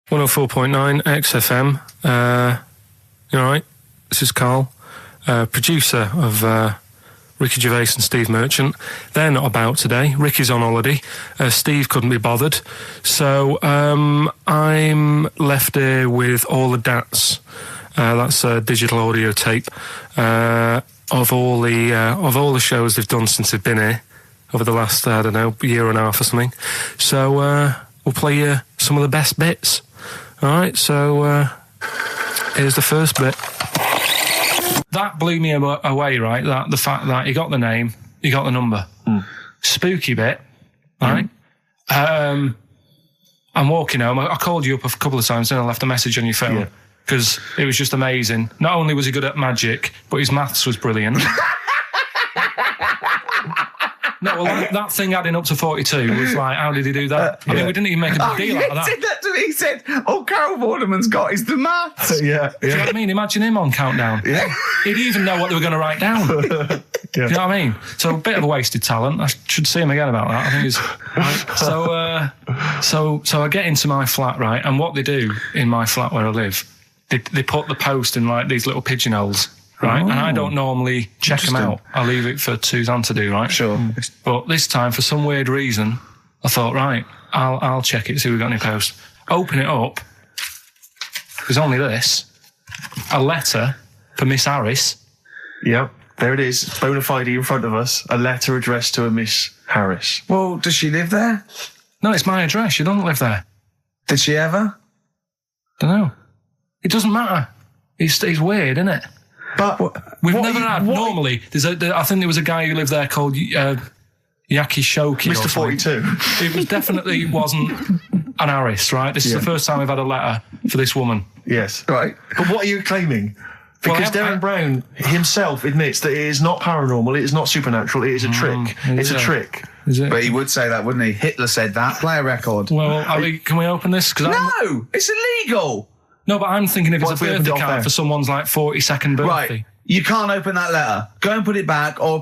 104.9 XFM. You all right? This is Karl, producer of Ricky Gervais and Steve Merchant. They're not about today. Ricky's on holiday. Steve couldn't be bothered. So I'm left here with all the DATs. That's a digital audio tape of all the shows they've done since they've been here over the last, I don't know, year and a half or something. So we'll play you some of the best bits. All right, so here's the first bit. That blew me away, right? That the fact that he got the name, he got the number. Spooky bit, right? I'm walking home. I called you up a couple of times and I left a message on your phone because it was just amazing. Not only was he good at magic, but his maths was brilliant. No, well, that thing adding up to 42 was like, how did he do that? I mean, we didn't even make a big deal out of that. He said that to me. He said, all Carol Vorderman's got is the maths. Do you know what I mean? Imagine him on Countdown. Yeah. He'd even know what they were going to write down. Do you know what I mean? So a bit of a wasted talent. I should see him again about that. I think he's... Right. So I get into my flat, right, and what they do in my flat where I live, they put the post in like these little pigeonholes. Right, and I don't normally check them out. I leave it for Suzanne to do, right? Sure. But this time, for some weird reason, I thought, right, I'll check it, see if we've got any posts. Open it up. There's only this. A letter for Miss Harris. Yep, there it is. Bona fide in front of us. A letter addressed to a Miss Harris. Well, does she live there? No, it's my address. She doesn't live there. Did she ever? Don't know. It doesn't matter. It's weird, isn't it? But we've never had. Normally, I think there was a guy who lived there called Yaki Shoki. Mr. 42. It was definitely wasn't an Harris, right? This is the first time we've had a letter for this woman. Yes. Right. But what are you claiming? Because Darren Brown himself admits that it is not paranormal, it is not supernatural, it is a trick. It's a trick. Is it? But he would say that, wouldn't he? Hitler said that. Play a record. Well, can we open this? No! It's illegal! No, but I'm thinking if it's a birthday card for someone's like 42nd birthday. Right, you can't open that letter. Go and put it back, or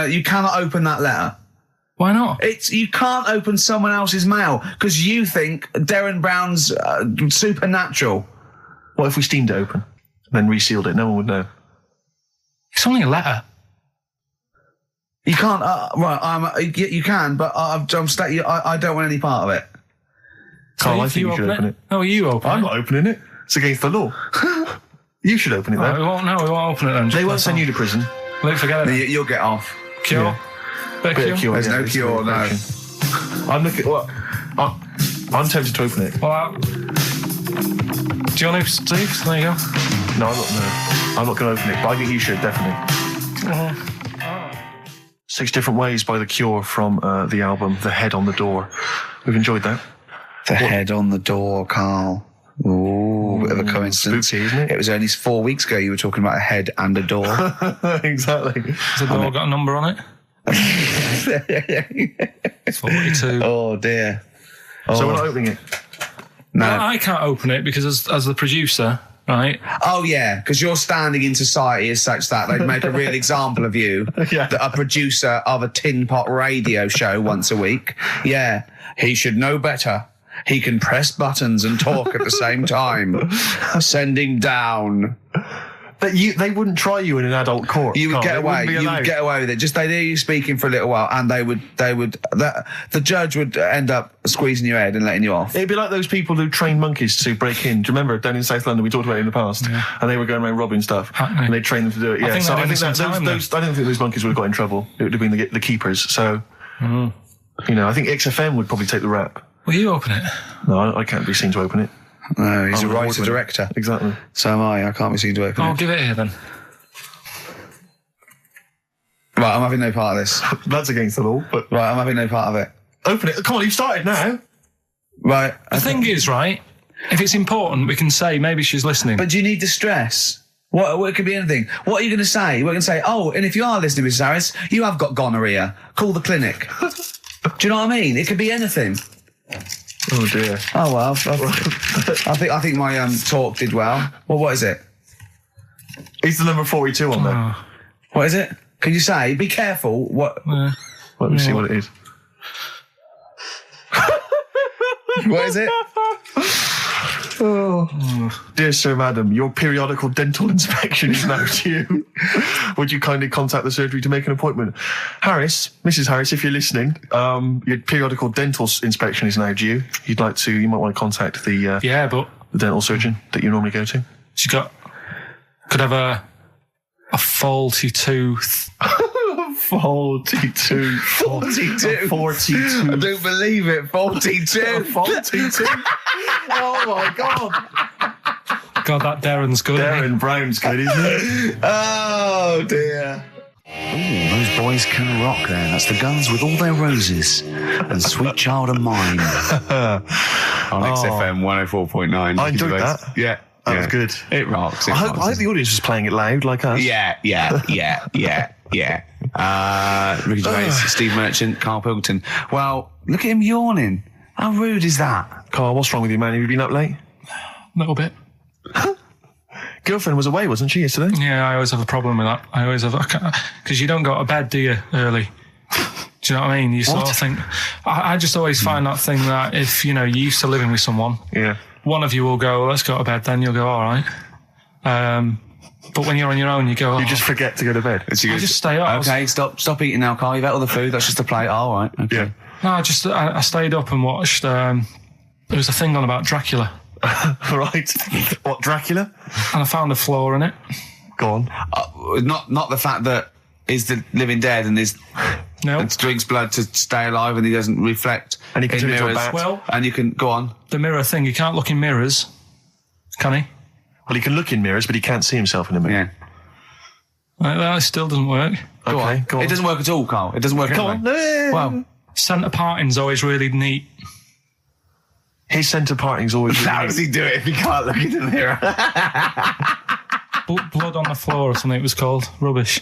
you cannot open that letter. Why not? You can't open someone else's mail because you think Darren Brown's supernatural. What if we steamed it open and then resealed it? No one would know. It's only a letter. You can't. You can, but I don't want any part of it. Carl, I think you should open it. No, you open it. I'm not opening it. It's against the law. You should open it, though. We won't open it then. They won't send you to prison. Forget it. You'll get off. Cure? Yeah. Bit of cure? There's no cure, no. I'm looking... Well, I'm tempted to open it. Well, do you want to, Steve? There you go. No, I'm not going to open it, but I think you should, definitely. 6 Different Ways by The Cure from the album The Head on the Door. We've enjoyed that. The Head on the Door, Carl. Ooh, bit of a coincidence. Spooky, isn't it? It was only 4 weeks ago you were talking about a head and a door. Exactly. Has the door got a number on it? 42. Oh, dear. So we're not opening it? No. Well, I can't open it because as the producer, right? Oh, yeah, because your standing in society is such that they'd make a real example of you. A producer of a tin pot radio show once a week. Yeah, he should know better. He can press buttons and talk at the same time. Sending down. But they wouldn't try you in an adult court. You would get away. You would get away with it. Just they'd hear you speaking for a little while, and the judge would end up squeezing your head and letting you off. It'd be like those people who train monkeys to break in. Do you remember down in South London? We talked about it in the past, and they were going around robbing stuff, and they trained them to do it. Yeah, I don't think those monkeys would have got in trouble. It would have been the keepers. So, I think XFM would probably take the rap. Will you open it? No, I can't be seen to open it. No, he's a writer-director. Exactly. So am I. I can't be seen to open it. I'll give it here then. Right, I'm having no part of this. That's against the law, but... Right, I'm having no part of it. Open it. Come on, you've started now. Right. The thing is, right, if it's important, we can say maybe she's listening. But do you need the stress? What it could be anything. What are you going to say? We're going to say, oh, and if you are listening, Mrs. Harris, you have got gonorrhea. Call the clinic. Do you know what I mean? It could be anything. Oh dear. Oh well, I think my talk did well. Well, what is it? Is the number 42 on there? What is it? Can you say? Be careful. What? Let me see what it is. What is it? Dear Sir, Madam, your periodical dental inspection is now due. Would you kindly contact the surgery to make an appointment? Harris, Mrs. Harris, if you're listening, your periodical dental inspection is now due. You might want to contact the dental surgeon that you normally go to. She could have a faulty tooth. 42. 42. 42. I don't believe it. 42. 42. Oh my God. God, that Darren's good. Darren Brown's good, isn't it? Oh dear. Ooh, those boys can rock there. That's the Guns with All Their Roses and Sweet Child of Mine. On XFM 104.9. I enjoyed that. Yeah. That was good. It rocks. I hope the audience was playing it loud like us. Yeah. Ricky Gervais, Steve Merchant, Karl Pilkington. Well, look at him yawning. How rude is that? Carl, what's wrong with you, man? Have you been up late? A little bit. Girlfriend was away, wasn't she, yesterday? Yeah, I always have a problem with that. Because you don't go to bed, do you, early? Do you know what I mean? You sort of think... I just always find that thing that if, you're used to living with someone... Yeah. One of you will go, let's go to bed, then you'll go, all right. But when you're on your own, you go, You just forget to go to bed. I just stay up. Okay, stop eating now, Carl. You've ate all the food. That's just a plate. All right. Okay. Yeah. No, I stayed up and watched, there was a thing on about Dracula. Right. What, Dracula? And I found a flaw in it. Go on. Not the fact that he's the living dead and and drinks blood to stay alive and he doesn't reflect and he can in mirrors. Well, and you can go on. The mirror thing, you can't look in mirrors, can he? Well, he can look in mirrors, but he can't see himself in a mirror. Yeah. That still doesn't work. Go on. It doesn't work at all, Carl. It doesn't work at all. Go on. Well, centre parting's always really neat. His centre parting's always really how does he do it if he can't look in the mirror? Blood on the floor or something it was called. Rubbish.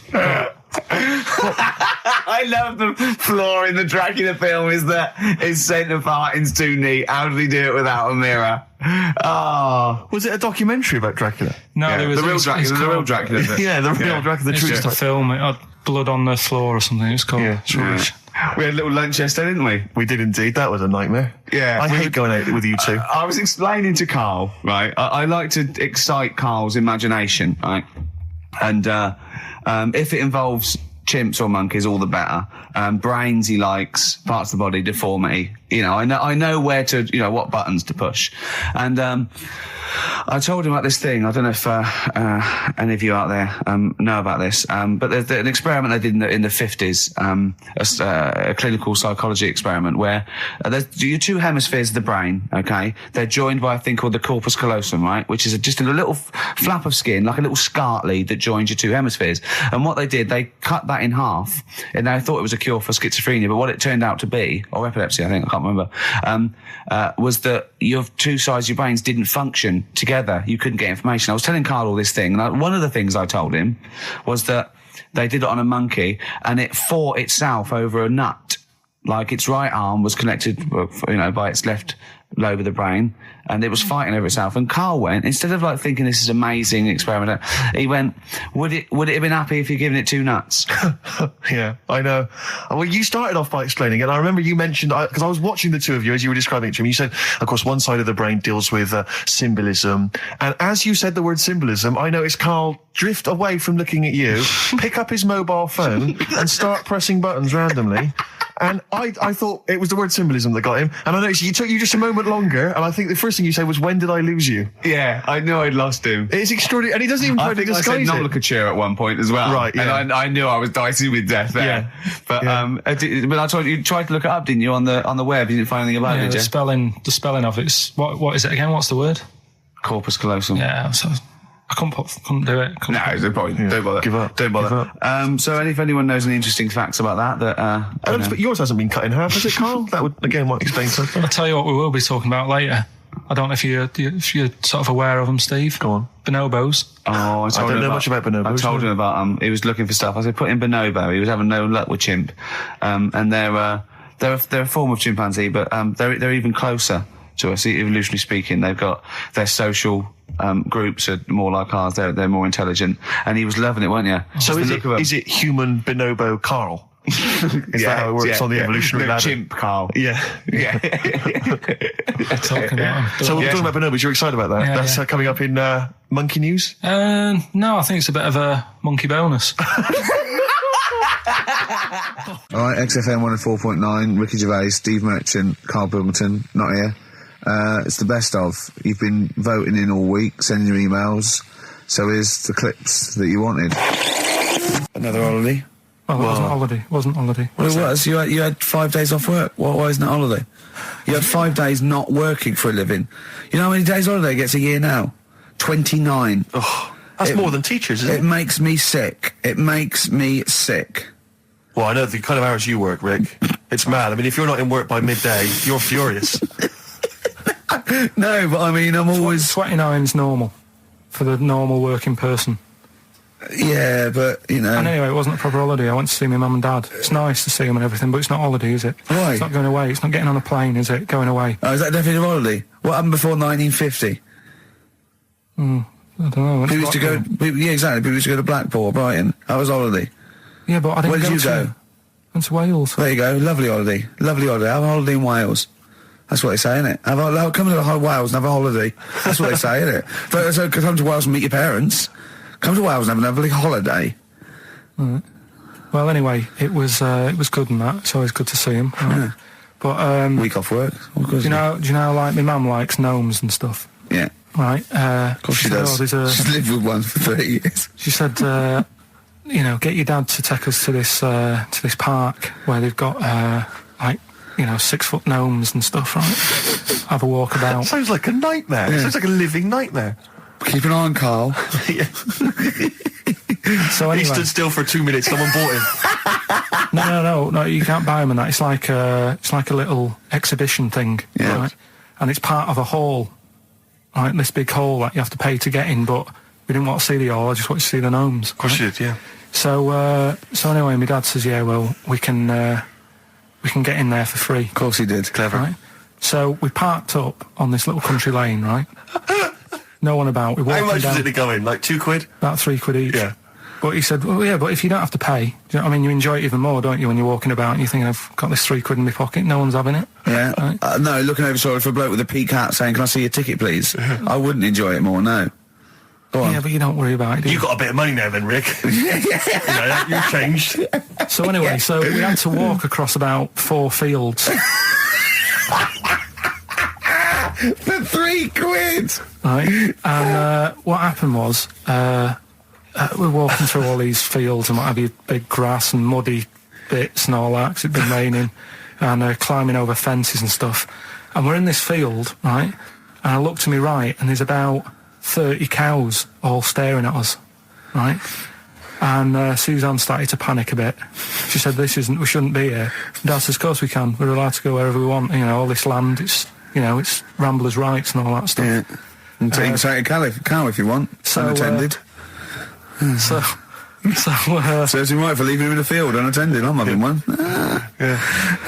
I love the flaw in the Dracula film is that his centre parting's too neat. How did he do it without a mirror? Oh. Was it a documentary about Dracula? No, yeah, there was the real Dracula. Yeah, the real Dracula. It's just a film. It had blood on the floor or something. It's called. Yeah. It's rubbish. We had a little lunch yesterday, didn't we? We did indeed. That was a nightmare. Yeah. I hate going out with you two. I was explaining to Carl, right? I like to excite Carl's imagination, right? And if it involves chimps or monkeys, all the better. Brains he likes, parts of the body, deformity. I know where to, what buttons to push. And I told him about this thing. I don't know if any of you out there know about this, but there's an experiment they did in the 50s, a clinical psychology experiment where there's your two hemispheres of the brain, okay? They're joined by a thing called the corpus callosum, right? Which is just a little flap of skin, like a little scarlet lead that joins your two hemispheres. And what they did, they cut that in half, and they thought it was a cure for schizophrenia, but what it turned out to be, or epilepsy, I think, I can't remember, was that your two sides of your brains didn't function together. You couldn't get information. I was telling Carl all this thing, and one of the things I told him was that they did it on a monkey, and it fought itself over a nut. Like its right arm was connected, by its left lobe of the brain, and it was fighting over itself. And Carl went, instead of thinking this is amazing experiment, he went, would it have been happy if you'd given it two nuts? Yeah, I know. Well, you started off by explaining it. I remember you mentioned, because I was watching the two of you as you were describing it to me, you said, of course, one side of the brain deals with symbolism. And as you said the word symbolism, I noticed Carl drift away from looking at you, pick up his mobile phone and start pressing buttons randomly. And I thought it was the word symbolism that got him. And I noticed you took you just a moment longer. And I think the first thing you said was, when did I lose you? Yeah, I knew I'd lost him. It's extraordinary. And he doesn't even try to disguise it. I said nomenclature at one point as well. Right, yeah. And I knew I was dicey with death there. Yeah. But, but I told you tried to look it up, didn't you, on the web? You didn't find anything about it, did you? The spelling of it's, what is it again? What's the word? Corpus callosum. Yeah, so I couldn't do it. No, it's no point. Yeah. Don't bother. Give up. Don't bother. Give up. So if anyone knows any interesting facts about that, but yours hasn't been cut in half, has it, Carl? That would again might explain something. I'll tell you what we will be talking about later. I don't know if you're sort of aware of them, Steve. Go on. Bonobos. Oh, I don't know much about bonobos. I told him about he was looking for stuff. I said, put in bonobo. He was having no luck with chimp. And they're a form of chimpanzee, but they're even closer to us, evolutionarily speaking. They've got their social groups are more like ours. They're more intelligent. And he was loving it, weren't you? So is it human bonobo Carl? Is that how it works on the evolutionary ladder? Chimp, Carl. Yeah. Yeah. Talking about him. So we're talking about bonobos. You're excited about that? That's coming up in monkey news? No, I think it's a bit of a monkey bonus. All right, XFM 104.9, Ricky Gervais, Steve Merchant, Karl Pilkington, not here. It's the best of. You've been voting in all week, sending your emails. So here's the clips that you wanted. Another holiday. Well, it wasn't holiday. Well, it was. You had 5 days off work. Why isn't it holiday? You had 5 days not working for a living. You know how many days holiday gets a year now? 29. Oh, that's more than teachers, isn't it? It makes me sick. It makes me sick. Well, I know the kind of hours you work, Rick. It's mad. I mean, if you're not in work by midday, you're furious. No, but I mean, I'm always... 29's normal for the normal working person. Yeah, but, you know... And anyway, it wasn't a proper holiday. I went to see my mum and dad. It's nice to see them and everything, but it's not holiday, is it? Why? It's not going away. It's not getting on a plane, is it? Going away. Oh, is that definitely a holiday? What happened before 1950? I don't know. People used to go... Yeah, exactly. People used to go to Blackpool or Brighton. That was holiday. Yeah, but I didn't Where did you go? Went to Wales. There you go. Lovely holiday. Lovely holiday. Have a holiday in Wales. That's what they say, innit? Come to Wales and have a holiday. That's what they say, innit? So come to Wales and meet your parents. Come to Wales and have a lovely holiday. Right. Well, anyway, it was good and that. It's always good to see him. Right? Yeah. But week off work. Do you know like my mum likes gnomes and stuff? Yeah. Right. Of course she does. She's lived with one for 30 years. She said, get your dad to take us to this park where they've got 6-foot gnomes and stuff, right? Have a walk about. Sounds like a nightmare. Yeah. Sounds like a living nightmare. Keep an eye on Carl. Yeah. So anyway, he stood still for 2 minutes. Someone bought him. No. You can't buy them and that. It's like a little exhibition thing, yeah. Right? And it's part of a hall, right? This big hall that you have to pay to get in. But we didn't want to see the hall. I just wanted to see the gnomes. Of course you did, yeah. So anyway, my dad says, yeah, well, we can get in there for free. Of course he did. Clever. Right? So we parked up on this little country lane, right? No one about. How much was it to go in? Like £2? About £3 each. Yeah. But he said, well, yeah, but if you don't have to pay, do you know what I mean? You enjoy it even more, don't you, when you're walking about and you think, I've got this £3 in my pocket, no one's having it. Yeah. Right? No, looking over for a bloke with a peak hat saying, can I see your ticket, please? I wouldn't enjoy it more, no. Go on. Yeah, but you don't worry about it, do you? You got a bit of money now then, Rick. You've changed. So anyway, so we had to walk across about 4 fields. For £3? Right. And what happened was, we're walking through all these fields and what have you, big grass and muddy bits and all that, 'cause it'd been raining, and climbing over fences and stuff. And we're in this field, right? And I look to my right, and there's about 30 cows all staring at us, right? And Suzanne started to panic a bit. She said, we shouldn't be here. Dad says, of course we can. We're allowed to go wherever we want. You know, all this land, it's Rambler's rights and all that stuff. Yeah. And take a cow if you want. So, unattended. So Serves him right for leaving him in the field unattended. I'm having one. Yeah.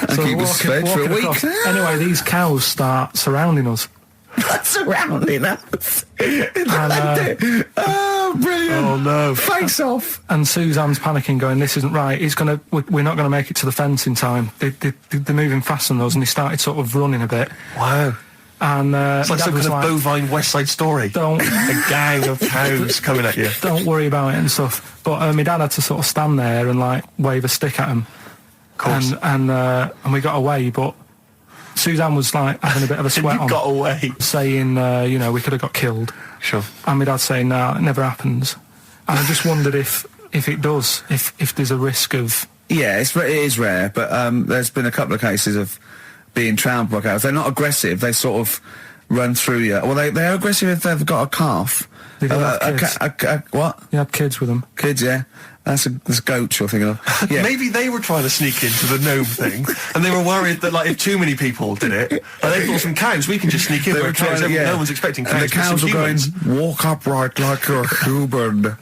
And keep us fed for a week. Across. Anyway, these cows start surrounding us. Surrounding us. And, oh, brilliant. Oh, no. Face off. And Suzanne's panicking, going, this isn't right. We're not going to make it to the fence in time. They're moving faster than us, and he started sort of running a bit. Wow. And it's like some kind of bovine West Side Story. A gang of cows coming at you. Don't worry about it and stuff. But my dad had to sort of stand there and wave a stick at him. Of course. And we got away, but Suzanne was having a bit of a sweat on. Got away. Saying, we could have got killed. Sure. And my dad saying, no, it never happens. And I just wondered if it does, if there's a risk of... Yeah, it is rare, but there's been a couple of cases of being trampled by cows. They're not aggressive. They sort of run through you. Well, they're aggressive if they've got a calf. They've got kids. What? You had kids with them. Kids, yeah. That's goats you're thinking of. Yeah. Maybe they were trying to sneak into the gnome thing, and they were worried that if too many people did it, and they thought some cows, we can just sneak in. They were cows, no one's expecting cows. And the cows were going, walk upright like you're a human.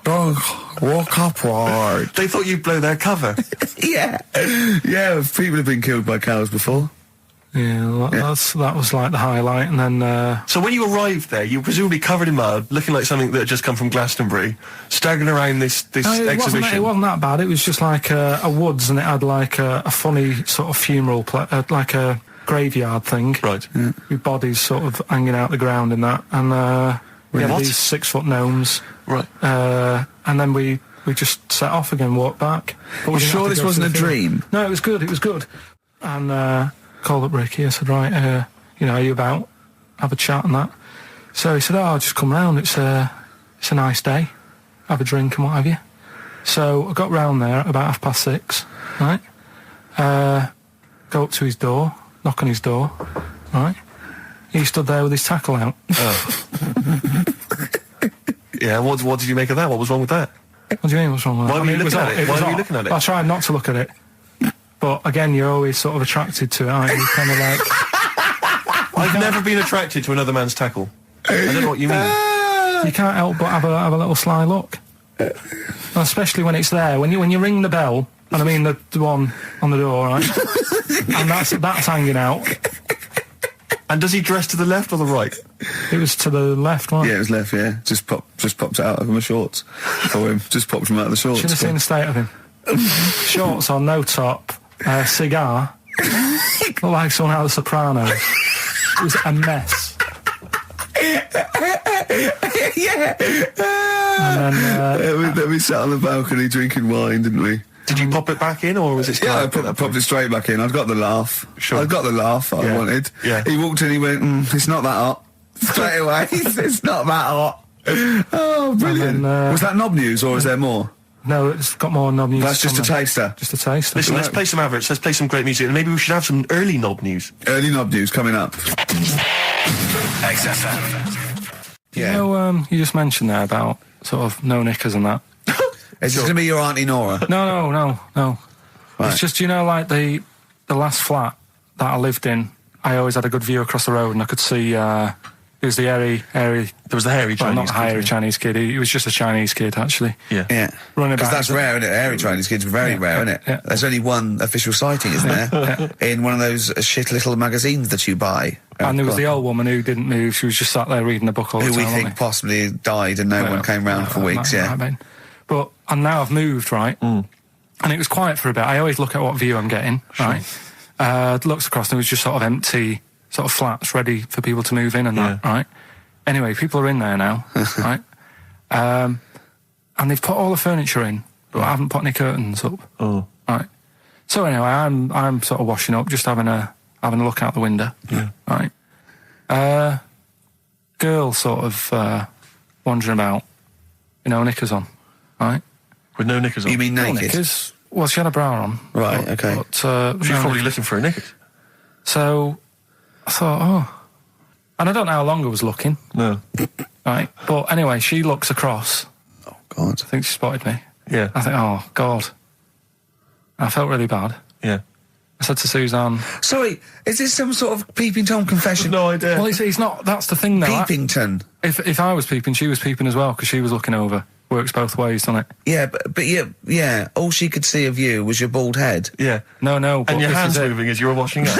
Don't walk upright. They thought you'd blow their cover. Yeah. Yeah, people have been killed by cows before. Yeah, that was like the highlight, and then... So when you arrived there, you were presumably covered in mud, looking like something that had just come from Glastonbury, staggering around this exhibition. It wasn't that bad. It was just like a woods, and it had like a funny sort of funeral, like a graveyard thing. Right. Yeah. With bodies sort of hanging out the ground and that, and we had these 6-foot gnomes. Right. And then we just set off again, walked back. But you sure this wasn't a dream? No, it was good. It was good. And called up Ricky. I said, right, are you about? Have a chat and that. So he said, I'll just come round. It's a nice day. Have a drink and what have you. So I got round there at about 6:30, right? Go up to his door, knock on his door, right? He stood there with his tackle out. Oh. Yeah, what did you make of that? What was wrong with that? What do you mean, what's wrong with that? Why were you looking at it? Why were you looking at it? I tried not to look at it. But again, you're always sort of attracted to it, aren't you? Kind of like... I've never been attracted to another man's tackle. I don't know what you mean. You can't help but have a little sly look. And especially when it's there. When you ring the bell, and I mean the one on the door, right? And that's hanging out. And does he dress to the left or the right? It was to the left, wasn't it? Yeah, it was left, yeah. Just popped it out of my shorts for him. Just popped him out of the shorts. Should have seen the state of him. Shorts on, no top, cigar. Looked like someone out of The Sopranos. It was a mess. Yeah. And then... we sat on the balcony drinking wine, didn't we? Did you pop it back in, or was it... Yeah, I popped it straight back in. I'd got the laugh. Sure. I'd got the laugh I wanted. Yeah. He walked in, he went, it's not that hot. Straight away, it's not that hot. Oh, brilliant. Then, was that knob news, or is there more? No, it's got more knob news. That's just a taster. Just a taster. Listen, let's play some adverts, let's play some great music, and maybe we should have some early knob news. Early knob news coming up. XFM. Yeah. You know, you just mentioned there about sort of no knickers and that. Is this going to be your Auntie Nora? No. Right. It's just, like the last flat that I lived in, I always had a good view across the road, and I could see, it was the hairy... There was the hairy Chinese not the hairy Chinese kid, he was just a Chinese kid, actually. Yeah. Running Because back. that's rare, isn't it? Hairy Chinese kids are very rare, isn't it? Yeah. There's only one official sighting, isn't there? In one of those shit little magazines that you buy. And there was the old woman who didn't move, she was just sat there reading a book all the time. Who we think possibly died and no one came round for weeks, But and now I've moved, right? And it was quiet for a bit. I always look at what view I'm getting, right? Looks across, and it was just sort of empty, sort of flats ready for people to move in and that, right? Anyway, people are in there now, right? And they've put all the furniture in, but I haven't put any curtains up. Oh. Right. So anyway, I'm sort of washing up, just having a look out the window. Yeah. Right. Girl sort of wandering about, knickers on. Right. With no knickers on? You mean naked? No knickers. Well, she had a bra on. Right, okay. But, she was probably looking for a knickers. So I thought, and I don't know how long I was looking. No. Right. But anyway, she looks across. Oh, God. I think she spotted me. Yeah. I think, oh, God. I felt really bad. Yeah. I said to Suzanne... Sorry, is this some sort of Peeping Tom confession? No idea. Well, he's not... That's the thing, though. Peepington. If I was peeping, she was peeping as well, because she was looking over. Works both ways, doesn't it? Yeah, but yeah, all she could see of you was your bald head. Yeah. No. And your hands moving as you were washing up.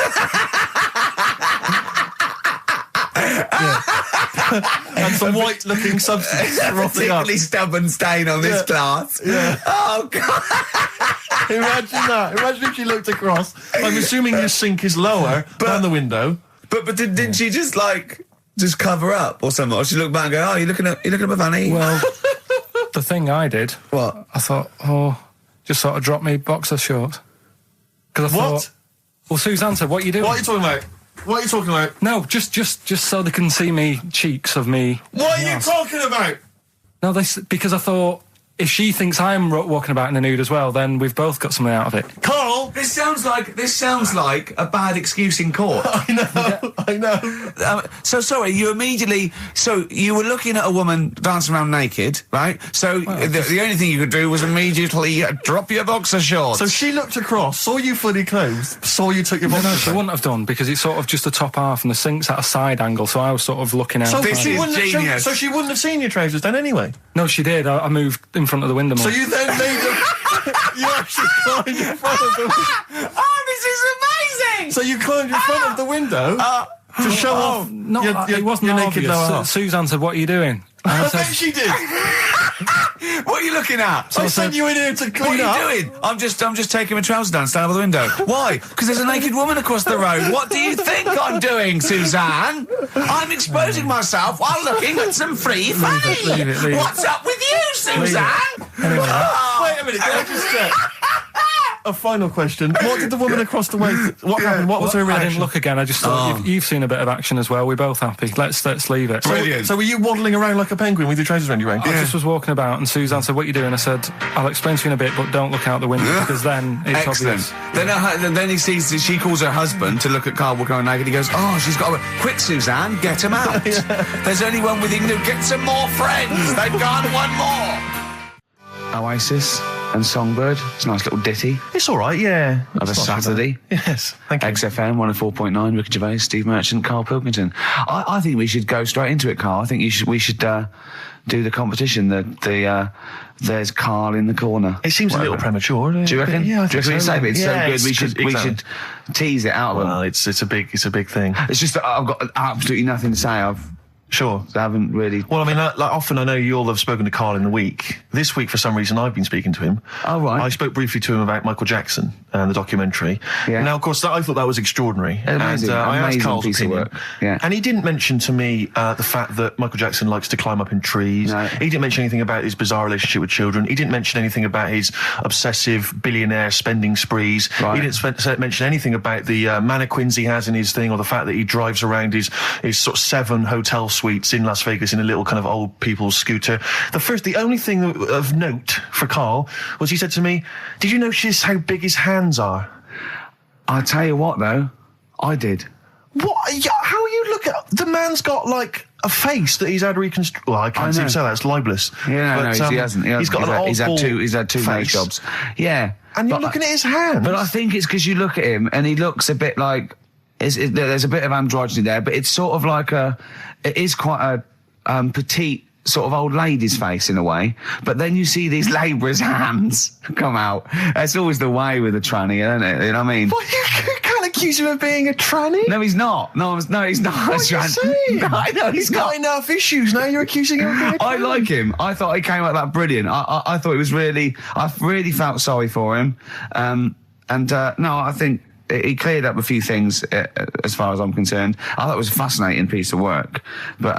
And some white-looking substance frothing up. Particularly stubborn stain on this glass. Yeah. Oh, God. Imagine that. Imagine if she looked across. I'm assuming your sink is lower than the window. But didn't she just cover up or something? Or she looked back and go, oh, you looking at my fanny? Well, the thing I did... What? I thought, just sort of drop me boxer short. Because I thought... Well, Suzanne said, what are you doing? What are you talking about? What are you talking about? No, just so they can see me cheeks of me. What are you talking about? No, because I thought, if she thinks I'm walking about in the nude as well, then we've both got something out of it. Carl! This sounds like a bad excuse in court. I know. So sorry, you were looking at a woman dancing around naked, right? So the only thing you could do was immediately drop your boxer shorts. So she looked across, saw you fully clothed, saw you took your boxer No, she wouldn't have done, because it's sort of just the top half and the sink's at a side angle, so I was sort of looking out. So she wouldn't have seen your trousers then anyway? No, she did. I moved in front of the window more. So you then made them... You actually climbed in front of them. I'm This is amazing! So you climbed in front of the window to show off It wasn't your naked lower half. Suzanne said, "What are you doing?" I bet she did. What are you looking at? I sent you in here to clean up. What are you doing? I'm just taking my trousers down, standing by the window. Why? Because there's a naked woman across the road. What do you think I'm doing, Suzanne? I'm exposing myself while looking at some free fame. Leave it. What's up with you, Suzanne? Anyway, Wait a minute, can I just check? A final question. What did the woman across the way... What happened? What was her reaction? I didn't look again. I just thought you've seen a bit of action as well. We're both happy. Let's leave it. Brilliant. So were you waddling around like a penguin with your trousers around your ankles? I just was walking about, and Suzanne said, "What are you doing?" I said, "I'll explain to you in a bit, but don't look out the window because then it's Excellent. obvious." Then he sees that she calls her husband to look at Karl walking around naked. He goes, "Oh, she's got a... Quick, Suzanne, get him out. There's only one with him. Get some more friends. They've gone one more." Oasis and Songbird. It's a nice little ditty It's all right, yeah. of a Saturday. Yes, thank you. XFM 104.9, Ricky Gervais, Steve Merchant, Karl Pilkington. I think we should go straight into it, Karl. I think we should do the competition. There's Karl in the corner. It seems a little premature. Do you reckon? Yeah, I Do you think reckon so. it's so Yeah, good? We should tease it out of them. Well, it's a big thing. It's just that I've got absolutely nothing to say. Sure. I haven't really... Well, I mean, like, often I know you all have spoken to Karl in the week. This week, for some reason, I've been speaking to him. Oh, right. I spoke briefly to him about Michael Jackson and the documentary. Yeah. Now, of course, I thought that was extraordinary. Amazing. And I asked Amazing Karl's piece of opinion. work. Yeah. And he didn't mention to me the fact that Michael Jackson likes to climb up in trees. No. He didn't mention anything about his bizarre relationship with children. He didn't mention anything about his obsessive billionaire spending sprees. Right. He didn't mention anything about the mannequins he has in his thing, or the fact that he drives around his sort of 7 hotel suites in Las Vegas in a little kind of old people's scooter. The only thing of note for Karl was he said to me, "Did you notice how big his hands are?" I'll tell you what, though. I did. What? How are you looking at... The man's got, like, a face that he's had reconstructed. Well, I can't seem to say that. It's libelous. Yeah, but, he hasn't. He's got an old He's had two nose jobs. Yeah. And you're looking at his hands. But I think it's because you look at him and he looks a bit like... there's a bit of androgyny there, but it's sort of like it is quite a petite sort of old lady's face in a way, but then you see these labourers' hands come out. That's always the way with a tranny, isn't it? You know what I mean? Well, you can't accuse him of being a tranny. No, he's not. No, he's not. What are you saying? No, I know he's got not. enough issues. Now you're accusing him of being a tranny. I like him. I thought he came out that brilliant. I thought it was really... I really felt sorry for him. No, I think... He cleared up a few things as far as I'm concerned. I thought it was a fascinating piece of work. But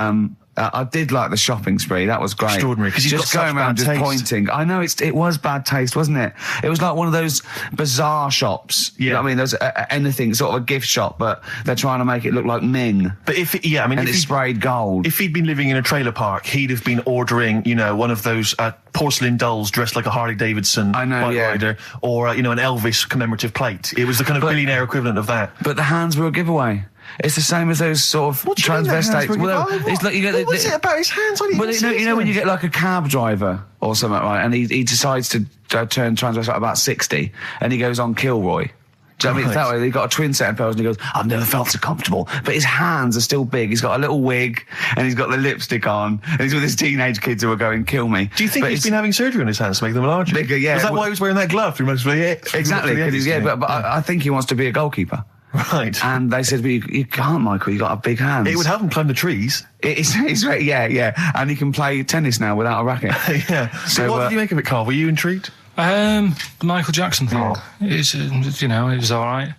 I did like the shopping spree. That was great. Extraordinary, because he's just got going such around bad just taste. pointing. I know it was bad taste, wasn't it? It was like one of those bizarre shops. Yeah. You know what I mean? There's anything, sort of a gift shop, but they're trying to make it look like Ming. But And it's sprayed gold. If he'd been living in a trailer park, he'd have been ordering, one of those porcelain dolls dressed like a Harley Davidson bike rider, or an Elvis commemorative plate. It was the kind of billionaire equivalent of that. But the hands were a giveaway. It's the same as those sort of transvestites. Well, it's like you get. What was it about his hands? Well, you know when you get like a cab driver or something, right? And he decides to turn transvestite at about 60, and he goes on Kilroy. Do you know what I mean? That way, he got a twin set of pearls, and he goes, "I've never felt so comfortable." But his hands are still big. He's got a little wig, and he's got the lipstick on, and he's with his teenage kids who are going, "Kill me." Do you think he's been having surgery on his hands to make them larger? Bigger, yeah. Is that why he was wearing that glove through most of the Exactly, but I think he wants to be a goalkeeper. Right. And they said, you can't, Michael, you got a big hands. It would help him climb the trees. Yeah. And he can play tennis now without a racket. Yeah. So what did you make of it, Karl? Were you intrigued? The Michael Jackson thing. It's, it was all right.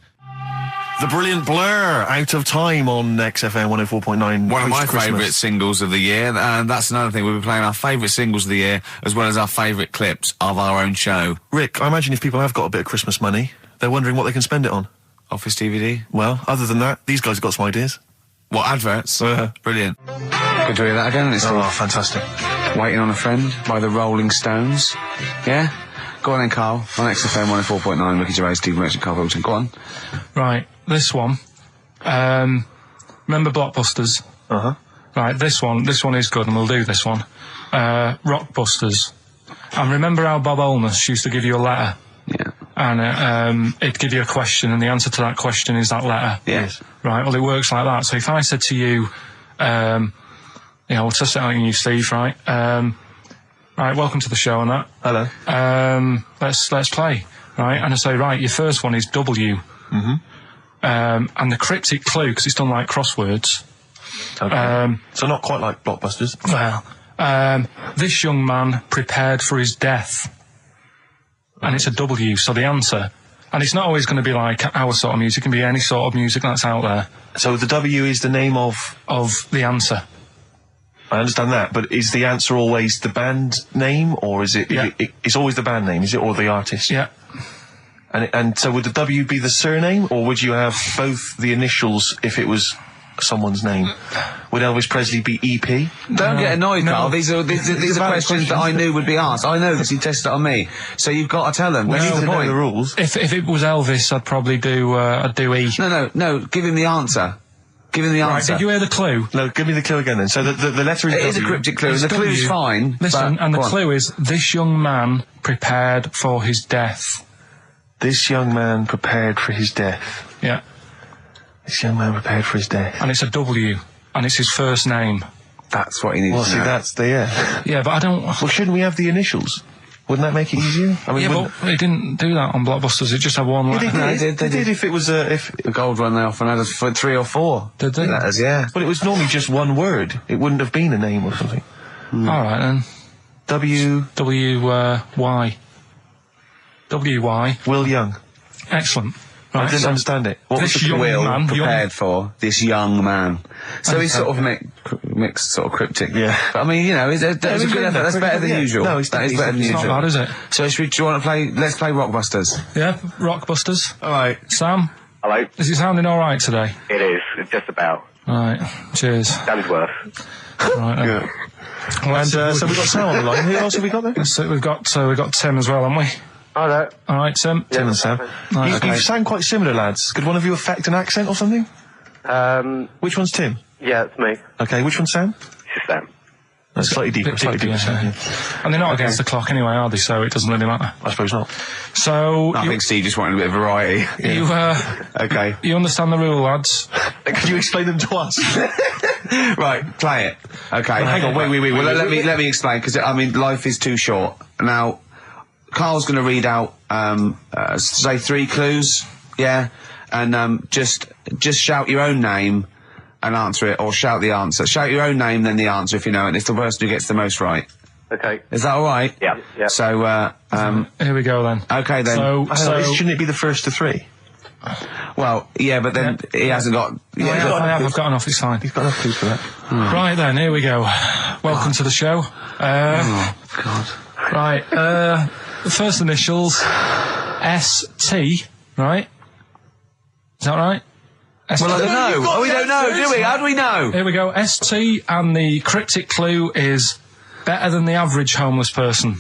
The brilliant Blur, Out of Time on XFM 104.9. One of my favourite singles of the year, and that's another thing. We'll be playing our favourite singles of the year, as well as our favourite clips of our own show. Rick, I imagine if people have got a bit of Christmas money, they're wondering what they can spend it on. Office DVD. Well, other than that, these guys have got some ideas. What, adverts? Brilliant. Good to hear that again. It's fantastic. Waiting on a Friend by the Rolling Stones. Yeah? Go on then, Karl. On XFM 104.9, Ricky Gervais, Steve Merchant, Karl Pilkington. Go on. Right, this one. Remember Blockbusters? Uh-huh. Right, this one is good, and we'll do this one. Rockbusters. And remember how Bob Holness used to give you a letter? Yeah. And it'd give you a question, and the answer to that question is that letter. Yes. Right, well, it works like that. So if I said to you, we'll test it out on you, Steve, right? Right, welcome to the show and that. Hello. Let's play, right? And I say, right, your first one is W. And the cryptic clue, because it's done like crosswords. Okay. So not quite like Blockbusters. Well, this young man prepared for his death. And it's a W, so the answer. And it's not always going to be like our sort of music, it can be any sort of music that's out there. So the W is the name of the answer. I understand that, but is the answer always the band name, or is it? Yeah. It's always the band name, is it, or the artist? Yeah. And so would the W be the surname, or would you have both the initials if it was someone's name? Would Elvis Presley be EP? Don't get annoyed, Carl. These are questions that I knew would be asked. I know this. You tested it on me, so you've got to tell them. We need to know point. the rules. If it was Elvis, I'd probably do E. No. Give him the answer. Give him the answer. Did you hear the clue? No, give me the clue again then. So the letter is It W. is a cryptic clue, and the clue's fine. Listen, and the clue is, this young man prepared for his death. This young man prepared for his death. Yeah. This young man prepared for his death. And it's a W, and it's his first name. That's what he needs to know. That's the, Yeah, but I don't... Well, shouldn't we have the initials? Wouldn't that make it easier? I mean, yeah, but they didn't do that on Blockbusters, it just had one letter. They did if it was the gold one, they often had for 3 or 4. Did they? Letters, yeah. But it was normally just one word. It wouldn't have been a name or something. Alright then. Y. Will Young. Excellent. I Right, didn't understand it. What was this the young Will man... prepared for this young man. So he's sort of mixed sort of cryptic. Yeah. But I mean, you know, that's a good effort. That's better than usual. No, that is better than It's usual. not bad, is it? So do you want to play? Let's play Rockbusters. Yeah, Rockbusters. Alright. Sam, Hello. is it sounding alright today? It is. It's just about. Right, cheers. That is worse. Right, then. Yeah. And so we've got Sam on the line. Who else have we got there? So we've got Tim as well, haven't we? Hello. Alright, Tim. Tim and Sam. Right, You sound quite similar, lads. Could one of you affect an accent or something? Which one's Tim? Yeah, it's me. Okay, which one's Sam? It's Sam. That's slightly deeper. Slightly deeper. yeah. And they're not against the clock anyway, are they? So it doesn't really matter. I suppose not. So I think Steve just wanted a bit of variety. Okay. You understand the rule, lads? Could you explain them to us? Right, play it. Okay. Hang on, wait. Well, let me explain, because I mean, life is too short. Now, Carl's going to read out, say 3 clues, yeah, and just shout your own name and answer it, or shout the answer. Shout your own name, then the answer if you know it. And it's the person who gets the most right. Okay. Is that all right? Yeah. So, Here we go then. okay then. So Shouldn't it be the first to 3? Well, yeah, but then he hasn't got. I've got enough. It's fine. You've got enough clues for that. Right then, here we go. Welcome to the show. Oh God. Right. The first initials ST. Right. Is that right? ST. Well, I don't know. Oh, we don't know, do we? How do we know? Here we go. ST, and the cryptic clue is better than the average homeless person.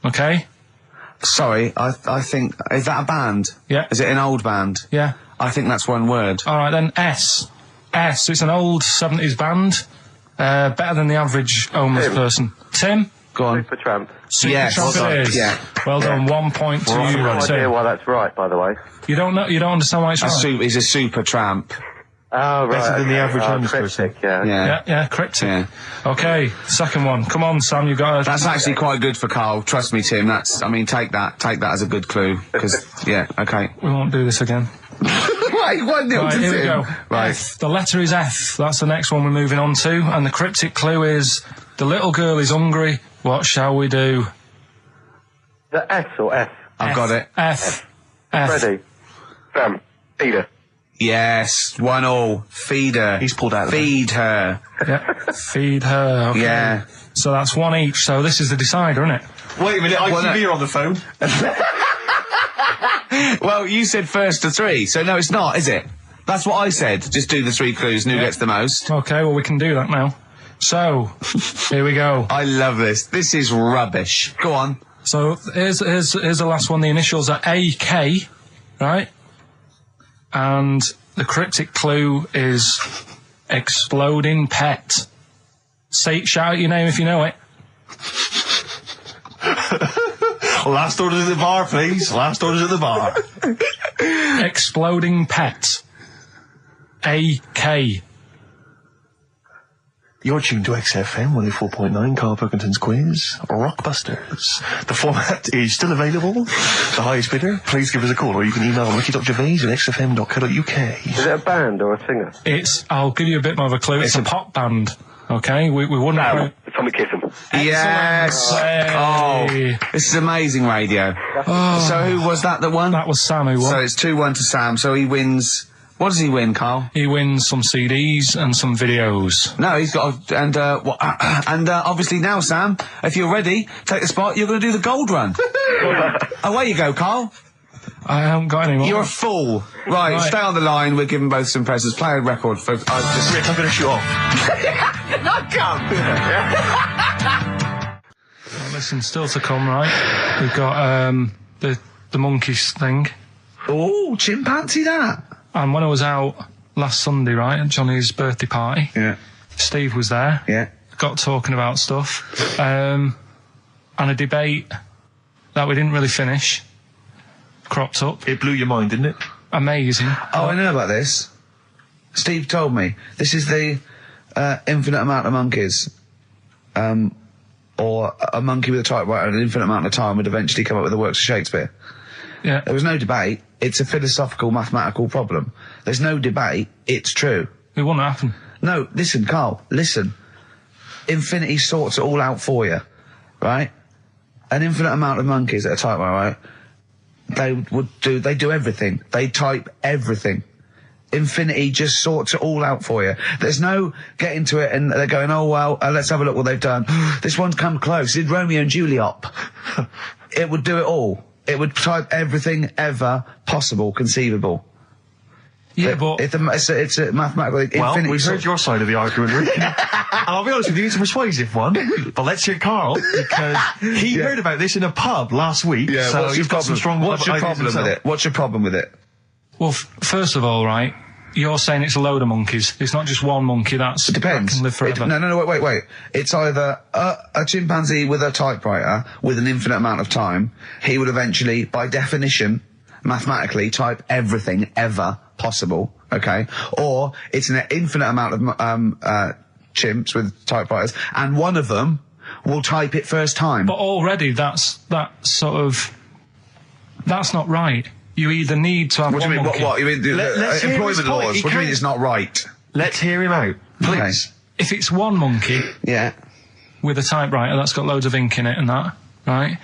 Okay? Sorry, I think, is that a band? Yeah. Is it an old band? Yeah. I think that's one word. All right then. S. It's an old 70s band. Better than the average homeless person. Tim? Go on. Supertramp. Yes. Supertramp Well it done. is. Yeah. Well done. 1 point to I have you, no idea Tim. why that's right, by the way. You don't know. You don't understand why it's right. He's a super tramp. Oh, right. Better than the average homeless cryptic, person. yeah. Yeah, cryptic. Yeah. Okay, second one. Come on, Sam, you got. That's actually quite good for Carl. Trust me, Tim. I mean, take that as a good clue. Because, yeah, okay. We won't do this again. Wait, 1-0 to Right, here we Tim. go. Right. F. The letter is F. That's the next one we're moving on to. And the cryptic clue is: the little girl is hungry. What shall we do? The S or F? I've got it. F. Ready. Sam. Peter. Yes, 1-1. Feed her. He's pulled out of the Feed her. Yeah. Feed her. Okay. Yeah. So that's 1 each. So this is the decider, isn't it? Wait a minute, ITV are on the phone. Well, you said first to 3, so no, it's not, is it? That's what I said. Just do the 3 clues and who gets the most. Okay. Well, we can do that now. So here we go. I love this. This is rubbish. Go on. So here's the last one. The initials are AK, right? And the cryptic clue is exploding pet. Shout out your name if you know it. Last orders at the bar, please. Last orders at the bar. Exploding pet. AK. You're tuned to XFM 104.9, Karl Pilkington's quiz, Rockbusters. The format is still available. The highest bidder, please give us a call, or you can email ricky.gervais@xfm.co.uk. Is it a band or a singer? I'll give you a bit more of a clue. It's a pop band. Okay, we wouldn't. No, Tommy Kissam. Yes. Hey. Oh, this is amazing radio. So who was that won? That was Sam who won. So it's 2-1 to Sam. So he wins. What does he win, Karl? He wins some CDs and some videos. No, he's got obviously now, Sam, if you're ready, take the spot. You're going to do the gold run. Away you go, Karl. I haven't got any more. You're a fool. Right, stay on the line. We're giving both some presents. Play a record for. Rick, I'm going to shoot off. I can't do that. Well, listen, still to come, right? We've got the monkeys thing. Oh, chimpanzee that. And when I was out last Sunday, right, at Johnny's birthday party, Steve was there. Yeah. Got talking about stuff. And a debate that we didn't really finish cropped up. It blew your mind, didn't it? Amazing. Oh, I know about this. Steve told me. This is the infinite amount of monkeys. Or a monkey with a typewriter and an infinite amount of time would eventually come up with the works of Shakespeare. Yeah. There was no debate. It's a philosophical, mathematical problem. There's no debate. It's true. It wouldn't happen. No, listen, Karl, listen. Infinity sorts it all out for you, right? An infinite amount of monkeys at a typewriter, right? They do everything. They type everything. Infinity just sorts it all out for you. There's no getting to it and they're going, oh, well, let's have a look what they've done. This one's come close. Did Romeo and Juliet. It would do it all. It would type everything ever possible, conceivable. Yeah, but it's a mathematical. Well, we've heard your side of the argument, Rick. And I'll be honest with you, it's a persuasive one. But let's hear Karl, because he heard about this in a pub last week. Yeah, so what's your problem? What's your problem with it? What's your problem with it? Well, first of all, right, you're saying it's a load of monkeys. It's not just one monkey. It depends. That can live forever. No, wait. It's either a chimpanzee with a typewriter with an infinite amount of time. He would eventually, by definition, mathematically, type everything ever possible. Okay, or it's an infinite amount of chimps with typewriters, and one of them will type it first time. But already, that's not right. You either need to have what one do you mean? monkey. What? You mean employment laws? What do you mean it's not right? Let's hear him out, please. Okay. If it's one monkey, with a typewriter that's got loads of ink in it and that, right?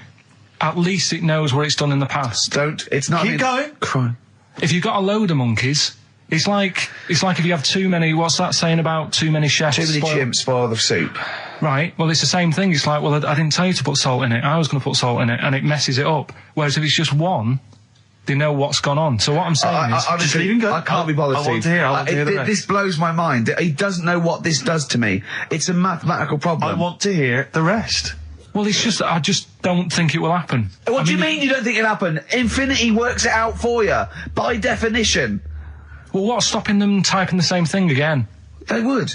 At least it knows what it's done in the past. It's not. Keep going. Crime. If you've got a load of monkeys, it's like if you have too many. What's that saying about too many chefs? Too many chimps spoil the soup. Right. Well, it's the same thing. It's like, well, I didn't tell you to put salt in it. I was going to put salt in it, and it messes it up. Whereas if it's just one, they know what's gone on. So what I'm saying is, just leave him go. I can't be bothered. I want to hear the rest. This blows my mind. He doesn't know what this does to me. It's a mathematical problem. I want to hear the rest. Well, I just don't think it will happen. What do you mean you don't think it'll happen? Infinity works it out for you, by definition. Well, what's stopping them typing the same thing again? They would.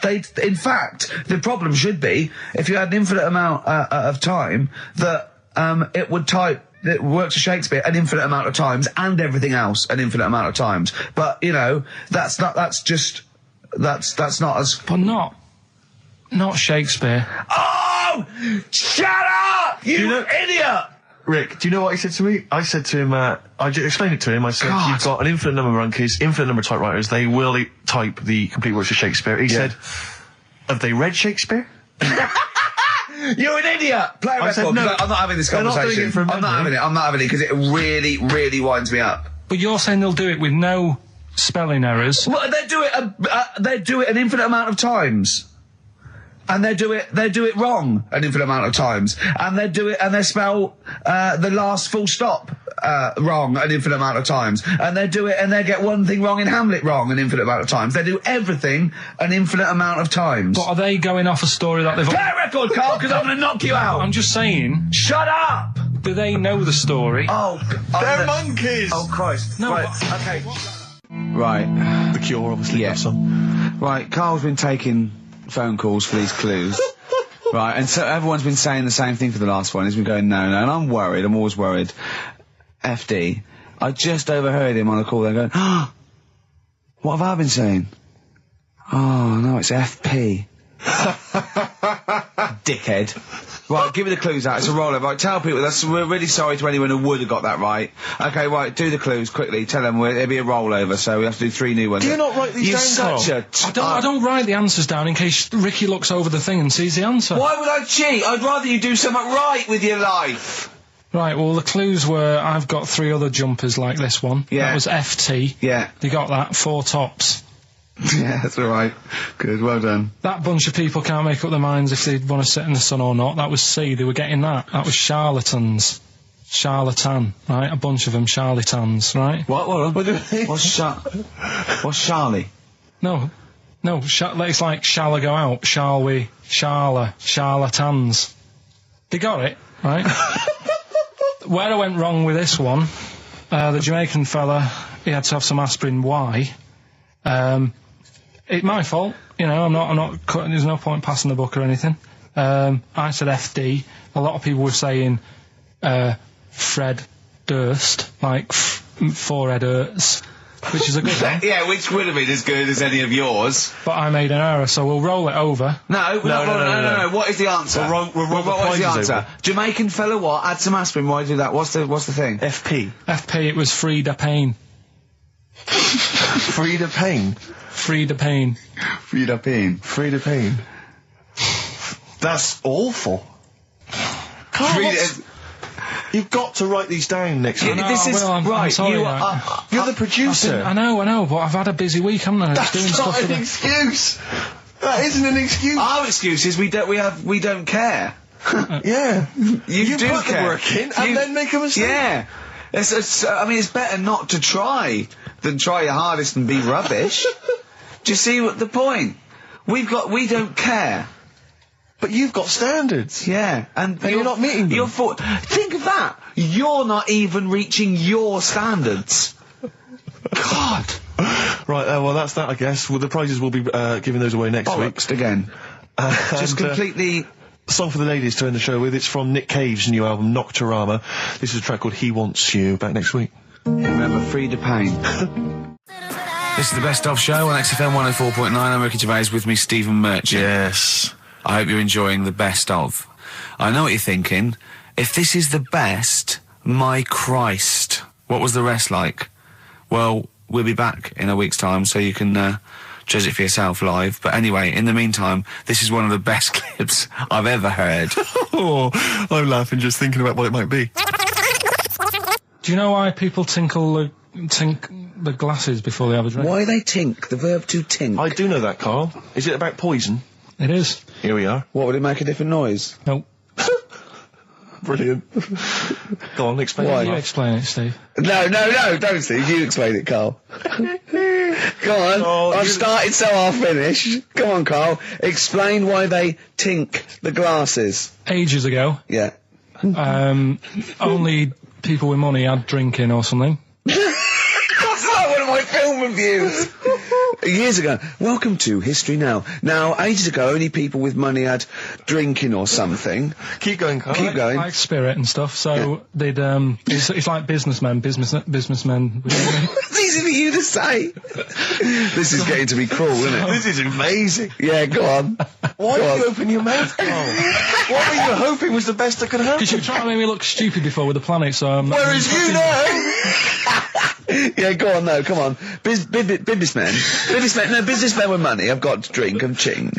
In fact, the problem should be, if you had an infinite amount of time, that it would type the works of Shakespeare an infinite amount of times, and everything else an infinite amount of times. But, that's not as... But not Shakespeare. Oh! Shut up! You idiot! Rick, do you know what he said to me? I said to him, I explained it to him. I said, you've got an infinite number of monkeys, infinite number of typewriters. They will type the complete works of Shakespeare. He said, have they read Shakespeare? You're an idiot! Play a record. Said, no, I'm not having this conversation. They're not doing it from memory. I'm not having it because it really, really winds me up. But you're saying they'll do it with no spelling errors. Well, they do it an infinite amount of times. And they do it wrong an infinite amount of times. And they spell the last full stop wrong an infinite amount of times. And they get one thing wrong in Hamlet wrong an infinite amount of times. They do everything an infinite amount of times. But are they going off a story that they've... Play a record, Karl, because I'm going to knock you out. I'm just saying... Shut up! Do they know the story? Oh, they're monkeys! Oh, Christ. No, right, okay. Right. The Cure, obviously. Yeah. Right, Carl's been taking phone calls for these clues. Right, and so everyone's been saying the same thing for the last one. He's been going, no, and I'm worried. I'm always worried. FD. I just overheard him on a call. They're going, what have I been saying? Oh, no, it's FP. Dickhead. Right, give me the clues out. It's a rollover. Right, tell people, we're really sorry to anyone who would have got that right. Okay, right, do the clues quickly. Tell them it'll be a rollover, so we have to do 3 new ones. Do you not write these down, I don't write the answers down in case Ricky looks over the thing and sees the answer. Why would I cheat? I'd rather you do something right with your life. Right, well, the clues were I've got 3 other jumpers like this one. Yeah. That was FT. Yeah. You got that, 4 tops. Yeah, that's all right. Good, well done. That bunch of people can't make up their minds if they want to sit in the sun or not. That was C, they were getting that. That was charlatans. Charlatan, right? A bunch of them, charlatans, right? What do you mean? What's Charlie? No, it's like, shall I go out? Shall we? Charlatans. They got it, right? Where I went wrong with this one, the Jamaican fella, he had to have some aspirin. Why? It's my fault, you know, I'm not cutting, there's no point passing the buck or anything. I said FD, a lot of people were saying, Fred Durst, like, forehead hurts, which is a good one. Yeah, which would have been as good as any of yours. But I made an error, so we'll roll it over. No. What is the answer? What is the answer? Over. Jamaican fella what? Add some aspirin, why do that? What's the thing? FP, it was Frida Payne. Frida Payne. Frida Payne. That's awful. Carl, you've got to write these down next week. I'm sorry, you're the producer. I know, but I've had a busy week, haven't I? That's not an excuse. That isn't an excuse. Our excuse is we don't care. Yeah. You do put care. the work in and then make a mistake. Yeah. It's better not to try than try your hardest and be rubbish. Do you see what the point? We don't care. But you've got standards. Yeah, and you're not meeting them. Think of that. You're not even reaching your standards. God. Right, well, that's that, I guess. Well, the prizes will be giving those away next week. Again. Just completely... Song for the ladies to end the show with. It's from Nick Cave's new album, Nocturama. This is a track called He Wants You. Back next week. Remember, Frida Payne. This is the Best Of Show on XFM 104.9. I'm Ricky Gervais, with me Stephen Merchant. Yes. I hope you're enjoying the Best Of. I know what you're thinking. If this is the best, my Christ, what was the rest like? Well, we'll be back in a week's time, so you can judge it for yourself live. But anyway, in the meantime, this is one of the best clips I've ever heard. Oh, I'm laughing just thinking about what it might be. Do you know why people tink the glasses before they have a drink? Why they tink? The verb to tink. I do know that, Carl. Is it about poison? It is. Here we are. What, would it make a different noise? Nope. Brilliant. Go on, explain Why? it. You explain it, Steve. No, don't, Steve. You explain it, Carl. Go on. Oh, I've started, so I'll finish. Go on, Carl. Explain why they tink the glasses. Ages ago, Yeah. only people with money had drinking or something. That's like one of my film reviews. Years ago. Welcome to History Now. Now, ages ago, only people with money had drinking or something. Keep going, Carl. Keep going. Like spirit and stuff. So they'd it's like businessmen. Businessmen. It's easy for you to say. This is getting to be cruel, isn't it? This is amazing. Yeah, go on. Why did you open your mouth, Carl? What were you hoping was the best that could happen? Because you were trying to make me look stupid before with the planet, so I'm not... Whereas you know... Yeah, go on, no, come on. Businessmen with money. I've got to drink and ching.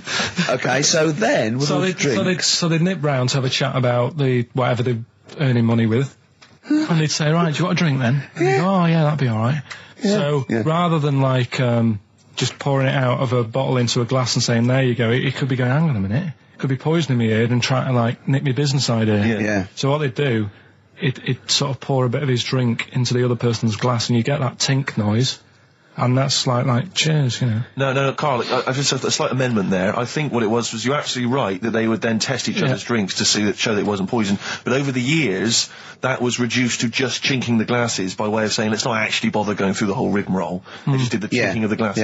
Okay, so then with all the drinks. So they'd nip round to have a chat about whatever they're earning money with, and they'd say, right, do you want a drink then? And they'd go, oh yeah, that'd be all right. So rather than like just pouring it out of a bottle into a glass and saying, there you go, it could be going, hang on a minute, it could be poisoning me ear and trying to like nip my business idea. Yeah. So what they'd do, it sort of pour a bit of his drink into the other person's glass, and you get that tink noise, and that's like cheers, you know. No, Carl, I just have a slight amendment there. I think what it was you're absolutely right that they would then test each other's drinks to show that it wasn't poison. But over the years, that was reduced to just chinking the glasses by way of saying, let's not actually bother going through the whole rigmarole. They just did the chinking of the glasses.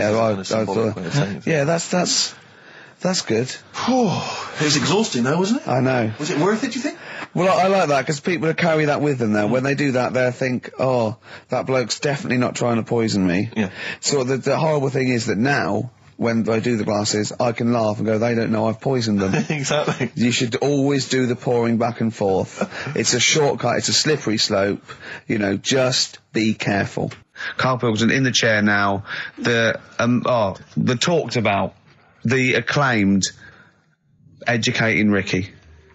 Yeah, that's good. It was exhausting though, wasn't it? I know. Was it worth it, do you think? Well, I like that, because people carry that with them now. When they do that, they'll think, oh, that bloke's definitely not trying to poison me. Yeah. So the horrible thing is that now, when I do the glasses, I can laugh and go, they don't know I've poisoned them. Exactly. You should always do the pouring back and forth. It's a shortcut, it's a slippery slope, you know, just be careful. Karl Pilkington in the chair now, the talked about, the acclaimed Educating Ricky.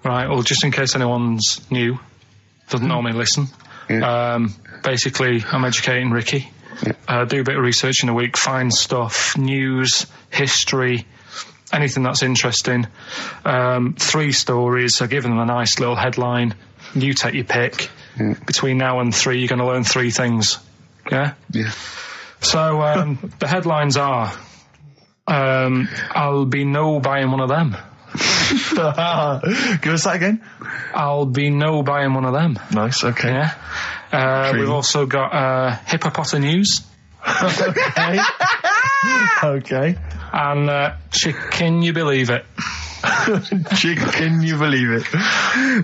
Right, well, just in case anyone's new, doesn't normally listen, basically, I'm educating Ricky. Do a bit of research in a week, find stuff, news, history, anything that's interesting. 3 stories, I give them a nice little headline. You take your pick. Between now and 3, you're going to learn 3 things. Yeah? Yeah. So, the headlines are, I'll be no buying one of them. Give us that again. I'll be no buying one of them. Nice, okay. Yeah. We've also got hippopotamus news. Okay. Okay. And can you believe it? Can you believe it?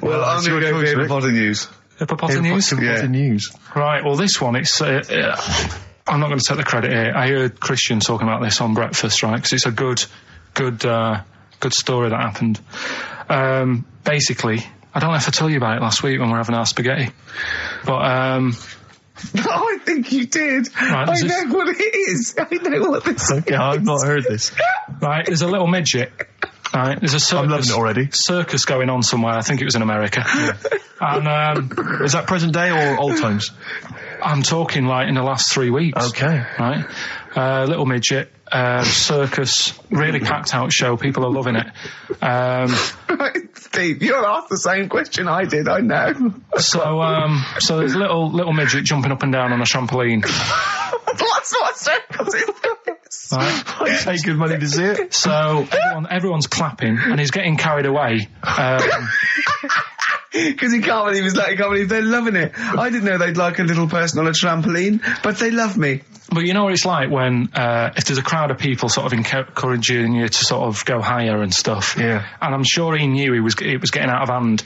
Well, I'm going to go for hippopotamus news. Hippopotamus news? Hippopotamus news. Right, well, this one, it's... I'm not going to take the credit here. I heard Christian talking about this on breakfast, right? Because it's a good story that happened. Basically, I don't know if I told you about it last week when we were having our spaghetti, but I think you did. Right, I know what it is. I know what this is. Okay, I've not heard this. Right, there's a little midget. Right, there's a circus. I'm loving it already. Circus going on somewhere. I think it was in America. And is that present day or old times? I'm talking like in the last 3 weeks. Okay. Right, little midget. Circus, really packed out show. People are loving it. Steve, you'll ask the same question I did. I know. So there's a little midget jumping up and down on a trampoline. That's what circus is. Right. I pay good money to see it. So everyone's clapping, and he's getting carried away. Because he can't believe they're loving it. I didn't know they'd like a little person on a trampoline, but they love me. But you know what it's like when, if there's a crowd of people sort of encouraging you to sort of go higher and stuff. Yeah. And I'm sure he knew it was getting out of hand.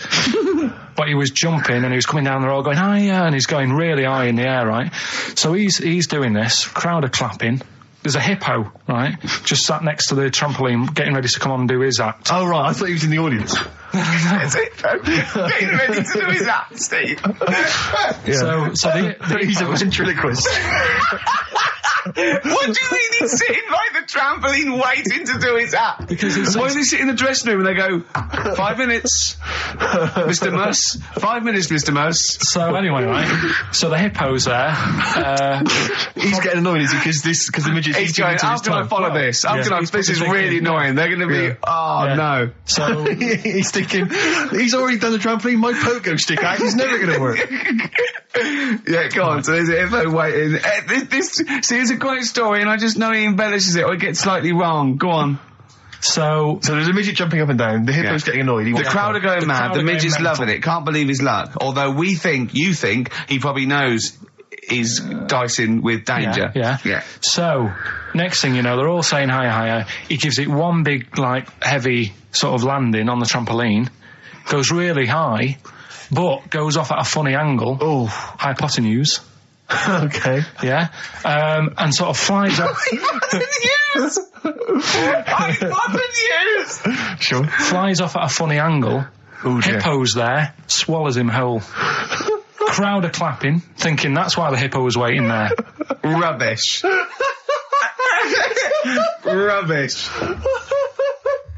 But he was jumping and he was coming down the road going higher, and he's going really high in the air, right? So he's doing this, crowd are clapping. There's a hippo, right, just sat next to the trampoline, getting ready to come on and do his act. Oh, right, I thought he was in the audience. That's it, getting ready to do his act, Steve. Yeah. So he's a ventriloquist. What do you mean he's sitting by the trampoline waiting to do his act? Because why does he sit in the dressing room and they go, 5 minutes, Mr. Mus, 5 minutes, Mr. Mus. So anyway, right, so the hippo's there. He's getting annoyed, is he? Because the midget's he's going, how can I follow this? This is really annoying. They're going to be, no. So he's thinking, he's already done the trampoline, my pogo stick act is never going to work. Yeah, go on. So there's a hippo waiting. Here's a great story, and I just know he embellishes it or it gets slightly wrong. Go on. So there's a midget jumping up and down. The hippo's getting annoyed. The crowd are going mad. The midget's loving it. Can't believe his luck. Although you think he probably knows he's dicing with danger. Yeah. So next thing you know, they're all saying higher. He gives it one big, heavy sort of landing on the trampoline. Goes really high, but goes off at a funny angle. Oh, hypotenuse. Okay. Yeah. And sort of flies up. Hypotenuse! Sure. Flies off at a funny angle. Ooh, Hippo's there, swallows him whole. Crowd are clapping, thinking that's why the hippo was waiting there. Rubbish. Rubbish.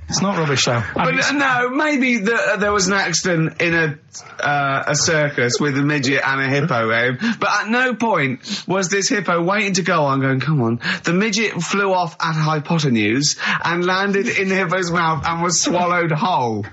It's not rubbish, though. But no, maybe there was an accident in a circus with a midget and a hippo, but at no point was this hippo waiting to go on, going, come on. The midget flew off at hypotenuse and landed in the hippo's mouth and was swallowed whole.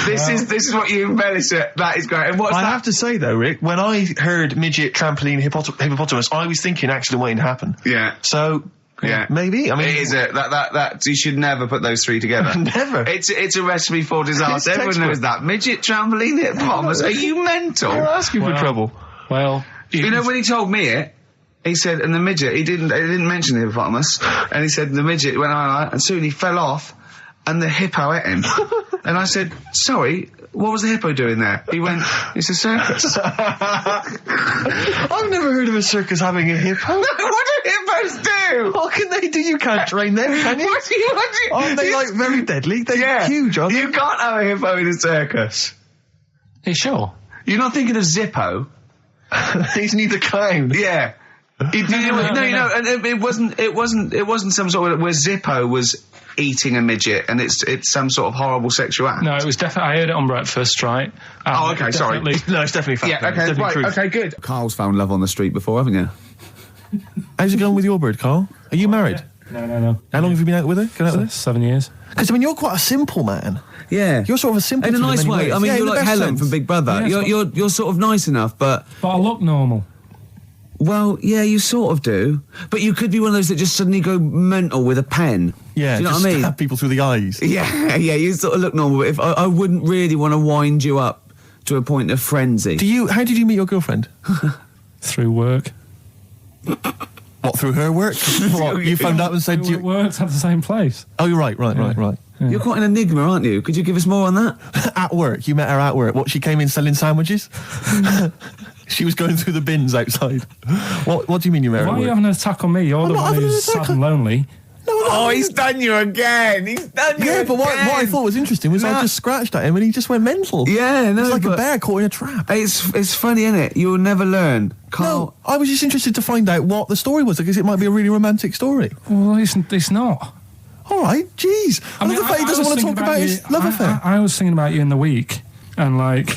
This is what you embellish it. That is great. And I have to say, though, Rick, when I heard midget, trampoline, hippopotamus, I was thinking accident waiting to happen. Yeah. So... Yeah, maybe. I mean, it is that you should never put those three together. Never. It's a recipe for disaster. Everyone knows that. Midget, trampoline, hippopotamus. Are you mental? You're asking for trouble. Well, you know when he told me it, he said, and the midget. He didn't mention the hippopotamus, and he said the midget went on, and soon he fell off, and the hippo ate him. And I said, sorry. What was the hippo doing there? He went, it's a circus. I've never heard of a circus having a hippo. No, what do zippos do? What can they do? You can't train them, can you? What do you? Aren't they like very deadly? They're huge, aren't they? You can't have a hippo in a circus. Are you sure? You're not thinking of Zippo? He's neither kind. Yeah. No, and it wasn't some sort of where Zippo was eating a midget, and it's some sort of horrible sexual act. No, it was definitely. I heard it on breakfast, right? Oh, okay, sorry. No, it's definitely fact. Yeah, okay, right, okay, good. Carl's found love on the street before, haven't you? How's it going with your bird, Carl? Are you married? No. How long have you been out with her? 7 years. Because, I mean, you're quite a simple man. Yeah. You're sort of a simple In a nice way. ways. I mean, yeah, you're like Helen from Big Brother. Yeah, you're sort of nice enough, but I look normal. Well, yeah, you sort of do. But you could be one of those that just suddenly go mental with a pen. Yeah, do you know just what I mean? stab people through the eyes. Yeah, you sort of look normal. But if I wouldn't really want to wind you up to a point of frenzy. How did you meet your girlfriend? Through work. What, through her work? What, you phoned up and said... We worked at the same place. Oh, you're right. Yeah. You're quite an enigma, aren't you? Could you give us more on that? At work. You met her at work. What, she came in selling sandwiches? She was going through the bins outside. What do you mean you met her Why at are you work? having an attack on me? You're the one who's sad and lonely. Oh, he's done you again. Yeah, but what I thought was interesting was I just scratched at him and he just went mental. Yeah, no, it's like a bear caught in a trap. It's funny, isn't it? You'll never learn. No, I was just interested to find out what the story was, because it might be a really romantic story. Well, it's not. All right, jeez. I mean, the fact he doesn't want to talk about his love affair. I was thinking about you in the week, and like,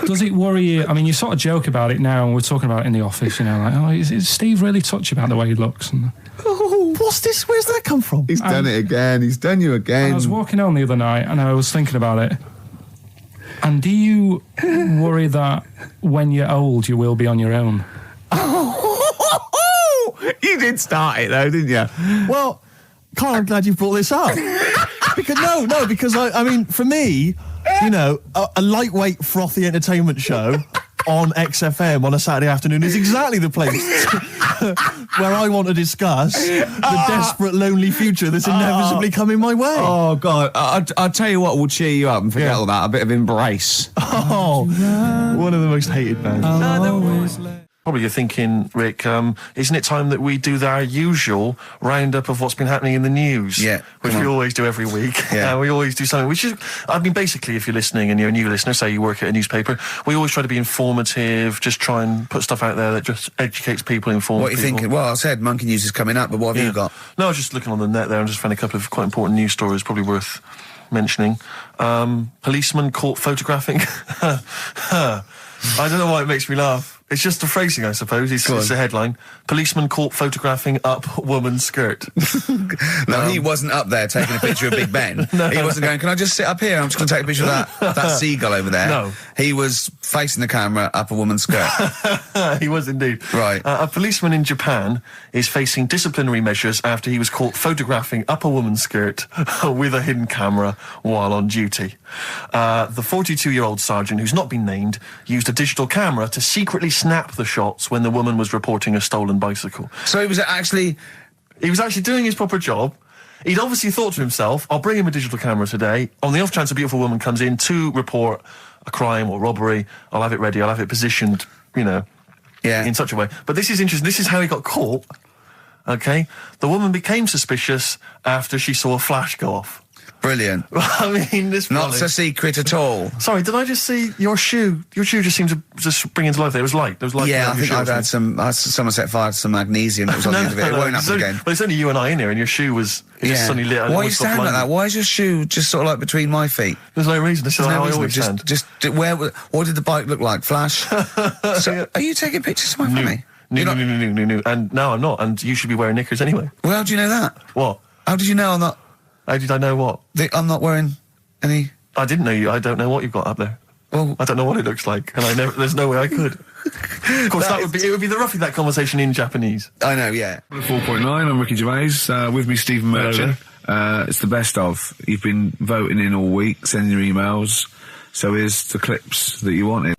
does it worry you? I mean, you sort of joke about it now, and we're talking about it in the office, you know, like, oh, is Steve really touchy about the way he looks? And, oh, what's this? Where's that come from? He's done it again. He's done you again. I was walking home the other night, and I was thinking about it. And do you worry that when you're old, you will be on your own? You did start it, though, didn't you? Well, Carl, I'm glad you've brought this up. because I mean, for me, you know, a lightweight, frothy entertainment show on XFM on a Saturday afternoon is exactly the place where I want to discuss the desperate, lonely future that's inevitably coming my way. Oh, God. I'll tell you what will cheer you up and forget all that. A bit of Embrace. Oh, one of the most hated bands. Probably you're thinking, Rick, isn't it time that we do our usual roundup of what's been happening in the news? Yeah. Which we always do every week. Yeah. We always do something. Which is, I mean, basically, if you're listening and you're a new listener, say you work at a newspaper, we always try to be informative, just try and put stuff out there that just educates people, informs What are you people. thinking? Well, I said Monkey News is coming up, but what have you got? No, I was just looking on the net there and just found a couple of quite important news stories probably worth mentioning. Policeman caught photographing... I don't know why it makes me laugh. It's just the phrasing, I suppose. It's a headline. Policeman caught photographing up woman's skirt. No, he wasn't up there taking a picture of Big Ben. He wasn't going, can I just sit up here? I'm just going to take a picture of that seagull over there. No. He was facing the camera up a woman's skirt. He was indeed. Right. A policeman in Japan is facing disciplinary measures after he was caught photographing up a woman's skirt with a hidden camera while on duty. The 42-year-old sergeant, who's not been named, used a digital camera to secretly snap the shots when the woman was reporting a stolen bicycle. So he was actually doing his proper job. He'd obviously thought to himself, I'll bring him a digital camera today. On the off chance a beautiful woman comes in to report a crime or robbery, I'll have it ready, I'll have it positioned, you know, in such a way. But this is interesting. This is how he got caught. Okay? The woman became suspicious after she saw a flash go off. brilliant. I mean, this not so secret at all. Sorry, did I just see your shoe? Your shoe just seemed to just spring into life there. It was light. There was light. Yeah, I think I've had someone set fire to some magnesium that was on the end of it. It won't happen again. But it's only you and I in here, and your shoe was just suddenly lit. Why are you standing like that? Why is your shoe just sort of like between my feet? There's no reason. This is how I always stand. What did the bike look like? Flash? So, are you taking pictures of my family? No. And no, I'm not. And you should be wearing knickers anyway. Well, how do you know that? What? How did you know I'm not? How did I know what? I'm not wearing any... I didn't know you. I don't know what you've got up there. Well... I don't know what it looks like, and there's no way I could. Of course, it would be roughly that conversation in Japanese. I know, yeah. 4.9, I'm Ricky Gervais, with me Stephen Merchant. It's the best of. You've been voting in all week, sending your emails, so here's the clips that you wanted.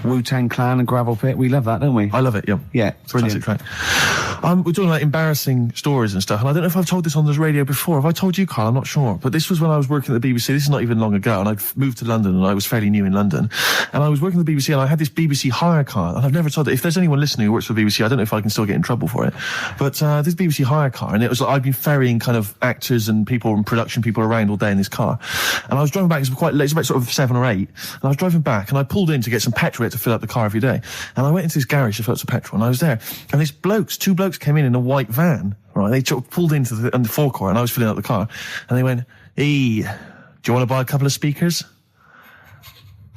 Wu-Tang Clan and Gravel Pit, we love that, don't we? I love it, yeah. Yeah, brilliant. Classic track. We're talking about embarrassing stories and stuff, and I don't know if I've told this on the radio before. Have I told you, Carl? I'm not sure. But this was when I was working at the BBC. This is not even long ago, and I'd moved to London, and I was fairly new in London. And I was working at the BBC, and I had this BBC hire car, and I've never told it. If there's anyone listening who works for the BBC, I don't know if I can still get in trouble for it. But this BBC hire car, and it was like I'd been ferrying kind of actors and people and production people around all day in this car. And I was driving back, it was quite late, it was about sort of 7 or 8, and I was driving back, and I pulled in to get some petrol to fill up the car every day. And I went into this garage to fill up some petrol, and I was there, and two blokes came in a white van, right? They pulled into the forecourt, and I was filling up the car, and they went, "Hey, do you want to buy a couple of speakers?"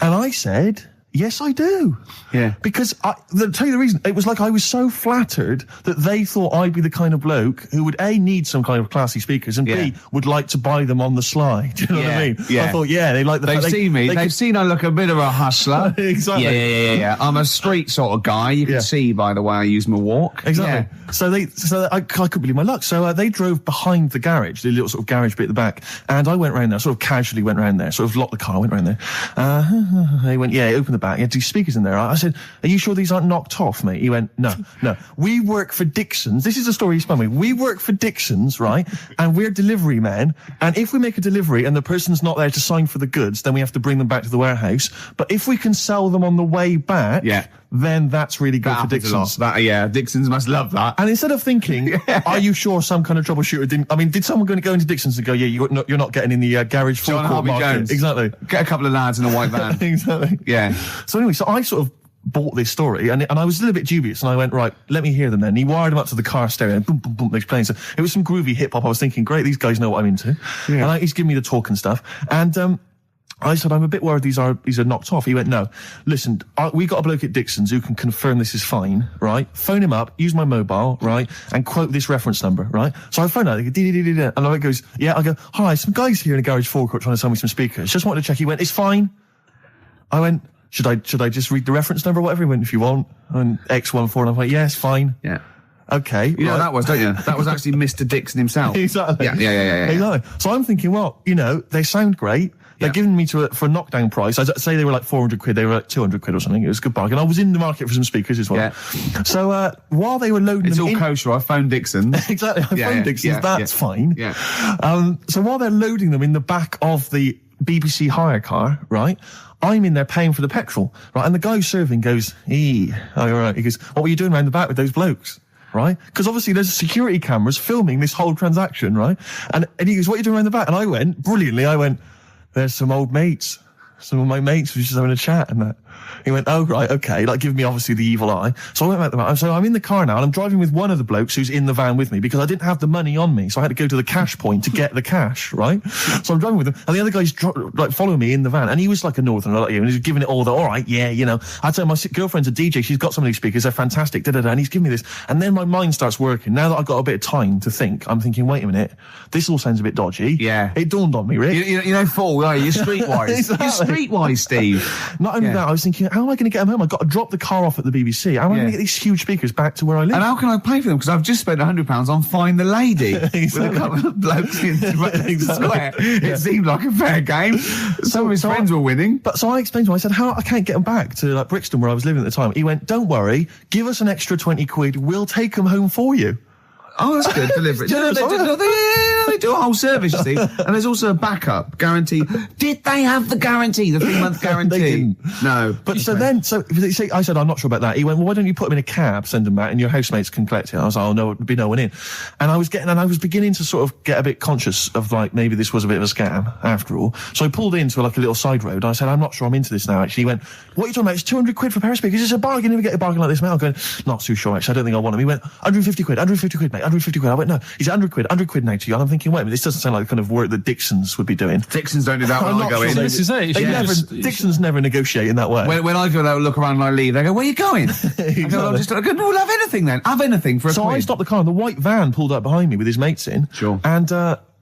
And I said, "Yes, I do." Yeah. Because I'll tell you the reason. It was like I was so flattered that they thought I'd be the kind of bloke who would A, need some kind of classy speakers, and B, would like to buy them on the sly. Do you know what I mean? Yeah. I thought, they like the They've seen me. They've seen I look a bit of a hustler. Exactly. Yeah. I'm a street sort of guy. You can see by the way I use my walk. Exactly. Yeah. So I couldn't believe my luck. So they drove behind the garage, the little sort of garage bit at the back, and I went round there, sort of casually went round there, sort of locked the car, went round there. They went, open the back. You had 2 speakers in there. I said, "Are you sure these aren't knocked off, mate?" He went, No. We work for Dixon's. This is the story he spun me. We work for Dixon's, right? And we're delivery men. And if we make a delivery and the person's not there to sign for the goods, then we have to bring them back to the warehouse. But if we can sell them on the way back, then that's really good for Dixon's. Dixon's must love that. And instead of thinking, are you sure some kind of troubleshooter did someone going to go into Dixon's and go, you're not getting in the garage forecourt market? Jones. Exactly. Get a couple of lads in a white van. Exactly. Yeah. So anyway, so I sort of bought this story, and I was a little bit dubious, and I went, right, let me hear them then. And he wired them up to the car stereo, and boom, boom, boom, they're playing. So it was some groovy hip-hop. I was thinking, great, these guys know what I'm into. Yeah. And he's giving me the talk and stuff. And I said, I'm a bit worried these are knocked off. He went, no, listen, we got a bloke at Dixon's who can confirm this is fine, right? Phone him up, use my mobile, right? And quote this reference number, right? So I phone out, they go, and I goes, I go, hi, some guys here in the garage forecourt trying to sell me some speakers. Just wanted to check. He went, it's fine. I went, should I just read the reference number or whatever? He went, if you want. And X14, and I went, yes, fine. Yeah. Okay. You know what that was, don't you? That was actually Mr. Dixon himself. Exactly. Yeah. Exactly. So I'm thinking, well, they sound great. They're giving me for a knockdown price. I'd say they were like 400 quid. They were like 200 quid or something. It was a good bargain. I was in the market for some speakers as well. Yeah. So while they were loading it's them all kosher. I phoned Dixon. Exactly. I phoned Dixon. That's fine. Yeah. So while they're loading them in the back of the BBC hire car, right, I'm in there paying for the petrol, right, and the guy who's serving goes, all right. He goes, what were you doing around the back with those blokes? Right? Because obviously there's security cameras filming this whole transaction, right? And he goes, what are you doing around the back? And I went, brilliantly, there's some old mates. Some of my mates were just having a chat and that. He went, oh, right, okay, like giving me obviously the evil eye. So I went back to the van. So I'm in the car now and I'm driving with one of the blokes who's in the van with me because I didn't have the money on me. So I had to go to the cash point to get the cash, right? So I'm driving with him and the other guy's following me in the van and he was like a northerner like you and he was giving it all all right, I tell my girlfriend's a DJ, she's got some of these speakers, they're fantastic, and he's giving me this. And then my mind starts working. Now that I've got a bit of time to think, I'm thinking, wait a minute, this all sounds a bit dodgy. Yeah. It dawned on me, Rick. You're you're streetwise. Exactly. You're streetwise, Steve. Not only that, I was thinking, how am I going to get them home? I've got to drop the car off at the BBC. How am I going to get these huge speakers back to where I live? And how can I pay for them? Because I've just spent £100 on Find the Lady with a couple of blokes in the square. It seemed like a fair game. Some of his friends were winning. But so I explained to him, I said, I can't get them back to like Brixton where I was living at the time. He went, don't worry, give us an extra 20 quid, we'll take them home for you. Oh, that's good. Delivery. They do a whole service, you see. And there's also a backup guarantee. Did they have the guarantee, the 3-month guarantee? They didn't. No. But I said, I'm not sure about that. He went, well, why don't you put them in a cab, send them back, and your housemates can collect it? I was like, oh, no, there'd be no one in. And I was beginning to sort of get a bit conscious of like, maybe this was a bit of a scam after all. So I pulled into like a little side road. I said, I'm not sure I'm into this now, actually. He went, what are you talking about? It's 200 quid for a pair of speakers. It's a bargain. You never get a bargain like this, mate. I'm going, not too sure, actually. I don't think I want them. He went, 150 quid, mate. 150 quid. I went, no, he's 100 quid now to you. And I'm thinking, wait a minute, this doesn't sound like the kind of work that Dixon's would be doing. Dixon's don't do that when I go in. This is it. Dixon's never negotiate in that way. When I go there, look around and I leave, they go, where are you going? Exactly. I go, we'll have anything then. Have anything for a quid. I stopped the car and the white van pulled up behind me with his mates in. Sure. And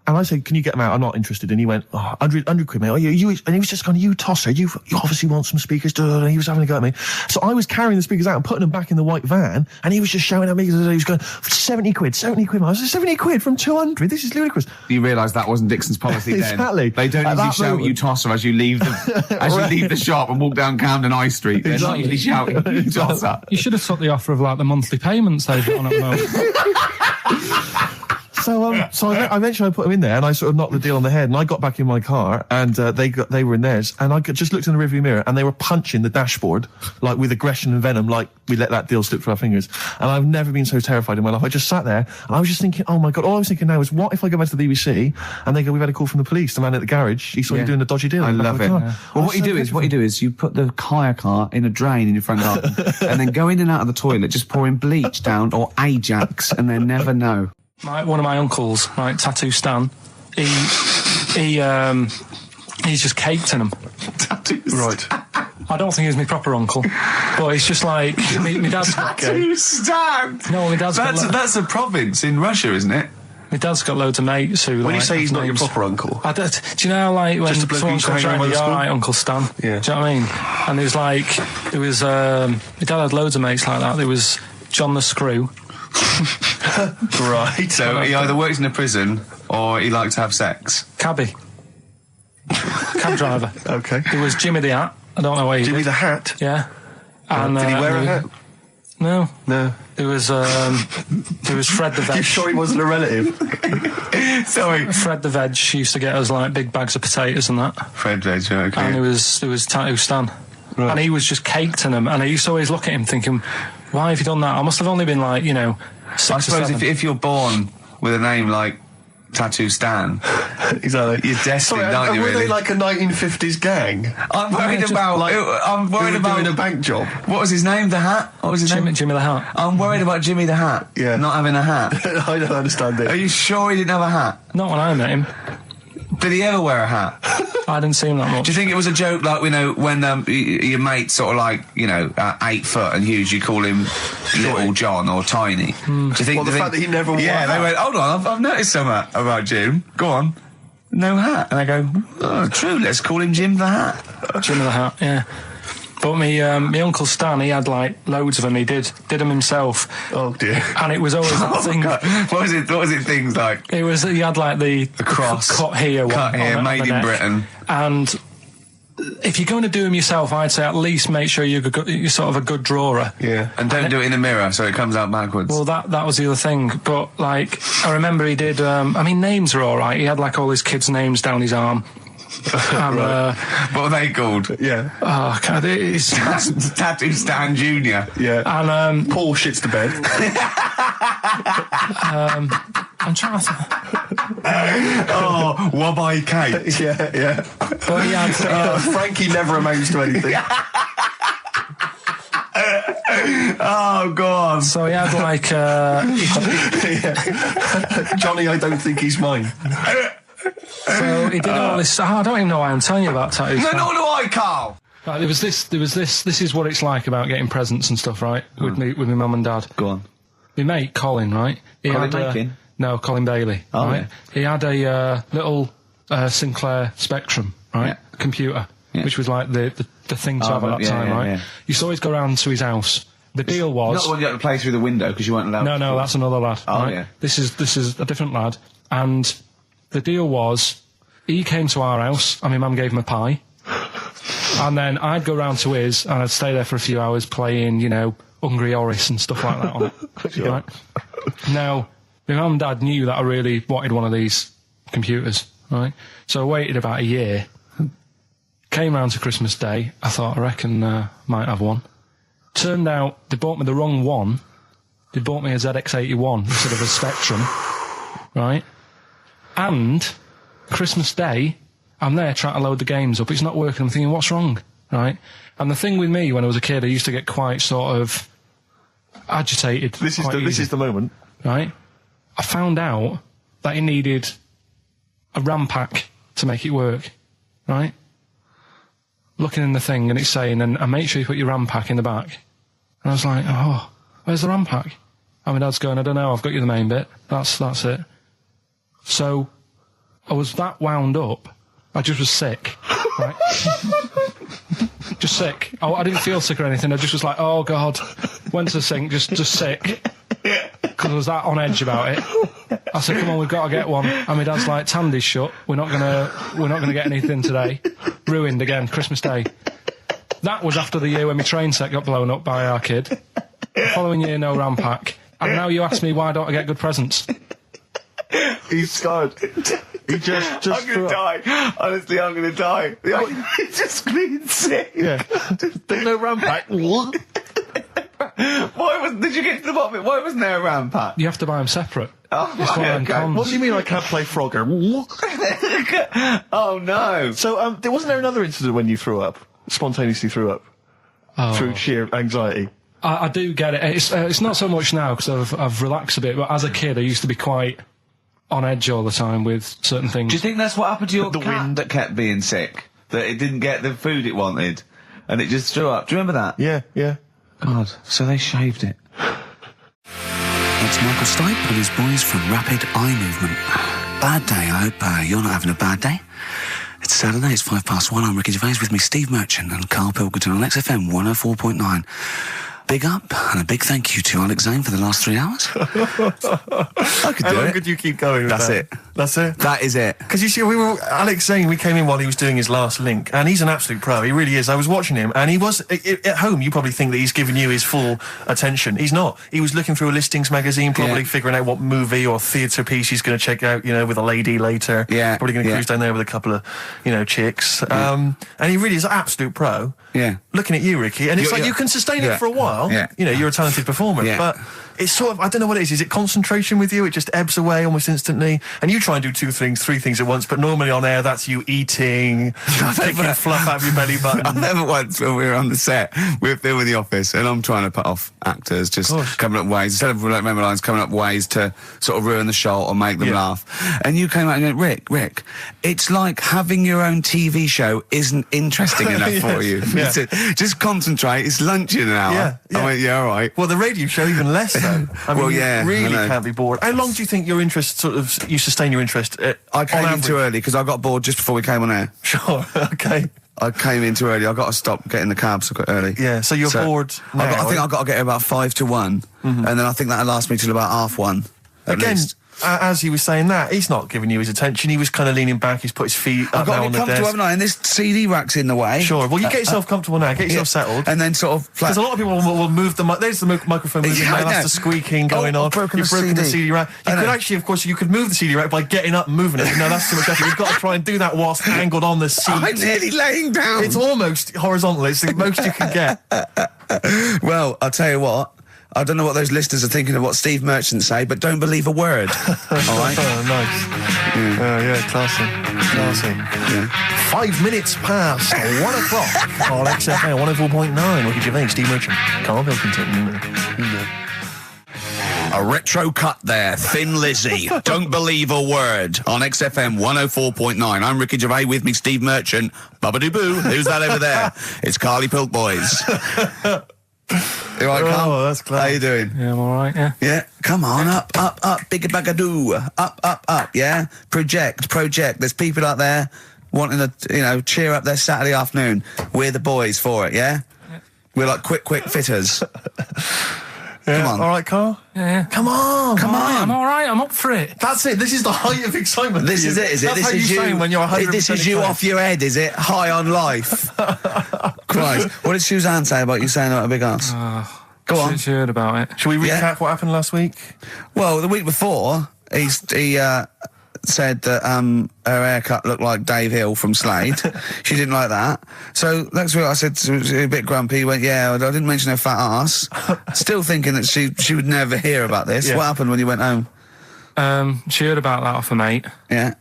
And I said, can you get them out? I'm not interested. And he went, 100 quid, mate. Oh, you, and he was just going, you tosser, you obviously want some speakers. And he was having a go at me. So I was carrying the speakers out and putting them back in the white van. And he was just shouting at me. He was going, 70 quid. I was like, 70 quid from 200? This is ludicrous. You realise that wasn't Dixon's policy then. Exactly. They don't usually shout you tosser as you leave the shop and walk down Camden High Street. They're not usually shouting you tosser. You should have took the offer of like the monthly payments they've got on at the moment. So I eventually put them in there, and I sort of knocked the deal on the head, and I got back in my car, and they were in theirs, and I just looked in the rearview mirror, and they were punching the dashboard, like with aggression and venom, like we let that deal slip through our fingers. And I've never been so terrified in my life. I just sat there, and I was just thinking, oh my God, all I was thinking now is, what if I go back to the BBC, and they go, we've had a call from the police, the man at the garage, he saw you doing a dodgy deal. I love it. Yeah. Well, what you do is you put the hire car in a drain in your front garden, and then go in and out of the toilet, just pouring bleach down, or Ajax, and they never know. One of my uncles, right, Tattoo Stan, he's just caked in them. Tattoos. Right. I don't think he's my proper uncle, but he's just like my dad's got Tattoo Stan. No, my dad's that's a province in Russia, isn't it? My dad's got loads of mates who. When you say he's not your proper uncle, do you know, like when someone comes around, you're all right, Uncle Stan. Yeah. Do you know what I mean? And there was my dad had loads of mates like that. There was John the Screw. Right. So he either works in a prison or he likes to have sex. Cab driver. Okay. There was Jimmy the Hat. I don't know where he Jimmy the Hat? Yeah. And, did he wear a hat? No. There was Fred the Veg. You sure he wasn't a relative? Sorry. Fred the Veg used to get us like big bags of potatoes and that. Fred Veg, okay. And there was Tattoo Stan. Right. And he was just caked in them. And I used to always look at him thinking, why have you done that? I must have only been like, 6 I or suppose 7. if you're born with a name like Tattoo Stan, exactly, you're destined, aren't you? Were really? they like a 1950s gang? I'm worried about doing a bank job. What was his name? The Hat. What was his name? Jimmy the Hat. I'm worried about Jimmy the Hat. Yeah, not having a hat. I don't understand it. Are you sure he didn't have a hat? Not when I met him. Did he ever wear a hat? I didn't see him that much. Do you think it was a joke, like, when your mate's sort of like, 8 foot and huge, you call him Little John or Tiny? Do you think the fact that he never wore a hat? Yeah, they went, hold on, I've noticed something about Jim. Go on. No hat. And I go, oh, true, let's call him Jim the Hat. Jim the Hat, yeah. But my Uncle Stan, he had like loads of them. He did them himself. Oh dear! And it was always that thing. God. What was it? Things like he had like the cross cut here, made in Britain. And if you're going to do them yourself, I'd say at least make sure you're sort of a good drawer. Yeah, and don't do it in the mirror so it comes out backwards. Well, that was the other thing. But like, I remember he did. Names are all right. He had like all his kids' names down his arm. And, what are they called? Yeah. Oh, God, it's Tattoo Stan Jr. Yeah. And Paul shits the bed. I'm trying to. Wabbai Kate. Yeah. But he had, Frankie never amounts to anything. Oh God! So he had like Johnny, I don't think he's mine. So he did all this. I don't even know why I'm telling you about tattoos. No, nor do I, Carl. Right, there was this. This is what it's like about getting presents and stuff, right? With my mum and dad. Go on. My mate Colin, right? No, Colin Bailey. Oh, right? Yeah. He had a little Sinclair Spectrum, right? Yeah. Computer, which was like the thing to have at that time, right? Yeah. You used to always go round to his house. The deal was not the one you had to play through the window because you weren't allowed. No, that's another lad. Oh right? yeah. This is a different lad, and the deal was, he came to our house, and my mum gave him a pie. And then I'd go round to his, and I'd stay there for a few hours playing, Hungry Horace and stuff like that on it. Sure. Right? Now, my mum and dad knew that I really wanted one of these computers, right? So I waited about a year. Came round to Christmas Day. I thought, I reckon might have one. Turned out, they bought me the wrong one. They bought me a ZX81 instead of a Spectrum, right? And Christmas Day, I'm there trying to load the games up. It's not working. I'm thinking, what's wrong, right? And the thing with me, when I was a kid, I used to get quite sort of agitated. This is the moment, right? I found out that it needed a RAM pack to make it work, right? Looking in the thing, and it's saying, and make sure you put your RAM pack in the back. And I was like, oh, where's the RAM pack? And my dad's going, I don't know. I've got you the main bit. That's it. So I was that wound up, I just was sick. Right? Just sick. I didn't feel sick or anything. I just was like, oh God. Went to the sink, just sick. Because I was that on edge about it. I said, come on, we've got to get one. And my dad's like, Tandy's shut. We're not gonna get anything today. Ruined again, Christmas Day. That was after the year when my train set got blown up by our kid. The following year, no RAM pack. And now you ask me why don't I get good presents? He's scarred. He just I'm gonna die. Honestly, I'm gonna die. He's just screaming sick. Yeah. There's no RAM pack. What? Did you get to the bottom of it? Why wasn't there a RAM pack? You have to buy them separate. Oh, It's one of them okay. cons. What do you mean I can't play Frogger? Oh no. So, wasn't there another incident when you threw up? Spontaneously threw up? Through sheer anxiety? I do get it. It's not so much now because I've relaxed a bit, but as a kid I used to be quite on edge all the time with certain things. Do you think that's what happened to your The cat wind. that kept being sick? That it didn't get the food it wanted? And it just threw up? Do you remember that? Yeah. God, so they shaved it. It's Michael Stipe and his boys from Rapid Eye Movement. Bad day, I hope you're not having a bad day. It's Saturday, it's 1:05. I'm Ricky Gervais, with me Steve Merchant and Karl Pilkington on XFM 104.9. Big up and a big thank you to Alex Zane for the last 3 hours. I could do How long it. could you keep going with That's that? it. That's it? That is it. Because you see, Alex Zane, we came in while he was doing his last link, and he's an absolute pro. He really is. I was watching him, and he was, at home, you probably think that he's giving you his full attention. He's not. He was looking through a listings magazine, probably figuring out what movie or theatre piece he's going to check out, with a lady later. Yeah. Probably going to cruise down there with a couple of, chicks. And he really is an absolute pro. Yeah. Looking at you, Ricky, and it's you can sustain it for a while. Yeah. You're a talented performer, but it's sort of, I don't know what it is. Is it concentration with you? It just ebbs away almost instantly. And you try and do 2 things, 3 things at once, but normally on air, that's you eating, taking fluff out of your belly button. I never once, when we were on the set, we were filming The Office, and I'm trying to put off actors, just coming up ways, instead of like memory lines, coming up ways to sort of ruin the shot or make them laugh. And you came out and went, Rick, it's like having your own TV show isn't interesting enough for you. Yeah. Just concentrate, it's lunch in an hour. Yeah. I went, yeah, all right. Well, the radio show even less so. I mean, yeah, you really I know. can't be bored. How long do you think your interest you sustain your interest? I came on in too early because I got bored just before we came on air. Sure, okay. I came in too early. I got to stop getting the cabs so early. Yeah, so you're bored now. I think I've got to get here about 5 to 1, and then I think that'll last me till about 1:30. Again, as he was saying that, he's not giving you his attention. He was kind of leaning back. He's put his feet I've up got now to on be the comfortable, desk. haven't I? And this CD rack's in the way. Sure. Well, you get yourself comfortable now. Get yourself settled. And then sort of... Because a lot of people will move the... There's the microphone moving Yeah, I now. That's know. the squeaking going on. I've broken You've the broken the CD. CD rack. You could actually, of course, you could move the CD rack by getting up and moving it. No, that's too much effort. You've got to try and do that whilst angled on the seat. I'm nearly laying down. It's almost horizontal. It's the most you can get. Well, I'll tell you what. I don't know what those listeners are thinking of what Steve Merchant say, but don't believe a word. All right? Oh, nice. Yeah, classy. Yeah. 5 minutes past 1 o'clock on XFM 104.9. Ricky Gervais, Steve Merchant, Karl Pilkington. A retro cut there, Thin Lizzy. Don't believe a word on XFM 104.9. I'm Ricky Gervais, with me Steve Merchant. Bubba-doo-boo. Who's that over there? It's Carly Pilk Boys. You all right, Carl? Oh, that's clever. How you doing? Yeah, I'm all right. Yeah. Yeah, come on, up, bigger bagadoo, up, yeah? Project. There's people out there wanting to, cheer up their Saturday afternoon. We're the boys for it, yeah? We're like quick fitters. Come on. All right, Carl? Yeah. Come on. I'm all right. I'm up for it. That's it. This is the height of excitement. This for is you. it, is it? That's This how is you you. sound when you're 100%. This is you excited. off your head, is it? High on life. Christ. What did Suzanne say about you saying about a big ass? Go on. She heard about it. Shall we recap Yeah. what happened last week? Well, the week before, he said that her haircut looked like Dave Hill from Slade. She didn't like that. So next week I said, she was a bit grumpy. He went, yeah, I didn't mention her fat ass. Still thinking that she would never hear about this. Yeah. What happened when you went home? She heard about that off a mate, Yeah.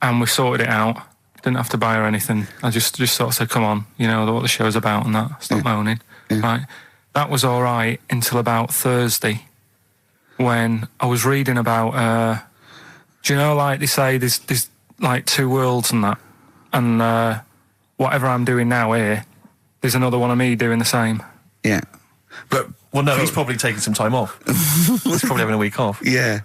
and we sorted it out. Didn't have to buy her anything. I just sort of said, come on, you know what the show's about and that. Stop moaning. Yeah. Right. That was all right until about Thursday, when I was reading about, do you know, like they say there's like 2 worlds and that, and whatever I'm doing now here, there's another one of me doing the same. Yeah. But, Well, no, he's probably taking some time off. He's probably having a week off. yeah.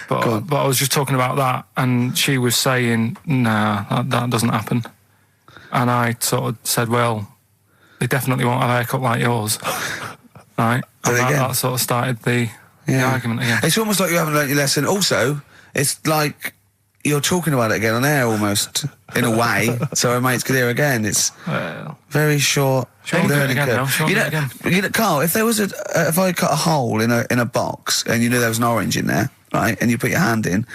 But I was just talking about that, and she was saying, nah, that doesn't happen. And I sort of said, well, they definitely won't have a haircut like yours. Right? And that sort of started the argument again. It's almost like you haven't learnt your lesson. Also, it's like you're talking about it again on air almost, in a way, so our mates could hear again. It's very short learning curve. You know, Carl, if there was if I cut a hole in a box and you knew there was an orange in there, right, and you put your hand in,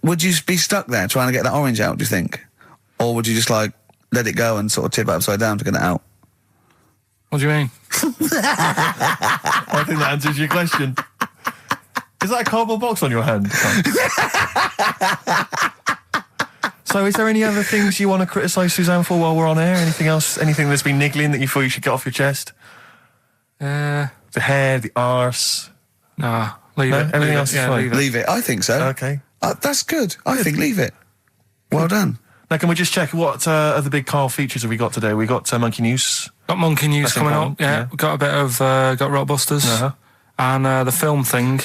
would you be stuck there trying to get that orange out, do you think? Or would you just, like, let it go and sort of tip it upside down to get it out? What do you mean? I think that answers your question. Is that a cardboard box on your hand? So is there any other things you want to criticise Suzanne for while we're on air? Anything else? Anything that's been niggling that you feel you should get off your chest? The hair, the arse? Nah, leave it. Everything else is fine? Leave it. I think so. Okay. That's good. I think leave it. Well done. Now, can we just check what other big Carl features have we got today? We got Monkey News. Got Monkey News coming up. Yeah. We've got a bit of got Rockbusters and the film thing.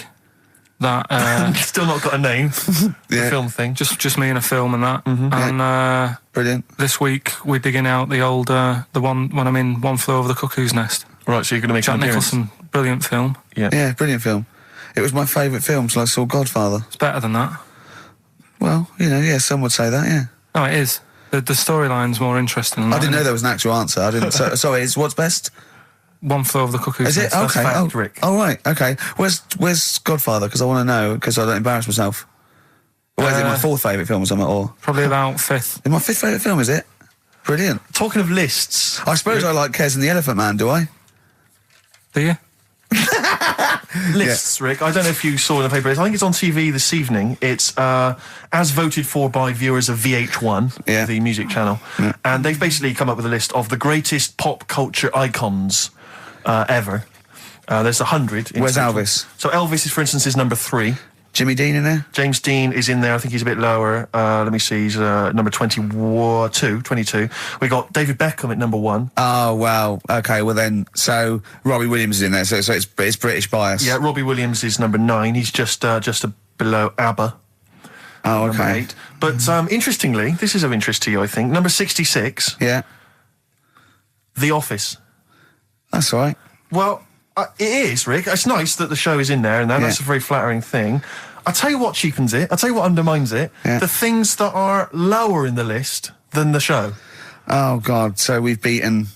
That still not got a name. The film thing. Just me and a film and that. And brilliant. This week we're digging out the old the one when I'm in One Flew Over the Cuckoo's Nest. Right, so you're going to make Jack an appearance. Nicholson, brilliant film. Yeah, brilliant film. It was my favourite film till I saw Godfather. It's better than that. Well, some would say that. Yeah. No, it is. The storyline's more interesting than that. I didn't know there was an actual answer. I didn't. Sorry, it's what's best? One Flew Over the Cuckoo's Nest. Is it? Okay. Fact, Rick. Oh, right. Okay. Where's Godfather? Because I want to know, because I don't embarrass myself. Or is it my fourth favourite film or something? Or probably about fifth. My fifth favourite film, is it? Brilliant. Talking of lists, I suppose I like Kez and the Elephant Man, do I? Do you? Lists, Rick. I don't know if you saw in the paper. I think it's on TV this evening. It's as voted for by viewers of VH1, the music channel, and they've basically come up with a list of the greatest pop culture icons ever. There's 100. Where's Elvis? So Elvis, for instance, is number 3. Jimmy Dean in there? James Dean is in there. I think he's a bit lower. Let me see. He's number 22. We got David Beckham at number 1. Oh, wow. Okay, well then, so Robbie Williams is in there, so it's British bias. Yeah, Robbie Williams is number 9. He's just below ABBA. Oh, okay. Number 8. But interestingly, this is of interest to you, I think. Number 66. Yeah. The Office. That's all right. Well, it is, Rick. It's nice that the show is in there, and that's a very flattering thing. I'll tell you what cheapens it. I'll tell you what undermines it. Yeah. The things that are lower in the list than the show. Oh, God. So we've beaten...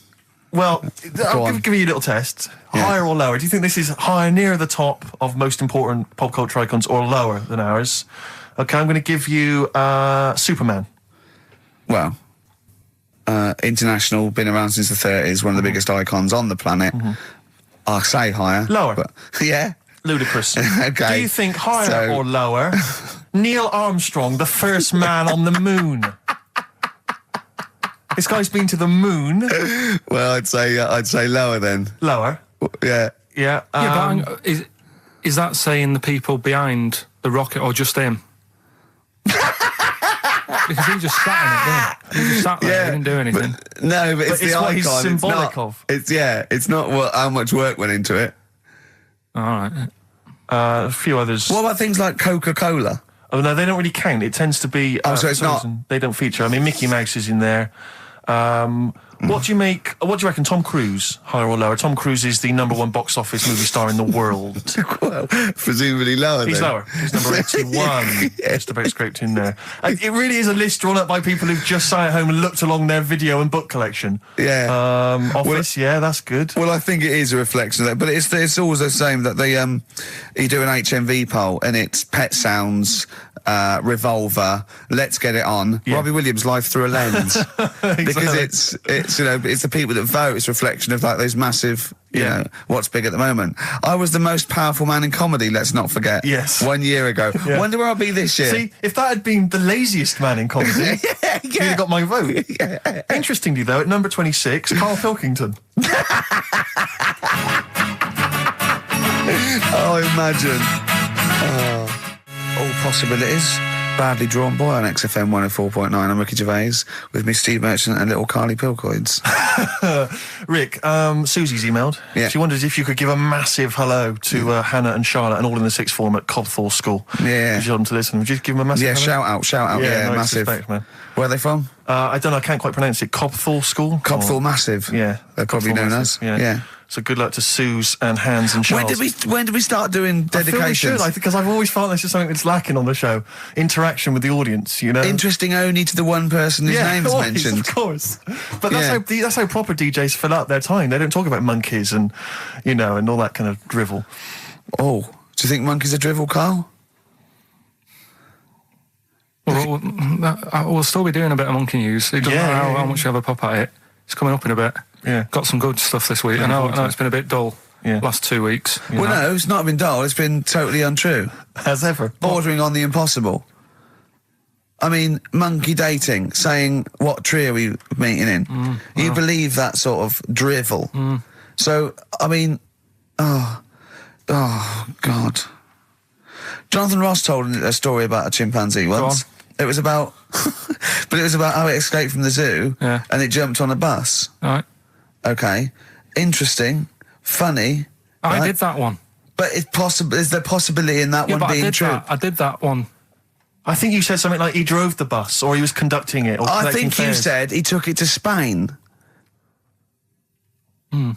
Well, I'll give you a little test. Yeah. Higher or lower? Do you think this is higher, near the top of most important pop culture icons, or lower than ours? Okay, I'm going to give you Superman. Well, international, been around since the 30s, one of the biggest icons on the planet. I'll say higher. Lower. But, yeah. Ludicrous. Okay. Do you think higher or lower? Neil Armstrong, the first man on the moon. This guy's been to the moon. Well, I'd say lower then. Lower. Yeah. Yeah. But is that saying the people behind the rocket or just him? Because he just sat in it, didn't he? He just sat there, he didn't do anything. But it's the what icon. He's symbolic of. It's not how much work went into it. All right. A few others. What about things like Coca-Cola? Oh, no, they don't really count. It tends to be... so it's not... They don't feature. I mean, Mickey Mouse is in there. What do you reckon, Tom Cruise, higher or lower? Tom Cruise is the number 1 box office movie star in the world. Well, presumably lower. He's then. lower. He's number 81. Just about scraped in there. It really is a list drawn up by people who've just sat at home and looked along their video and book collection. Yeah. Office, that's good. Well, I think it is a reflection of that, but it's always the same that they you do an HMV poll and it's Pet Sounds, Revolver, Let's Get It On, Robbie Williams, Life Through a Lens. Exactly. Because it's it's the people that vote. It's a reflection of like those massive, you know, what's big at the moment. I was the most powerful man in comedy, let's not forget. Yes. 1 year ago. Yeah. Wonder where I'll be this year. See, if that had been the laziest man in comedy, you'd have got my vote. Interestingly, though, at number 26, Karl Pilkington. Oh, imagine. All possibilities. Badly Drawn Boy on XFM 104.9. I'm Ricky Gervais with me, Steve Merchant, and little Carly Pilkington. Rick, Susie's emailed. Yeah. She wonders if you could give a massive hello to Hannah and Charlotte and all in the sixth form at Cobthall School. Yeah. If you want them to listen, would you give them a massive hello? Shout out. Yeah, no massive. disrespect, man. Where are they from? I don't know, I can't quite pronounce it. Cobthall School? Cobthall Massive. Yeah. They're probably Cobthall known Massive, as. Yeah. So good luck to Suze and Hans and Charles. When did we start doing dedications? I feel because I've always felt this is something that's lacking on the show. Interaction with the audience, you know? Interesting only to the one person whose name is mentioned. Of course. But that's how proper DJs fill up their time. They don't talk about monkeys and, you know, and all that kind of drivel. Oh, do you think monkeys are drivel, Carl? Well, we'll still be doing a bit of monkey news. It doesn't matter how much you have a pop at it. It's coming up in a bit. Yeah. Got some good stuff this week. I know it's been a bit dull last 2 weeks. Well, no, it's not been dull. It's been totally untrue. As ever. Bordering on the impossible. I mean, monkey dating, saying, what tree are we meeting in? You believe that sort of drivel. So, I mean, oh, God. Jonathan Ross told a story about a chimpanzee once. It was about, but it was about how it escaped from the zoo and it jumped on a bus. Right. Okay. Interesting. Funny. I did that one. But is there possibility in that one being true? I did that one. I think you said something like he drove the bus or he was conducting it or I collecting think you fares. said he took it to Spain. Do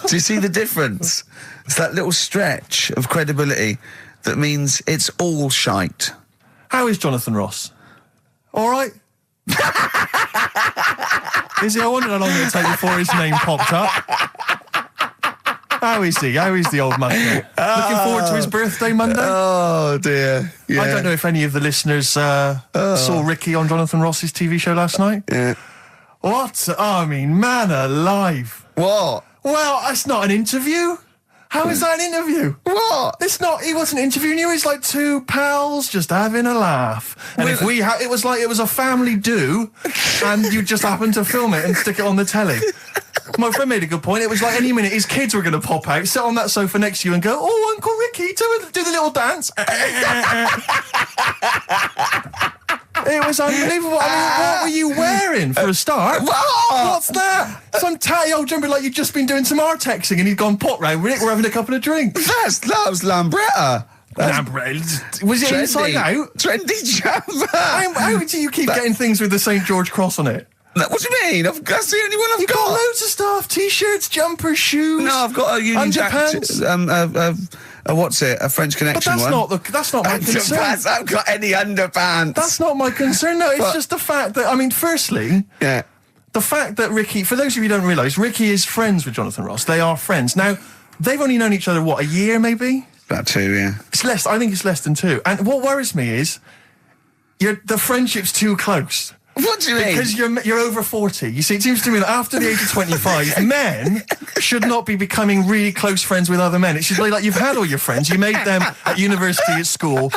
you see the difference? It's that little stretch of credibility that means it's all shite. How is Jonathan Ross? All right? Is he? I wondered how long it would take before his name popped up. How is he? How is the old man? Looking forward to his birthday Monday? Oh, dear. Yeah. I don't know if any of the listeners saw Ricky on Jonathan Ross's TV show last night. Yeah. What? I mean, man alive. What? Well, that's not an interview. How is that an interview? What? It's not. He wasn't interviewing you. He's like two pals just having a laugh. And if we it was like it was a family do, and you just happened to film it and stick it on the telly. My friend made a good point. It was like any minute his kids were going to pop out, sit on that sofa next to you, and go, "Oh, Uncle Ricky, do the little dance." It was unbelievable. I mean, what were you wearing for a start? What's that? Some tatty old jumper like you'd just been doing some Artexing and he'd gone pot round with it. We're having a couple of drinks. That was Lambretta. Was it inside out? Trendy jumper. How do you keep getting things with the St. George cross on it? What do you mean? That's the only one I've You've got loads of stuff. T-shirts, jumpers, shoes. No, I've got a Union Jack. What's it? A French Connection but one. That's not my concern. I haven't got any underpants. That's not my concern. No, it's just the fact that, I mean, firstly, the fact that Ricky, for those of you who don't realise, Ricky is friends with Jonathan Ross. They are friends. Now, they've only known each other, what, a year maybe? About 2, yeah. It's less. I think it's less than 2. And what worries me is the friendship's too close. What do you mean? Because you're over 40. You see, it seems to me that after the age of 25, men should not be becoming really close friends with other men. It should be like you've had all your friends, you made them at university, at school,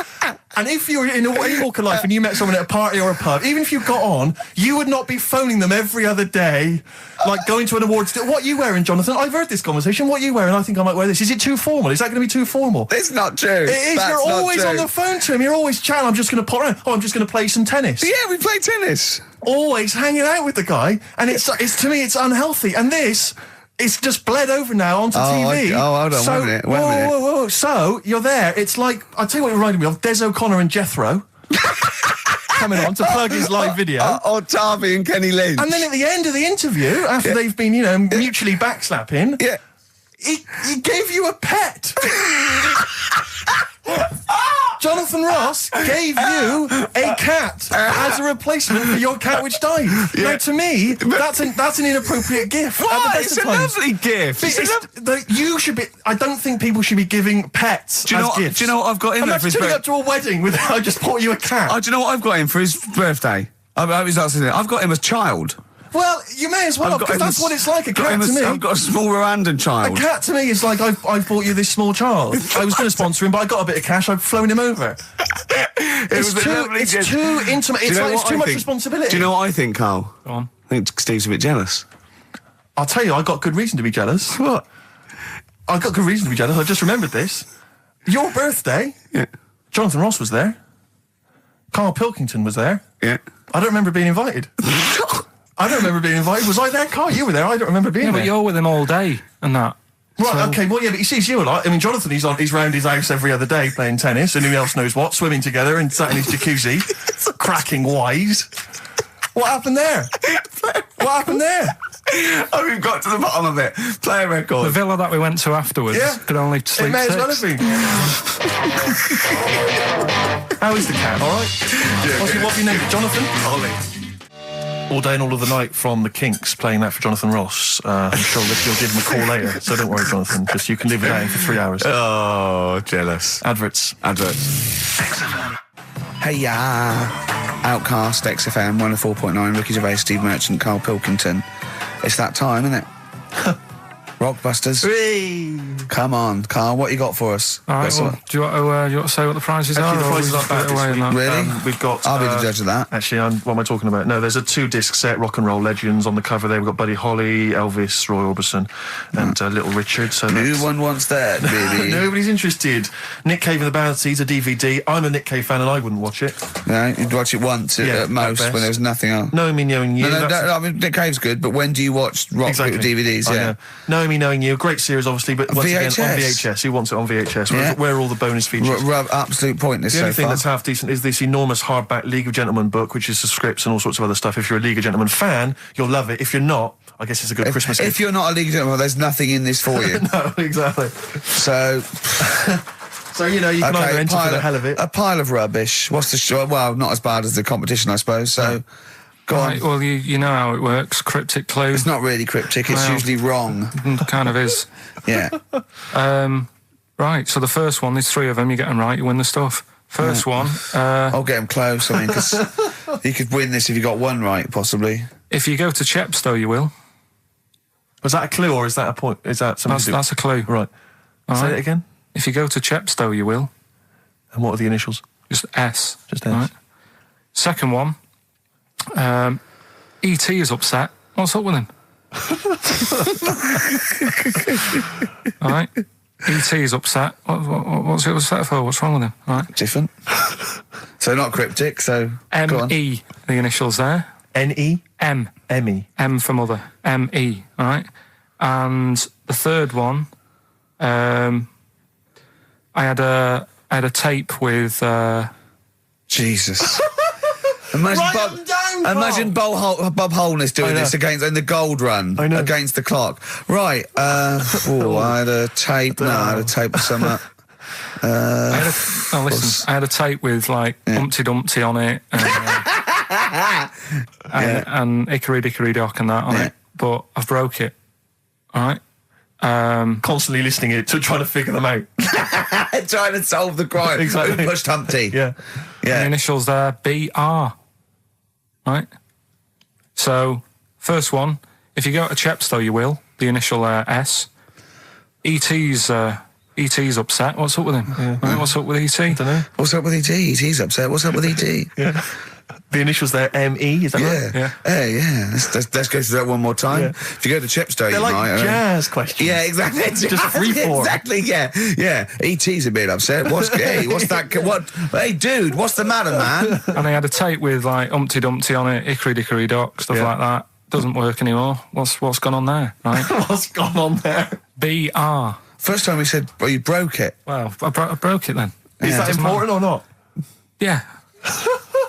and if you were in any walk of life and you met someone at a party or a pub, even if you got on, you would not be phoning them every other day, like going to an awards. What are you wearing, Jonathan? I've heard this conversation. What are you wearing? I think I might wear this. Is it too formal? Is that going to be too formal? It's not true. It is. You're always on the phone to him. You're always chatting. I'm just going to pop around. Oh, I'm just going to play some tennis. Yeah, we play tennis. Always hanging out with the guy, and it's to me it's unhealthy. And this, it's just bled over now onto TV. Hold on, wait a minute. Whoa. So you're there. It's like, I'll tell you what it reminded me of: Des O'Connor and Jethro coming on to plug his live video. Or Tarby and Kenny Lynch. And then at the end of the interview, after they've been, mutually backslapping, he gave you a pet. Jonathan Ross gave you a cat as a replacement for your cat which died. Yeah. Now, to me, that's an inappropriate gift. What? It's a lovely gift. You should be. I don't think people should be giving pets as gifts. Do you know what I've got him for his birthday? Up to a wedding with I just bought you a cat. Do you know what I've got him for his birthday? I've got him as child. Well, you may as well, because that's what it's like, a cat to me. I've got a small Rwandan child. A cat to me is like, I've bought you this small child. I was going to sponsor him, but I got a bit of cash, I've flown him over. It's too intimate, it's too much responsibility. Do you know what I think, Carl? Go on. I think Steve's a bit jealous. I'll tell you, I got good reason to be jealous. What? I got good reason to be jealous, I just remembered this. Your birthday, Jonathan Ross was there. Karl Pilkington was there. Yeah. I don't remember being invited. I don't remember being invited. Was I there, Karl? You were there. I don't remember being there. But you're with him all day and that. Right, So- okay, well, yeah, but he sees you a lot. I mean, Jonathan, he's round his house every other day playing tennis, and who else knows what, swimming together and sat in his jacuzzi, cracking wise. What happened there? What happened there? Oh, we've got to the bottom of it. Play a record. The villa that we went to afterwards could only sleep It may as well have 6. been. How is the cat, all right? What's your name? Jonathan? Ollie. All Day and All of the Night from the Kinks, playing that for Jonathan Ross. I'm sure that you'll give him a call later, so don't worry, Jonathan, just you can live without him for 3 hours. Oh, jealous. Adverts. Hey, Outcast, XFM, 104.9, Ricky Gervais, Steve Merchant, Karl Pilkington. It's that time, isn't it? Rockbusters. Come on, Karl, what you got for us? All right, well, do you want to say what the prizes Actually, are? the or prizes we aren't bad give it away this and week. that? Really? We've got... I'll be the judge of that. Actually, what am I talking about? No, there's a 2-disc set, Rock and Roll Legends, on the cover there. We've got Buddy Holly, Elvis, Roy Orbison, and Little Richard. So No one wants that, baby. Nobody's interested. Nick Cave and the Bad Seeds, a DVD. I'm a Nick Cave fan and I wouldn't watch it. No, you'd watch it once at most best. when there was nothing else. Knowing Me, Knowing You. No, I mean, Nick Cave's good, but when do you watch rock DVDs? I Yeah. know. Knowing Me, Knowing You, great series, obviously, but once again, on VHS. Who wants it on VHS? Yeah. Where are all the bonus features? Absolute pointless The only so thing far. that's half decent is this enormous hardback League of Gentlemen book, which is the scripts and all sorts of other stuff. If you're a League of Gentlemen fan, you'll love it. If you're not, I guess it's a good Christmas gift. If you're not a League of Gentlemen, there's nothing in this for you. No, exactly. So... So, you can either enter for the hell of it. A pile of rubbish. What's the show? Well, not as bad as the competition, I suppose. So, go on. Right, well, you know how it works. Cryptic clue. It's not really cryptic. It's Well, usually wrong. Kind of is. Yeah. Right, so the first one, there's 3 of them, you get them right, you win the stuff. First one, I'll get him close. I mean, because you could win this if you got one right, possibly. if you go to Chepstow, you will. Was that a clue or is that a point? Is that something That's a clue. Right. All Say right. it again. If you go to Chepstow, you will. And what are the initials? Just S. Just S. Right. Second one, E.T. is upset. What's up with him? All right. E.T. is upset. What's he upset for? What's wrong with him? All right. Different. So not cryptic. So go on. M.E. The initials there. N-E? M. M-E. M for mother. M.E. All right. And the third one, I had a tape with. Jesus. Imagine Bob Holness doing this against in the Gold Run against the clock. Right. I had a tape. No, I had a tape with some. Listen. I had a tape with like Humpty Dumpty on it, and Hickory Dickory Dock and that on it. But I've broke it. All right. Constantly listening to trying to figure them out. Trying to solve the crime. Exactly. Who pushed Humpty? Yeah. The initials there, B.R. Right? So, first one, if you go to Chepstow, you will. The initial S. E.T.'s upset. What's up with him? Yeah. Right, what's up with E.T.? I don't know. What's up with E.T.? E.T.'s upset. What's up with E.T.? Yeah. The initials there, M-E, is that right? Yeah. Hey, yeah. Let's go through that one more time. Yeah. If you go to Chepstow, They're you like might. jazz questions. Yeah, exactly. Just freeform. Exactly, yeah. E.T.'s a bit upset. What's that? What? Hey, dude, what's the matter, man? And I had a tape with like Humpty Dumpty on it, Hickory Dickory Dock, stuff like that. Doesn't work anymore. What's gone on there, right? What's gone on there? B.R. First time we said, well, you broke it. Well, I broke it then. Is that important or not? Yeah.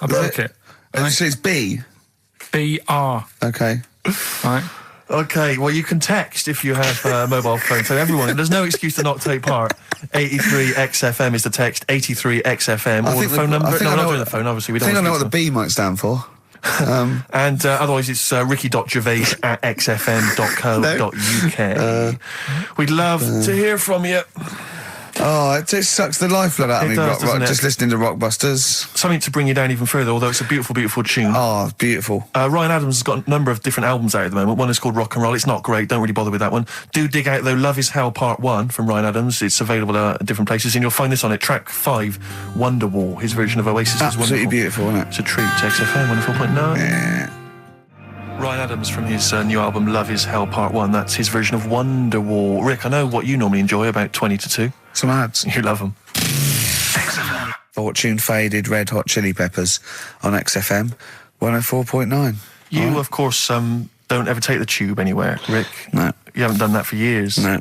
I broke it. And so it's B. B.R. Okay. Right? Okay, well, you can text if you have a mobile phone. So everyone, there's no excuse to not take part. 83XFM is the text, 83XFM, or the phone number. No, we're not doing the phone, obviously. We don't I think I know what speak the B might stand for. And otherwise it's ricky.gervais@xfm.co.uk. We'd love to hear from you. Oh, it sucks the lifeblood out of me, does, doesn't it? just listening to Rockbusters. Something to bring you down even further, although it's a beautiful, beautiful tune. Oh, beautiful. Ryan Adams has got a number of different albums out at the moment. One is called Rock and Roll. It's not great. Don't really bother with that one. Do dig out, though, Love is Hell Part 1 from Ryan Adams. It's available at different places, and you'll find this on it. Track 5, Wonderwall. His version of Oasis is Absolutely wonderful. beautiful, isn't it? It's a treat. XFM 104.9. Yeah. Ryan Adams from his new album Love is Hell Part 1. That's his version of Wonderwall. Rick, I know what you normally enjoy, about 20 to 2. Some ads. You love them. Fortune Faded Red Hot Chili Peppers on XFM 104.9. You, of course, don't ever take the tube anywhere, Rick. No. You haven't done that for years. No.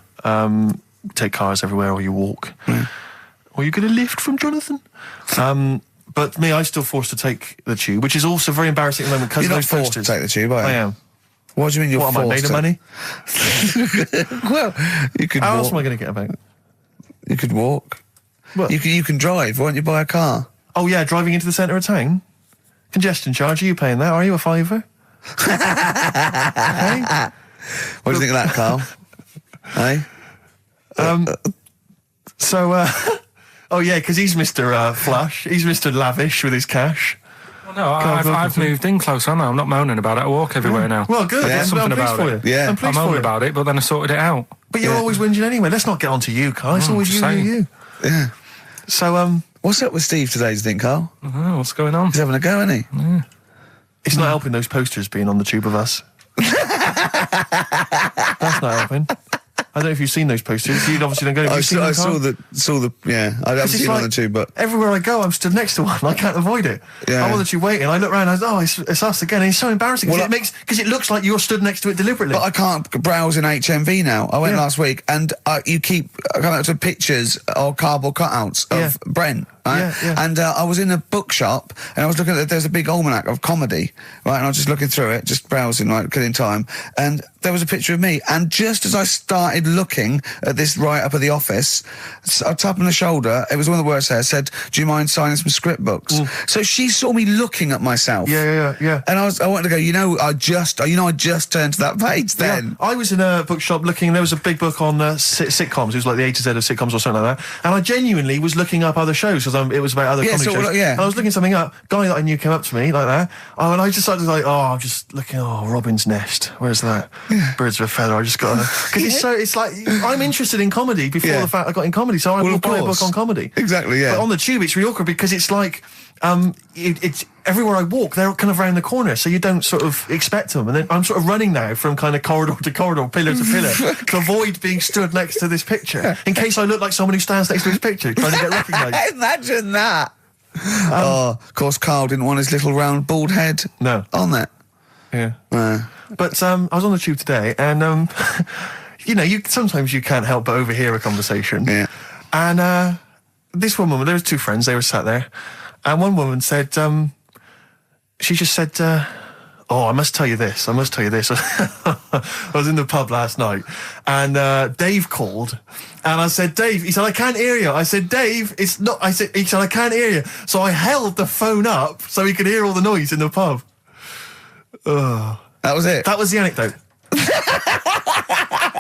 Take cars everywhere, or you walk. Or you get a lift from Jonathan. But me, I'm still forced to take the tube, which is also very embarrassing at the moment because of You're those not forced posters. to take the tube, are you? I am. What do you mean you're What, am I made forced of money? Well, you could How walk. else am I going to get about? You could walk. What? You can drive. Why don't you buy a car? Oh, yeah, driving into the centre of town? Congestion charge, are you paying that? Are you a fiver? Hey? What do you think of that, Carl? Hey? Oh, yeah, because he's Mr. Flush. He's Mr. Lavish with his cash. Well, no, I've moved in close, haven't I? I'm not moaning about it. I walk everywhere now. Well, good. Yeah, I'm something pleased about for it. you. Yeah. I'm I pleased for moaned you. about it, but then I sorted it out. But you're always whinging anyway. Let's not get on to you, Carl. It's always you. Yeah. So, What's up with Steve today, do you think, Carl? Oh, what's going on? He's having a go, isn't he? it's not helping those posters being on the tube of us. That's not helping. I don't know if you've seen those posters. You obviously don't go. Have you seen them, I Carl? saw the, yeah. I haven't It's seen it like, on the tube, but everywhere I go, I'm stood next to one. I can't avoid it. Yeah. I'm on the tube waiting. I look around. It's us again. And it's so embarrassing because it looks like you're stood next to it deliberately. I can't browse in HMV now. I went last week, and you keep coming up to pictures or cardboard cutouts of Brent. Right? Yeah. And I was in a bookshop, and I was looking at there's a big almanac of comedy, right? And I was just looking through it, just browsing, like killing time. And there was a picture of me. And just as I started looking at this write-up of The Office, I tapped on the shoulder. It was one of the words there. Said, "Do you mind signing some script books?" So she saw me looking at myself. Yeah. And I wanted to go. I just turned to that page then. Yeah. I was in a bookshop looking. There was a big book on sitcoms. It was like the A to Z of sitcoms or something like that. And I genuinely was looking up other shows because it was about other comedy shows. And I was looking something up. Guy that I knew came up to me like that. And I just started I'm just looking. Oh, Robin's Nest. Where's that? Birds of a Feather. I just got because it's like I'm interested in comedy before the fact I got in comedy. So I will buy a book on comedy. Exactly. Yeah. But on the tube, it's really awkward because it's like it's everywhere I walk, they're kind of round the corner, so you don't sort of expect them. And then I'm sort of running now from kind of corridor to corridor, pillar to pillar, to avoid being stood next to this picture, in case I look like someone who stands next to this picture, trying to get recognised. Imagine that. Of course, Carl didn't want his little round bald head on that. Yeah. But I was on the tube today, and sometimes you can't help but overhear a conversation. Yeah. And this one woman, there was two friends, they were sat there, and one woman said, she just said, I must tell you this. I was in the pub last night, and Dave called, and I said, Dave, he said, I can't hear you. I said, Dave, it's not, he said, I can't hear you. So I held the phone up so he could hear all the noise in the pub. That was it? That was the anecdote.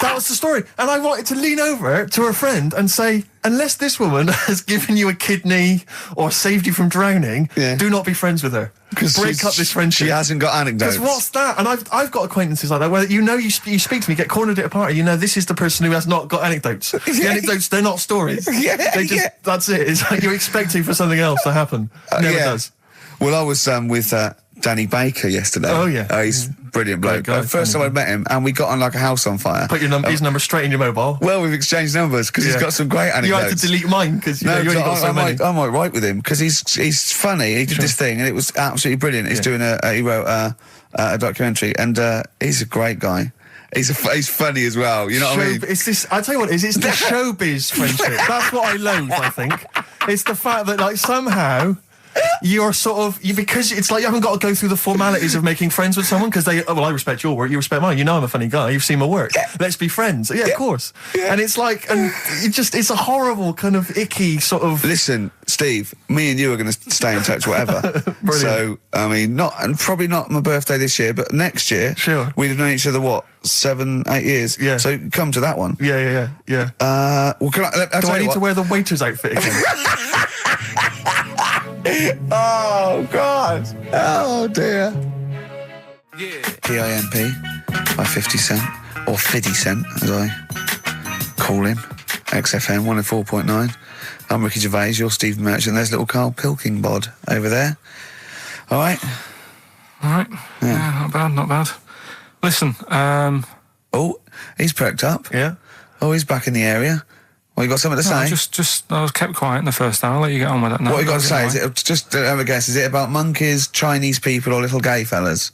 That was the story. And I wanted to lean over to her friend and say, unless this woman has given you a kidney or saved you from drowning, do not be friends with her. Break up this friendship. She hasn't got anecdotes. Because what's that? And I've got acquaintances like that where you speak to me, get cornered at a party, this is the person who has not got anecdotes. The anecdotes, they're not stories. That's it. It's like you're expecting for something else to happen. Never does. Well, I was with Danny Baker yesterday. Oh, yeah. He's brilliant bloke. Guy, first time I met him, and we got on like a house on fire. Put his number straight in your mobile. Well, we've exchanged numbers because he's got some great anecdotes. You had to delete mine because you only got so many. I might write with him because he's funny. He did this thing and it was absolutely brilliant. He's doing he wrote a documentary, and he's a great guy. He's funny as well. You know what I mean? It's this. I tell you what it is. It's the showbiz friendship. That's what I loathe. I think it's the fact that somehow. You're because it's like you haven't got to go through the formalities of making friends with someone because I respect your work, you respect mine. I'm a funny guy. You've seen my work. Let's be friends. Yeah, of course. Yeah. And it's like, it's a horrible kind of icky sort of. Listen, Steve, me and you are going to stay in touch, whatever. So, I mean, probably not my birthday this year, but next year. Sure. We've known each other 7, 8 years. Yeah. So come to that one. Yeah. Well, can do I need to wear the waiter's outfit again? Oh, God. Oh, dear. Yeah. PIMP by 50 Cent, or 50 Cent, as I call him. XFM 104.9. I'm Ricky Gervais, you're Steve Merchant. There's little Karl Pilkington over there. All right? Yeah, not bad. Listen, Oh, he's perked up. Yeah. Oh, he's back in the area. Well, you got something to say? I was kept quiet in the first hour. I'll let you get on with that now. What you got to say? Is it just have a guess? Is it about monkeys, Chinese people, or little gay fellas?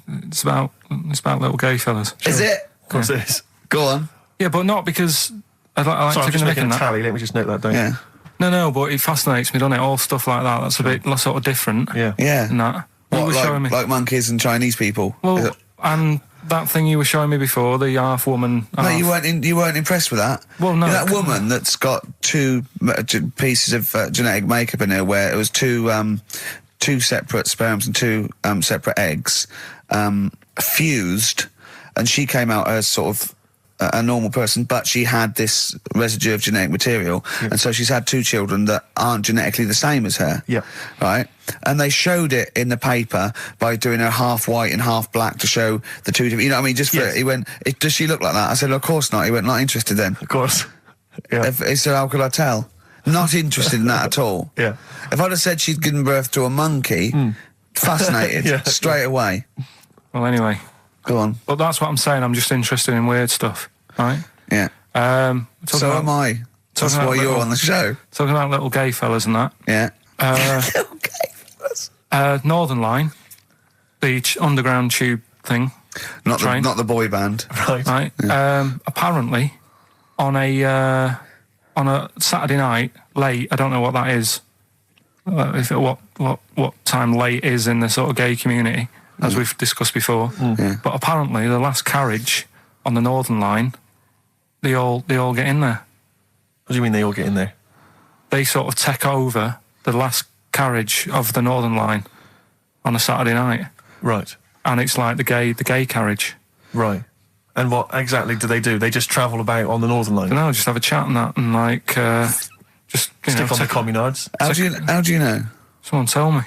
It's about little gay fellas. Sure. Is it? Of course it is. Go on. Yeah, but not because I like Sorry, I'm just making a that. tally. Let me just note that down. Yeah. No, but it fascinates me, doesn't it? All stuff like that. That's a bit sort of different. Yeah. Yeah. And that. What, showing me. like monkeys and Chinese people? Well, and that thing you were showing me before, the half woman. No, you weren't impressed with that. Well, no. That woman that's got two pieces of genetic makeup in her, where it was two separate sperms and two separate eggs fused, and she came out as sort of a normal person, but she had this residue of genetic material, and so she's had two children that aren't genetically the same as her. Yeah. Right? And they showed it in the paper by doing her half white and half black to show the two different, you know what I mean? Just for he went, does she look like that? I said, of course not. He went, not interested then. Of course. Yeah. So how could I tell? Not interested in that at all. Yeah. If I'd have said she'd given birth to a monkey, fascinated straight away. Well, anyway. Go on. Well, that's what I'm saying. I'm just interested in weird stuff, right? Yeah. So am I. That's why you're on the show. Talking about little gay fellas and that. Yeah. Little gay fellas. Northern Line, the underground tube thing. Not the boy band. Right. Yeah. Apparently, on a Saturday night late, I don't know what that is. What time late is in the sort of gay community, as we've discussed before. Yeah. But apparently, the last carriage on the Northern Line, they all get in there. What do you mean they all get in there? They sort of take over the last carriage of the Northern Line on a Saturday night. Right. And it's like the gay carriage. Right. And what exactly do? They just travel about on the Northern Line? No, just have a chat and that, and like just stick on the communards. How do you know? Someone tell me.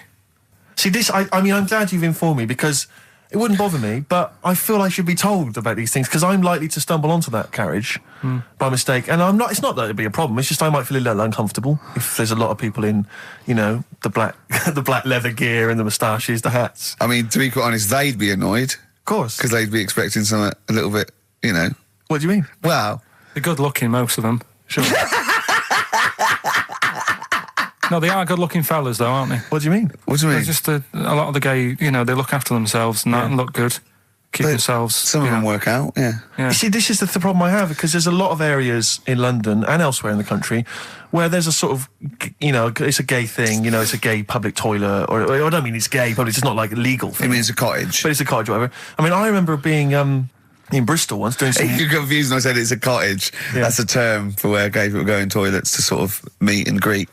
See, this. I mean, I'm glad you've informed me, because it wouldn't bother me, but I feel I should be told about these things, because I'm likely to stumble onto that carriage by mistake, and I'm not. It's not that it'd be a problem. It's just I might feel a little uncomfortable if there's a lot of people in, the black, the black leather gear and the moustaches, the hats. I mean, to be quite honest, they'd be annoyed. Of course, because they'd be expecting something a little bit, What do you mean? Well, they're good looking, most of them. Sure. No, they are good-looking fellas, though, aren't they? What do you mean? What do you mean? They're just a lot of the gay, they look after themselves and that and look good, keep themselves. Some of them work out, yeah. You see, this is the problem I have, because there's a lot of areas in London and elsewhere in the country where there's a sort of, it's a gay thing, it's a gay public toilet, or I don't mean it's gay, but it's not like a legal thing. You mean it's a cottage? But it's a cottage, whatever. I mean, I remember being in Bristol once doing some... You're confused when I said it's a cottage. Yeah. That's a term for where gay people go in toilets to sort of meet and greet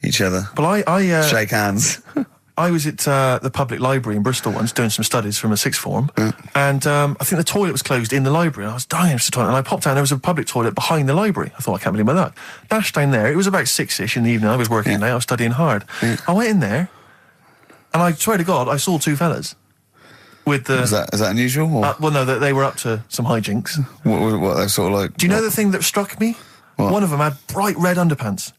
each other. But I shake hands. I was at the public library in Bristol once doing some studies from a sixth form, and I think the toilet was closed in the library, and I was dying for the toilet, and I popped out, and there was a public toilet behind the library. I thought, I can't believe my luck. Dashed down there. It was about 6-ish in the evening. I was working late. I was studying hard. I went in there, and I swear to God, I saw two fellas. With the... Is that unusual? Or? Well, no, they were up to some hijinks. What they're sort of like... Do you know the thing that struck me? What? One of them had bright red underpants.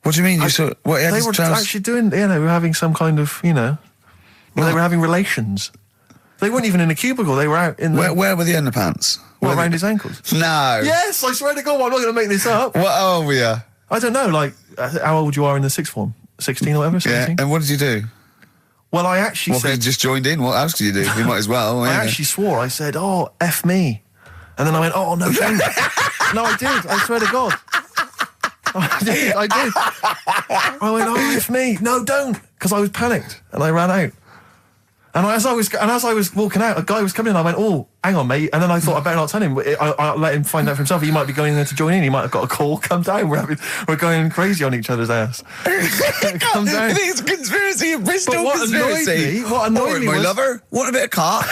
What do you mean? They were actually doing, they were having some kind of, they were having relations. They weren't even in a cubicle. They were out in the... Where were the underpants? Around his ankles? No. Yes, I swear to God, I'm not going to make this up. What old were you? I don't know, like, how old you are in the sixth form? 16 or whatever, 17? Yeah, and what did you do? Well, I actually said... you just joined in? What else did you do? You might as well. I actually swore. I said, F me. And then I went, no, don't. No, I did. I swear to God. I did. I went, F me. No, don't. Because I was panicked and I ran out. And as I was walking out, a guy was coming in. I went, hang on, mate. And then I thought, I better not tell him. I'll let him find out for himself. He might be going there to join in. He might have got a call. Come down. We're going crazy on each other's ass. Come down. You think it's a conspiracy, a Bristol conspiracy? What annoyed me my was... lover, want a bit of car?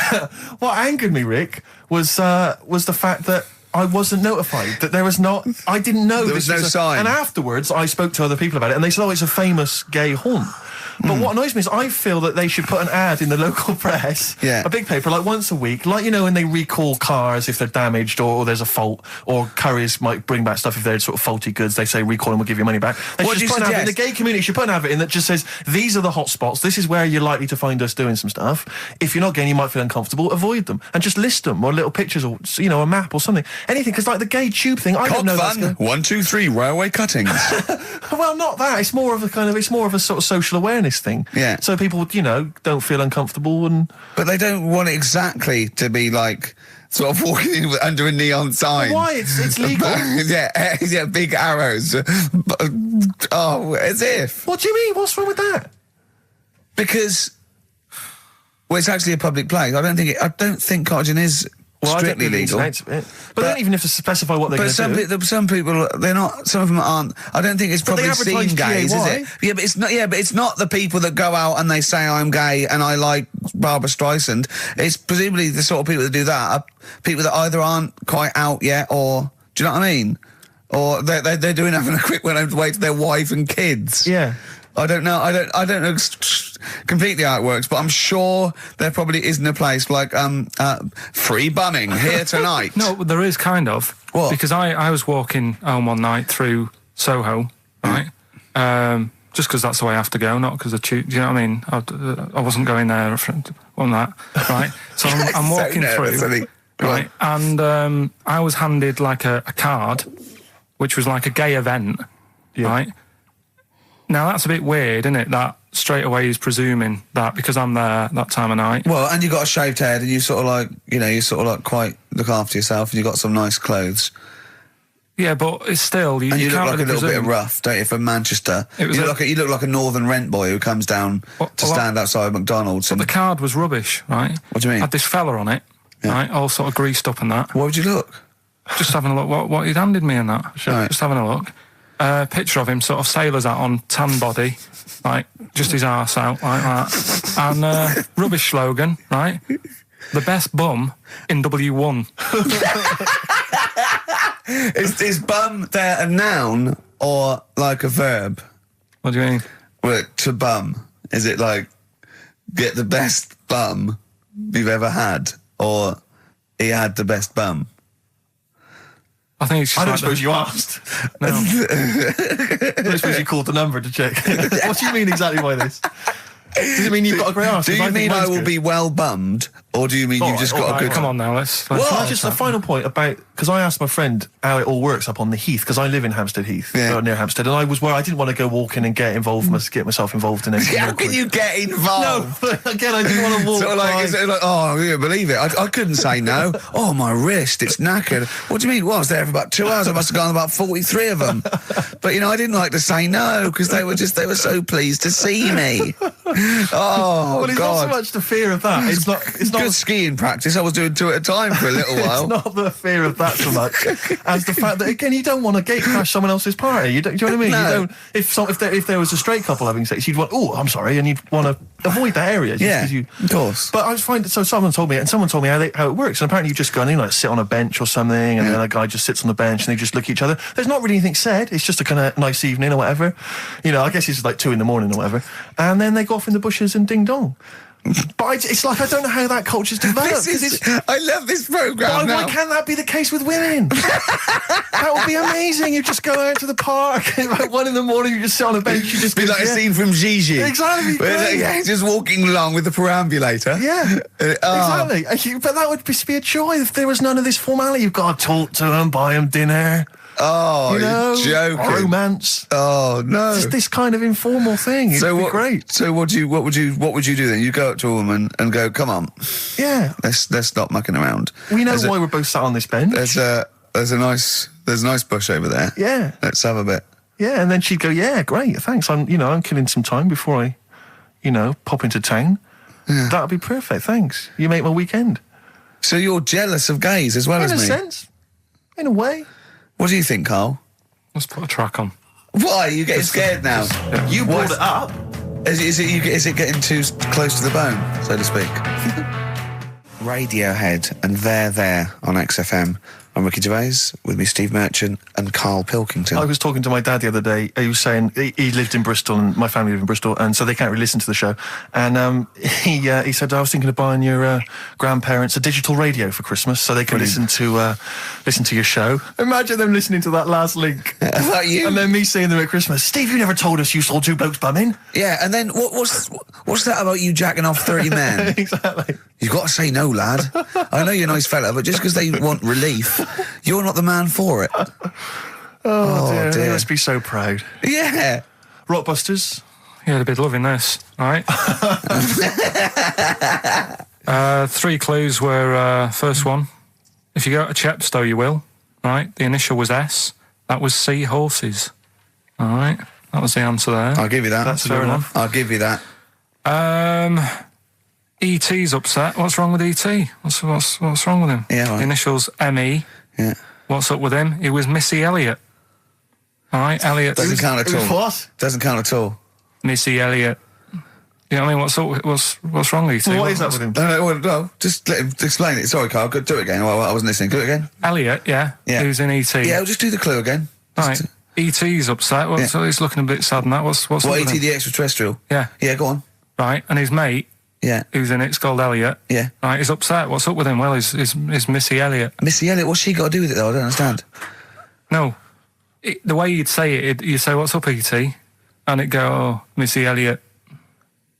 What angered me, Rick, was the fact that I wasn't notified, that there was not... I didn't know there was no sign. And afterwards, I spoke to other people about it, and they said, it's a famous gay haunt. But what annoys me is I feel that they should put an ad in the local press, a big paper, like once a week, like, you know, when they recall cars if they're damaged or there's a fault, or Currys might bring back stuff if they're sort of faulty goods. They say recall and we'll give you money back. They should just put an ad in the gay community should put an advert in that just says, these are the hot spots, this is where you're likely to find us doing some stuff. If you're not gay and you might feel uncomfortable, avoid them. And just list them, or little pictures, or, you know, a map or something. Anything, because like the gay tube thing, I don't know. Fun. 1, 2, 3 railway cuttings. Well, not that. It's more of a sort of social awareness thing. Yeah. So people, you know, don't feel uncomfortable But they don't want it exactly to be like sort of walking in under a neon sign. Why? It's legal. yeah, big arrows. As if. What do you mean? What's wrong with that? Because, well, it's actually a public place. I don't think cottaging is strictly legal. But they don't even have to specify what they're going to do. But some people, they're not. Some of them aren't. I don't think it's probably seen gays, is it? Yeah, but it's not. Yeah, but it's not the people that go out and they say I'm gay and I like Barbara Streisand. It's presumably the sort of people that do that are people that either aren't quite out yet, or do you know what I mean? Or they're doing having a quick one away to their wife and kids. Yeah. I don't know. I don't know completely how it works, but I'm sure there probably isn't a place like free bumming here tonight. No, there is kind of. What? Because I was walking home one night through Soho, right? Just because that's the way I have to go, not because do you know what I mean? I wasn't going there on that, right? So I'm walking through, right? And I was handed like a card, which was like a gay event, right? Now, that's a bit weird, isn't it? That straight away he's presuming that because I'm there that time of night. Well, and you got a shaved head and you sort of like, you know, you sort of like quite look after yourself and you got some nice clothes. Yeah, but it's still... You look can't like really a little presume. bit rough, don't you, from Manchester. You look like a northern rent boy who comes down to stand outside McDonald's. But the card was rubbish, right? What do you mean? Had this fella on it, right, all sort of greased up and that. Why would you look? Just having a look what he'd handed me and that. Right. Just having a look. Picture of him, sort of sailor's hat on, tan body, like just his arse out like that, and rubbish slogan, right? The best bum in W1. Is bum there a noun or like a verb? What do you mean? Well, to bum, is it like get the best bum you've ever had, or he had the best bum? I think it's just I don't suppose you asked. No. I don't suppose you called the number to check. What do you mean exactly by this? Does it mean you've got a great arse? Do you mean I will be well bummed, or do you mean you've just got a good... Come on now, let's just a final point about, because I asked my friend how it all works up on the Heath, because I live in Hampstead Heath, near Hampstead, and I was where I didn't want to go walking and get myself involved in anything. How can you get involved? No, again, I didn't want to walk. Sort of like, is it like, oh, I can't believe it. I couldn't say no. Oh, my wrist, it's knackered. What do you mean? Well, I was there for about 2 hours. I must have gone about 43 of them. But, you know, I didn't like to say no, because they were so pleased to see me. Oh, it's God. not so much the fear of that. It's not good skiing practice. I was doing 2 at a time for a little while. It's not the fear of that so much as the fact that, again, you don't want to gate crash someone else's party. Do you know what I mean? No. You don't. If there was a straight couple having sex, you'd want, oh, I'm sorry, and you'd want to avoid that area. Of course. But I was finding, so someone told me how it works, and apparently you just go in, like, sit on a bench or something, and then a guy just sits on the bench, and they just look at each other. There's not really anything said. It's just a kind of nice evening or whatever. You know, I guess it's like 2 a.m. or whatever, and then they go off in the bushes and ding dong. But it's like, I don't know how that culture's developed. I love this programme now. Why can't that be the case with women? That would be amazing. You just go out to the park at like 1 a.m, you just sit on a bench, you just be like a scene from Gigi. Exactly. Just walking along with the perambulator. Yeah, exactly. But that would be a joy if there was none of this formality. You've got to talk to them, buy them dinner. Oh, you're joking. Romance. Oh, no. Just this kind of informal thing. It'd be great. So what would you do then? You go up to a woman and go, come on. Yeah. Let's stop mucking around. We know why we're both sat on this bench. There's a nice bush over there. Yeah. Let's have a bit. Yeah, and then she'd go, yeah, great, thanks. I'm killing some time before I, pop into town. Yeah. That'd be perfect, thanks. You make my weekend. So you're jealous of gays as well as me? In a sense. In a way. What do you think, Carl? Let's put a track on. Why? Are you getting scared now? You brought it up. Is it getting too close to the bone, so to speak? Radiohead and There on XFM I'm Ricky Gervais, with me Steve Merchant and Karl Pilkington. I was talking to my dad the other day. He was saying he lived in Bristol, and my family live in Bristol, and so they can't really listen to the show. And he said, I was thinking of buying your grandparents a digital radio for Christmas, so they can listen to your show. Imagine them listening to that last link. About you? And then me seeing them at Christmas. Steve, you never told us you saw two blokes bumming. Yeah, and then what's that about you jacking off 30 men? Exactly. You've got to say no, lad. I know you're a nice fella, but just because they want relief, you're not the man for it. Oh dear. They must be so proud. Yeah. Rockbusters. Yeah, they'd be loving this, right? 3 clues were, first one, if you go to Chepstow, you will, right? The initial was S. That was seahorses. All right? That was the answer there. I'll give you that. That's fair enough. I'll give you that. E.T.'s upset. What's wrong with E.T.? What's wrong with him? Yeah, right. The initials M.E. Yeah. What's up with him? He was Missy Elliott. All right, Elliott. Doesn't count at all. What? Doesn't count at all. Missy Elliott. You know what I mean? What's wrong with E.T.? Well, what is that with him? No, just let him explain it. Sorry, Carl. Do it again. I wasn't listening. Do it again. Elliott, yeah. Who's in E.T.? Yeah, I'll just do the clue again. Right. E.T.'s upset. So he's looking a bit sad and that. What's What, up with E.T. him? the extraterrestrial? Yeah. Yeah, go on. Right, and his mate, Yeah. who's in it's called Elliot. Yeah. Right, he's upset. What's up with him? Well, he's Missy Elliott. Missy Elliott, what's she got to do with it, though? I don't understand. No. The way you'd say it, you'd say, what's up, E.T.? And it'd go, oh, Missy Elliott.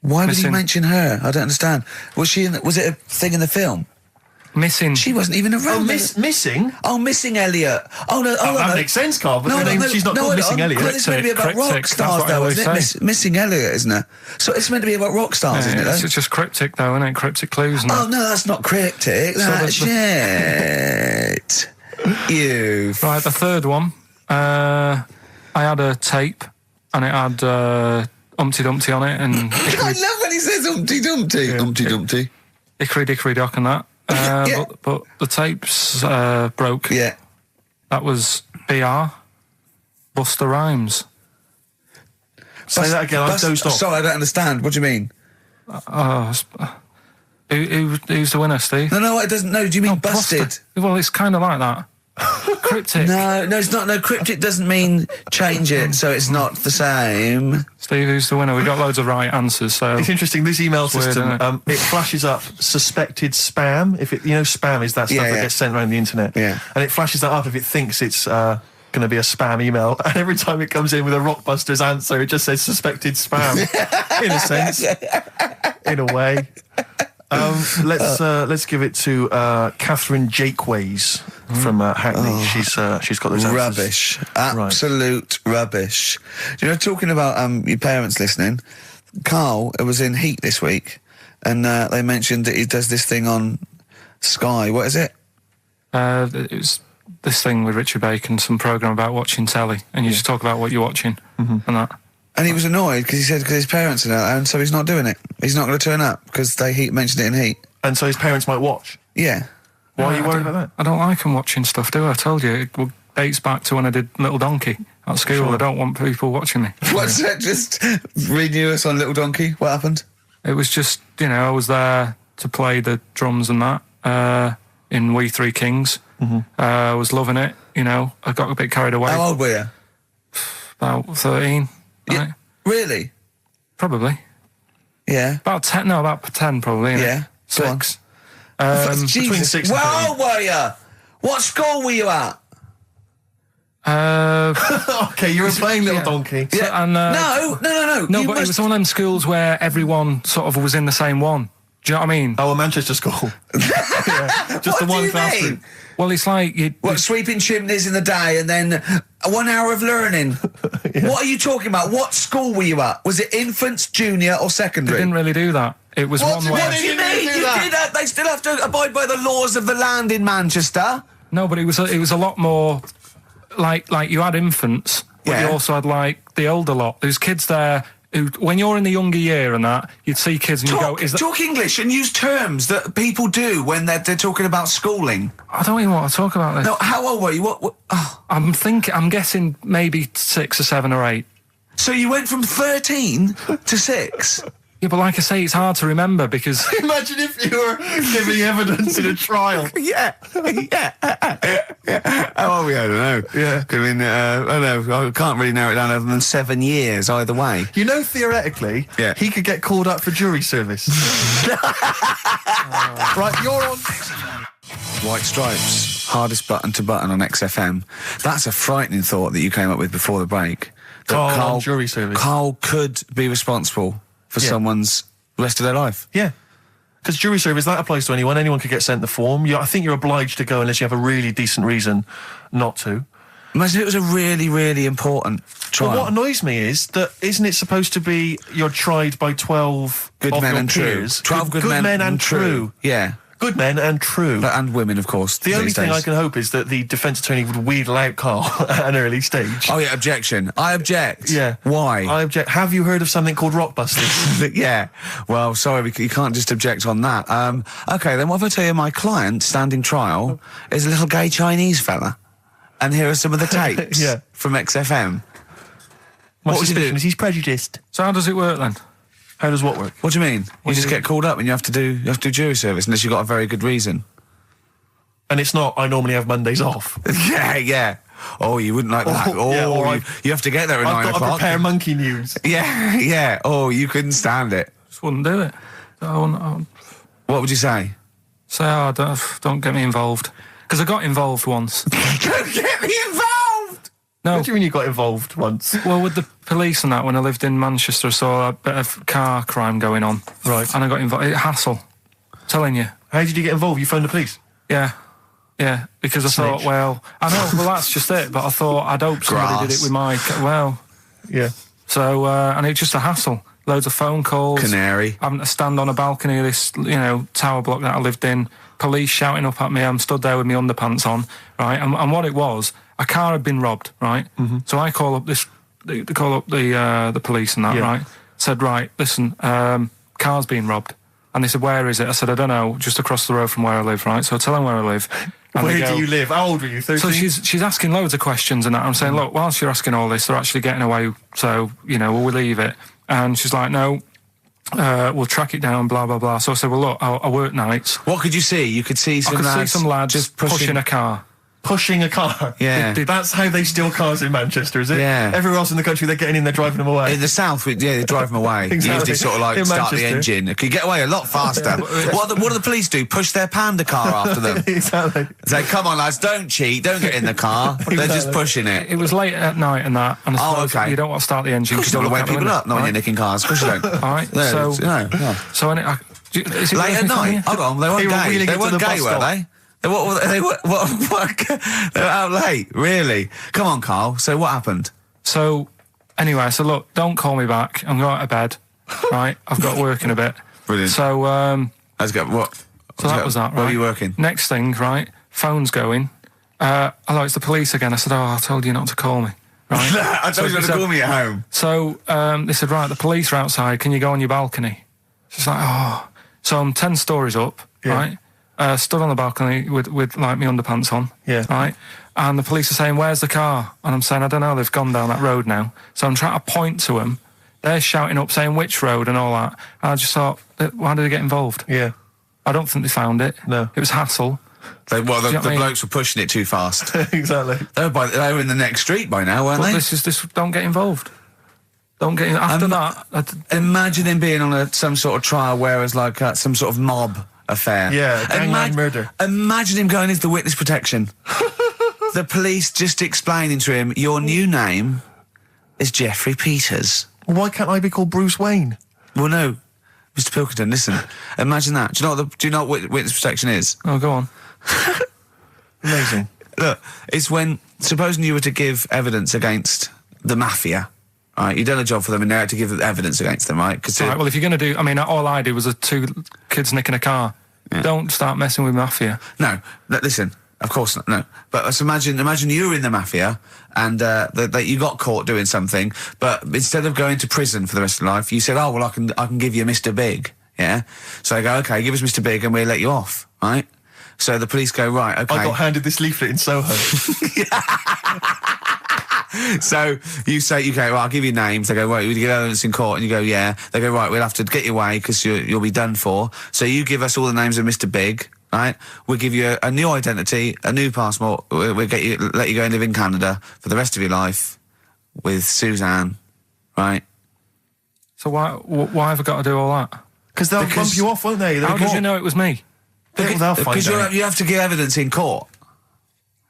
Why would he Missing. mention her? I don't understand. Was it a thing in the film? Missing. She wasn't even around. Missing? Oh, Missing Elliott. Oh, no. Oh, that makes sense, Carl, but she's not called Missing Elliott. It's meant to be about rock Cryptic, stars, that's what I though, always isn't it? say. Missing Elliott, isn't it? So it's meant to be about rock stars, isn't it? It's though? just cryptic, though, isn't it? Cryptic clues. And Oh, no, that's not cryptic. That's shit. You. Right, the third one. I had a tape, and it had Humpty Dumpty on it, and I love when he says Humpty Dumpty. Yeah. Humpty Dumpty. Hickory Dickory Dock and that. Yeah. But the tapes broke. Yeah. That was BR. Buster Rhymes. Say that again, I dozed off. Sorry, I don't understand. What do you mean? Who's the winner, Steve? No, it doesn't. No, do you mean busted? Buster. Well, it's kind of like that. Cryptic. No, it's not. No, cryptic doesn't mean change it, so it's not the same. Steve, who's the winner? We got loads of right answers, so... It's interesting, this email It's weird, system, isn't it flashes up suspected spam. If it, spam is that stuff that gets sent around the internet. Yeah. And it flashes that up if it thinks it's going to be a spam email. And every time it comes in with a Rockbusters answer, it just says suspected spam. In a sense. In a way. Let's give it to Catherine Jakeways from Hackney. She's got those answers. Rubbish. Absolute rubbish. You know, talking about your parents listening, Carl was in Heat this week, and they mentioned that he does this thing on Sky. What is it? It was this thing with Richard Bacon, some programme about watching telly, and you just talk about what you're watching and that. And he was annoyed because he said because his parents are there, and so he's not doing it. He's not going to turn up because they mentioned it in Heat. And so his parents might watch. Yeah. Why are you worried about that? I don't like them watching stuff, do I? I told you. It dates back to when I did Little Donkey at school. Sure. I don't want people watching me. What's that? Just renew us on Little Donkey? What happened? It was just, I was there to play the drums and that in We Three Kings. I was loving it, I got a bit carried away. How old were you? About 13. Yeah. Right? Really? Probably. Yeah. About 10, about 10 probably. Yeah. 6. Between 6 and 13. How old were you? What school were you at? Okay, you were playing Little Donkey. Yeah. So, and, No, but it was one of them schools where everyone sort of was in the same one. Do you know what I mean? Oh, a Manchester school. Just the one classroom. Well, it's like... sweeping chimneys in the day and then 1 hour of learning? What are you talking about? What school were you at? Was it infants, junior or secondary? They didn't really do that. It was one way... What do you mean? You did that. They still have to abide by the laws of the land in Manchester. No, but it was a lot more... Like you had infants, but you also had, the older lot. There's kids there... When you're in the younger year and that, you'd see kids and you go... Talk English and use terms that people do when they're talking about schooling. I don't even want to talk about this. No, how old were you? What? Oh. I'm guessing maybe 6 or 7 or 8. So you went from 13 to 6? Yeah, but like I say, it's hard to remember because... Imagine if you were giving evidence in a trial. Yeah. How old are we? I don't know. Yeah. I mean, I don't know. I can't really narrow it down other than 7 years either way. You know, theoretically, he could get called up for jury service. Right, you're on... White Stripes, hardest button to button on XFM. That's a frightening thought that you came up with before the break. That Carl jury service. Carl could be responsible for someone's rest of their life. Yeah. Because jury service, that applies to anyone. Anyone could get sent the form. I think you're obliged to go unless you have a really decent reason not to. Imagine it was a really, really important trial. Well, what annoys me is that isn't it supposed to be you're tried by 12 good of men your and peers? true. 12 good men and true. Yeah. Good men and true. And women, of course. The only thing I can hope is that the defence attorney would wheedle out Carl at an early stage. Oh, yeah, objection. I object. Yeah. Why? I object. Have you heard of something called Rockbusters? Yeah. Well, sorry, you can't just object on that. OK, then what if I tell you my client, standing trial, is a little gay Chinese fella? And here are some of the tapes from XFM. My suspicion is he's prejudiced. So how does it work then? How does what work? What do you mean? You just get called up and you have to do jury service unless you've got a very good reason. And it's not, I normally have Mondays off. Yeah. Oh, you wouldn't like that. You have to get there at 9 o'clock. I've got to prepare monkey news. Yeah. Oh, you couldn't stand it. Just wouldn't do it. What would you say? Say, don't get me involved. Because I got involved once. Don't get me involved! No. What do you mean you got involved once? Well, with the police and that, when I lived in Manchester, I saw a bit of car crime going on. Right. And I got involved. Hassle. I'm telling you. How did you get involved? You phoned the police? Yeah. Because I thought, well, I know, well, that's just it. But I thought, I'd hope somebody did it with my, Yeah. So, and it's just a hassle. Loads of phone calls. Canary. Having to stand on a balcony of this, tower block that I lived in. Police shouting up at me. I'm stood there with my underpants on, right? And what it was, a car had been robbed, right? Mm-hmm. So I call up the police and that, right? Said, right, listen, car's been robbed. And they said, where is it? I said, I don't know, just across the road from where I live, right? So I tell them where I live. Where do you live? How old were you, 13? So she's asking loads of questions and that. I'm saying, look, whilst you're asking all this, they're actually getting away, so, will we leave it? And she's like, no, we'll track it down, blah, blah, blah. So I said, well, look, I work nights. What could you see? You could see some lads just pushing a car. Pushing a car? Yeah. That's how they steal cars in Manchester, is it? Yeah. Everywhere else in the country, they're getting in, they're driving them away. In the south, they drive them away. Exactly. Usually sort of like In start Manchester. the engine. It could get away a lot faster. What do the police do? Push their panda car after them. Exactly. Say, come on, lads, don't cheat, don't get in the car. They're just pushing it. It was late at night and that. And I suppose you don't want to start the engine. Of course you don't want to wake people up, not when you're nicking cars. Of course you don't. All right, So late at night? Hold on, they weren't gay. They weren't gay, were they? They were out late, really? Come on, Carl. So what happened? So, anyway, I said, look, don't call me back. I'm going to bed, right? I've got work in a bit. Brilliant. So, Let's go. What? So that was that, right? Where were you working? Next thing, right? Phone's going. Hello, it's the police again. I said, I told you not to call me. Right? I told you not to call me at home. So, they said, right, the police are outside. Can you go on your balcony? She's like, oh. So I'm 10 stories up, right? Stood on the balcony with like my underpants on, right? And the police are saying, where's the car? And I'm saying, I don't know, they've gone down that road now. So I'm trying to point to them. They're shouting up, saying which road and all that. And I just thought, why did they get involved? Yeah. I don't think they found it. No. It was hassle. The blokes were pushing it too fast. Exactly. They were in the next street by now, weren't they? This don't get involved. Don't get in. After that... Imagine him being on some sort of trial where it's like some sort of mob affair. Yeah, gangland murder. Imagine him going into the witness protection. The police just explaining to him, your new name is Jeffrey Peters. Why can't I be called Bruce Wayne? Well, no. Mr. Pilkington, listen. Imagine that. Do you know what witness protection is? Oh, go on. Amazing. Look, it's when, supposing you were to give evidence against the mafia, right, you've done a job for them and now to give evidence against them, right? Right, well, if you're going to do... I mean, all I did was 2 kids nicking a car. Yeah. Don't start messing with mafia. No, listen, of course not, no. But let's imagine you were in the mafia and that you got caught doing something, but instead of going to prison for the rest of your life, you said, oh, well, I can give you Mr. Big, yeah? So they go, okay, give us Mr. Big and we'll let you off, right? So the police go, right, okay. I got handed this leaflet in Soho. So you say, well, I'll give you names. They go, right, we give evidence in court, and you go, yeah. They go, right, we'll have to get you away because you'll be done for. So you give us all the names of Mr. Big, right? We'll give you a new identity, a new passport. We'll let you go and live in Canada for the rest of your life with Suzanne, right? So why have I got to do all that? Because they'll bump you off, won't they? How did you know it was me? Because you have to give evidence in court.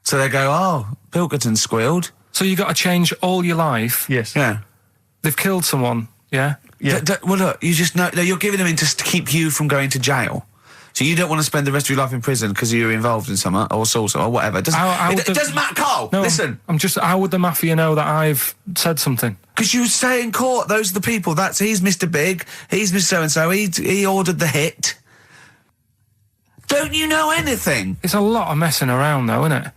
So they go, oh, Pilkington squealed. So you got to change all your life? Yes. Yeah. They've killed someone, yeah? Yeah. Well, look, you just know you're giving them in to keep you from going to jail. So you don't want to spend the rest of your life in prison because you're involved in something or assault or whatever. It doesn't matter, Carl. No, listen. How would the mafia know that I've said something? Because you say in court, those are the people. He's Mr. Big. He's Mr. So-and-so. He ordered the hit. Don't you know anything? It's a lot of messing around, though, isn't it?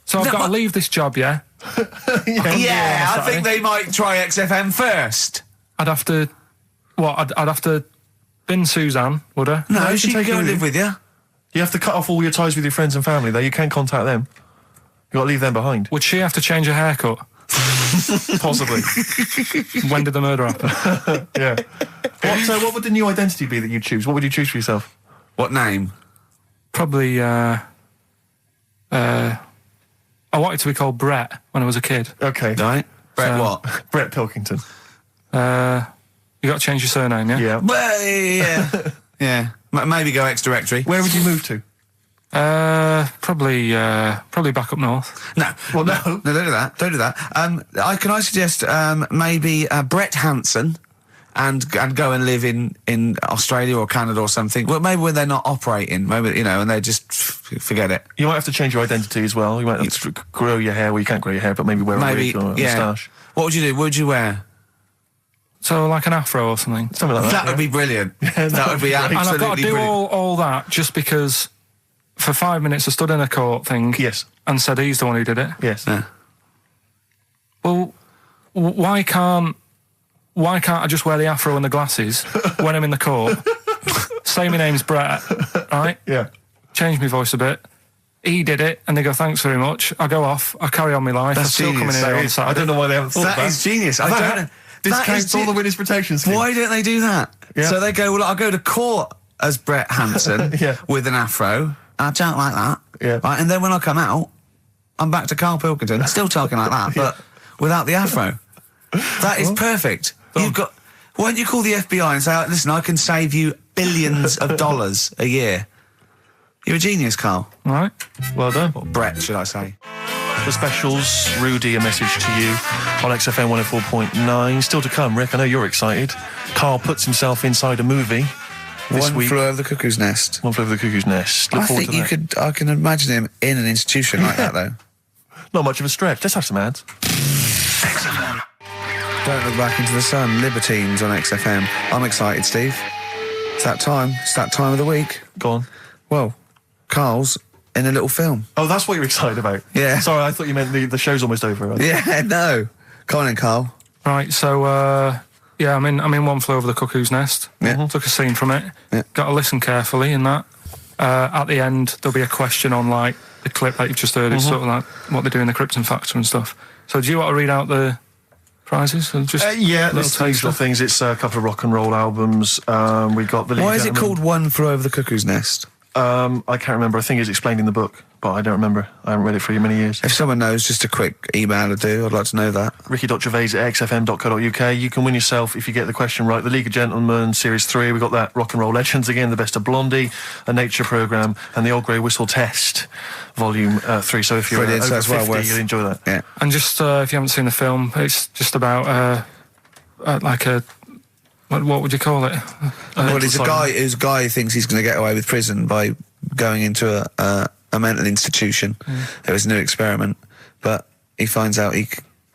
So I've got to leave this job, yeah? Yeah, I think they might try XFM first. I'd have to... What? I'd have to bin Suzanne, would I? No, she can go and live with you. You have to cut off all your ties with your friends and family, though. You can't contact them. You've got to leave them behind. Would she have to change her haircut? Possibly. When did the murder happen? Yeah. What would the new identity be that you'd choose? What would you choose for yourself? What name? Probably, I wanted to be called Brett when I was a kid. Okay. Right. Brett what? Brett Pilkington. You got to change your surname, yeah? Yeah. Well, yeah. Yeah. Maybe go ex-directory. Where would you move to? Probably back up north. No. Well, no. No, don't do that. Don't do that. I suggest maybe Brett Hanson and go and live in Australia or Canada or something. Well, maybe when they're not operating, maybe, and they just forget it. You might have to change your identity as well. You might have to grow your hair. Well, you can't grow your hair, but maybe wear a wig or a moustache. What would you do? What would you wear? So like an afro or something. Something like that. That would be brilliant. That would be absolutely and I've got to do brilliant. all that just because for 5 minutes I stood in a court thing. Yes. And said he's the one who did it. Yes. Yeah. Well, why can't I just wear the afro and the glasses when I'm in the court? Say my name's Brett, right? Yeah. Change my voice a bit. He did it, and they go, thanks very much. I go off, I carry on my life. That's I'm still genius. coming in here on Saturday. I don't know why they haven't thought That is genius. I don't know. Discounts all the witness protection scheme. Why don't they do that? Yeah. So they go, well, I'll go to court as Brett Hanson Yeah. with an afro. I don't like that. Yeah. Right, and then when I come out, I'm back to Karl Pilkington, still talking like that, but without the afro. That is perfect. You've got... Why don't you call the FBI and say, listen, I can save you billions of dollars a year. You're a genius, Carl. All right. Well done. Or Brett, should I say. The specials, Rudy, a message to you on XFM 104.9. Still to come, Rick, I know you're excited. Carl puts himself inside a movie this week. One Flew Over the Cuckoo's Nest. One Flew Over the Cuckoo's Nest. Look I forward think to that. I can imagine him in an institution like that, though. Not much of a stretch. Let's have some ads. XFM. Don't Look Back Into the Sun, Libertines on XFM. I'm excited, Steve. It's that time. It's that time of the week. Go on. Well, Carl's in a little film. Oh, that's what you're excited about? Yeah. Sorry, I thought you meant the show's almost over. Right? Yeah, no. Come on in, Carl. Right, so, I'm in One Flew Over the Cuckoo's Nest. Yeah. Took a scene from it. Yeah. Got to listen carefully in that. At the end, there'll be a question on, like, the clip that you've just heard. It's sort of like what they do in the Krypton Factor and stuff. So do you want to read out the prizes? Or just Yeah, little there's these little things. It's a couple of rock and roll albums. We got the... Why is it called One Flew Over the Cuckoo's Nest? I can't remember. I think it's explained in the book, but I don't remember. I haven't read it for many years. If someone knows, just a quick email would do. I'd like to know that. ricky.gervais@xfm.co.uk. You can win yourself, if you get the question right, the League of Gentlemen Series 3. We got that Rock and Roll Legends again, the Best of Blondie, a Nature Programme, and the Old Grey Whistle Test, Volume 3. So if you're Brilliant, so over that's well 50, worth- you'll enjoy that. Yeah. And just, if you haven't seen the film, it's just about, like a... What would you call it? Well, it's a guy who thinks he's going to get away with prison by going into a mental institution. It was a new experiment, but he finds out he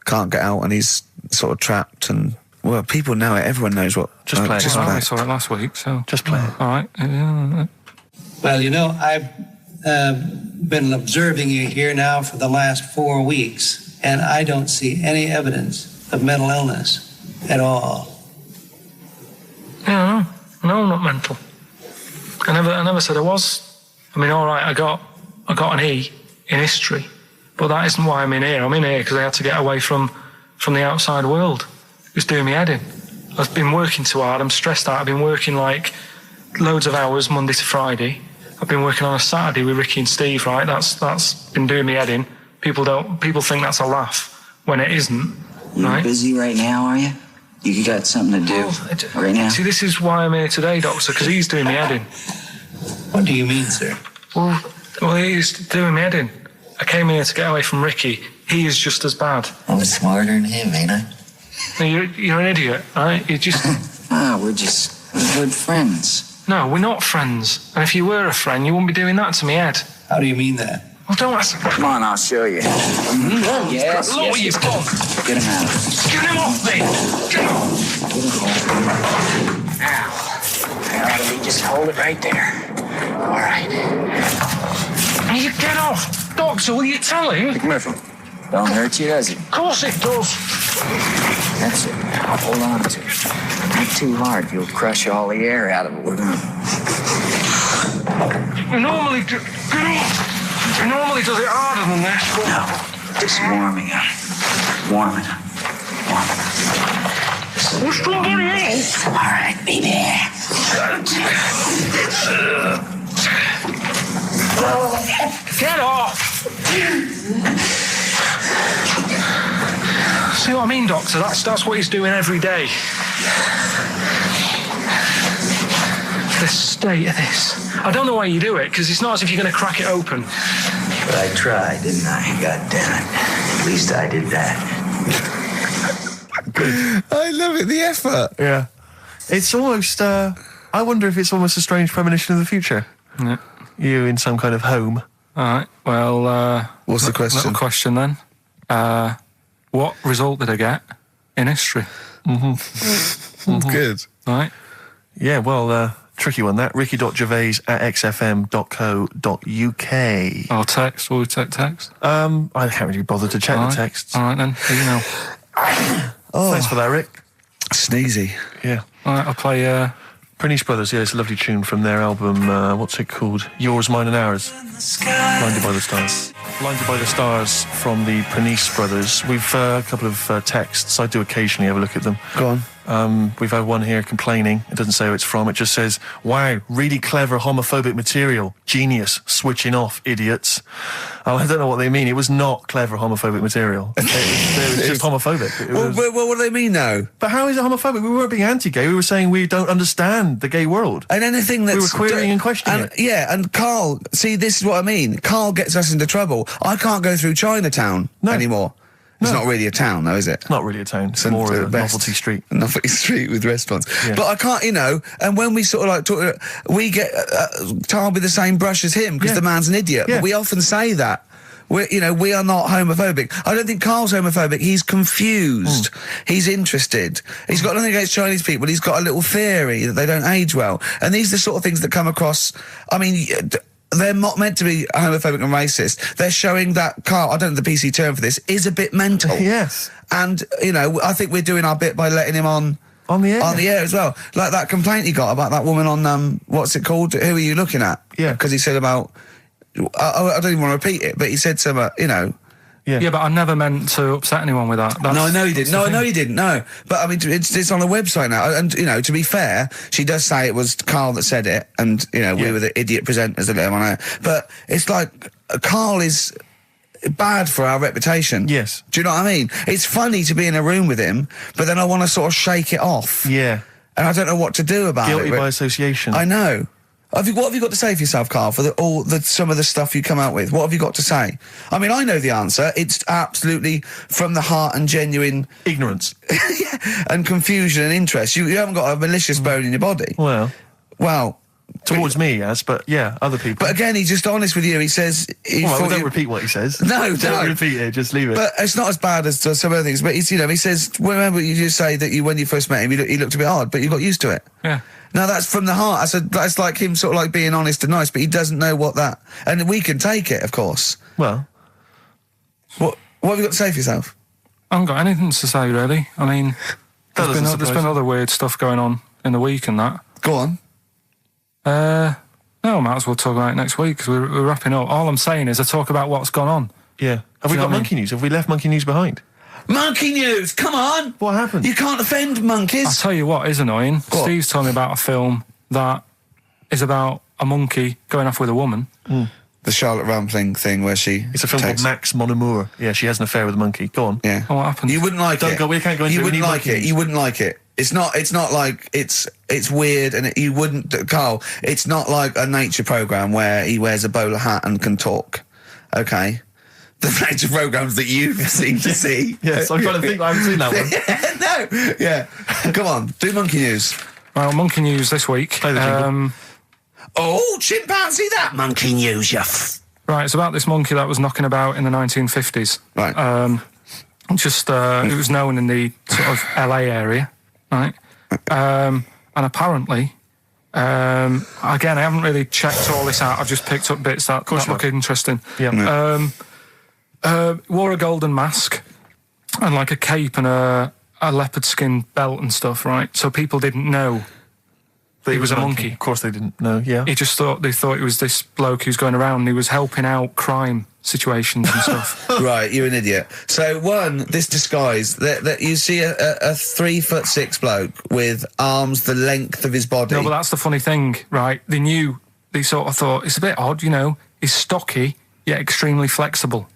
can't get out and he's sort of trapped. And well, people know it. Everyone knows what. Just play it. Well, play I it. saw it last week, so... Just play it. All right. Yeah. Well, I've been observing you here now for the last 4 weeks, and I don't see any evidence of mental illness at all. Yeah, no, not mental. I never said I was. I mean, all right, I got an E in history, But that isn't why I'm in here. I'm in here because I had to get away from the outside world. It was doing me head in. I've been working too hard. I'm stressed out. I've been working like loads of hours Monday to Friday. I've been working on a Saturday with Ricky and Steve, right? That's been doing me head in. People think that's a laugh when it isn't. You're right? busy right now, are you? You got something to do right now? See, this is why I'm here today, Doctor, because he's doing me head in. What do you mean, sir? Well, he's doing me head in. I came here to get away from Ricky. He is just as bad. I'm smarter than him, ain't I? No, you're an idiot, right? You're just... we're just good friends. No, we're not friends. And if you were a friend, you wouldn't be doing that to me, Ed. How do you mean that? Well, don't ask... Come on, I'll show you. Yes, Look what you've done. Get him out of here. Get him off me! Get him off! Ow. That ought to be, just hold it right there. All right. You get off! Doctor, will you tell him? Don't hurt you, does it? Of course it does. That's it. Now hold on to it. Not too hard. You'll crush all the air out of it. He normally does it harder than this. But... No, just warming up. Warming up. What's somebody else? All right, baby. Get off! See what I mean, Doctor? That's what he's doing every day. The state of this. I don't know why you do it, because it's not as if you're going to crack it open. But I tried, didn't I? God damn it. At least I did that. I love it, the effort. Yeah. It's almost, I wonder if it's almost a strange premonition of the future. Yeah. You in some kind of home. All right, well... What's the question? Little question then. What result did I get in history? Good. All right. Yeah, well, tricky one that. ricky.gervais@xfm.co.uk. I'll text. Will we take text? I can't really bother to check the texts. All right then, here you know. Thanks for that, Rick. Sneezy. Yeah. All right, I'll play... Pernice Brothers, yeah, it's a lovely tune from their album, what's it called? Yours, Mine and Ours. Blinded by the Stars. Blinded by the Stars from the Pernice Brothers. We've a couple of texts. I do occasionally have a look at them. Go on. We've had one here complaining. It doesn't say who it's from. It just says, wow, really clever homophobic material. Genius. Switching off, idiots. Oh, I don't know what they mean. It was not clever homophobic material. It was just homophobic. Well, what do they mean, though? But how is it homophobic? We weren't being anti-gay. We were saying we don't understand the gay world. And anything that's... We were querying and questioning it. Yeah, and Carl, see, this is what I mean. Carl gets us into trouble. I can't go through Chinatown anymore. It's not really a town, though, is it? It's not really a town. It's more of a novelty street. Novelty street with restaurants. Yeah. But I can't, and when we sort of like talk, we get tarred with the same brush as him because the man's an idiot. Yeah. But we often say that. We are not homophobic. I don't think Carl's homophobic. He's confused. He's interested. He's got nothing against Chinese people. He's got a little theory that they don't age well. And these are the sort of things that come across, I mean... They're not meant to be homophobic and racist. They're showing that Carl, I don't know the PC term for this, is a bit mental. Yes. And, I think we're doing our bit by letting him on the air as well. Like that complaint he got about that woman on, what's it called? Who are you looking at? Yeah. Because he said about, I don't even want to repeat it, but he said some, Yeah, but I never meant to upset anyone with that. No, I know you didn't. No, I know you didn't. No, but I mean, it's on a website now, and to be fair, she does say it was Carl that said it, and we were the idiot presenters that let him on air. But it's like Carl is bad for our reputation. Yes. Do you know what I mean? It's funny to be in a room with him, but then I want to sort of shake it off. Yeah. And I don't know what to do about it. Guilty by association. I know. What have you got to say for yourself, Carl, for some of the stuff you come out with? What have you got to say? I mean, I know the answer. It's absolutely from the heart and genuine... ignorance. and confusion and interest. You haven't got a malicious bone in your body. Well... towards but, me, yes, but yeah, other people. But again, he's just honest with you. He says... don't repeat what he says. No, don't repeat it, just leave it. But it's not as bad as some other things. But he says, remember you just say that when you first met him, he looked a bit hard, but you got used to it. Yeah. No, that's from the heart. That's like him sort of like being honest and nice, but he doesn't know what that... And we can take it, of course. Well... What have you got to say for yourself? I haven't got anything to say, really. I mean, there's been other weird stuff going on in the week and that. Go on. No, I might as well talk about it next week, because we're wrapping up. All I'm saying is I talk about what's gone on. Yeah. Have we got monkey news? Have we left monkey news behind? Monkey news, come on! What happened? You can't offend monkeys. I'll tell you what is annoying. What? Steve's told me about a film that is about a monkey going off with a woman. The Charlotte Rampling thing where she... It's a film called Max Mon Amour. Yeah, she has an affair with a monkey. Go on. Yeah. Oh, what happened? You wouldn't like it. We can't go into it. You wouldn't like it. You wouldn't like it. It's not like it's weird and you wouldn't... Carl, it's not like a nature programme where he wears a bowler hat and can talk. Okay? The nature programmes that you seem to see. Yes, I'm trying to think. I haven't seen that one. No. Yeah. Come on. Do monkey news. Well, monkey news this week. Play the jingle. Oh, chimpanzee that monkey news, Right, it's about this monkey that was knocking about in the 1950s. Right. It was known in the sort of LA area, right? And apparently, again, I haven't really checked all this out. I've just picked up bits that look interesting. Yeah. Wore a golden mask and like a cape and a leopard skin belt and stuff, right? So people didn't know that he was a monkey. Of course they didn't know, yeah. They thought it was this bloke who's going around and he was helping out crime situations and stuff. Right, you're an idiot. So this disguise, that you see a 3'6" bloke with arms the length of his body. No, but that's the funny thing, right? They sort of thought, it's a bit odd, he's stocky, yet extremely flexible.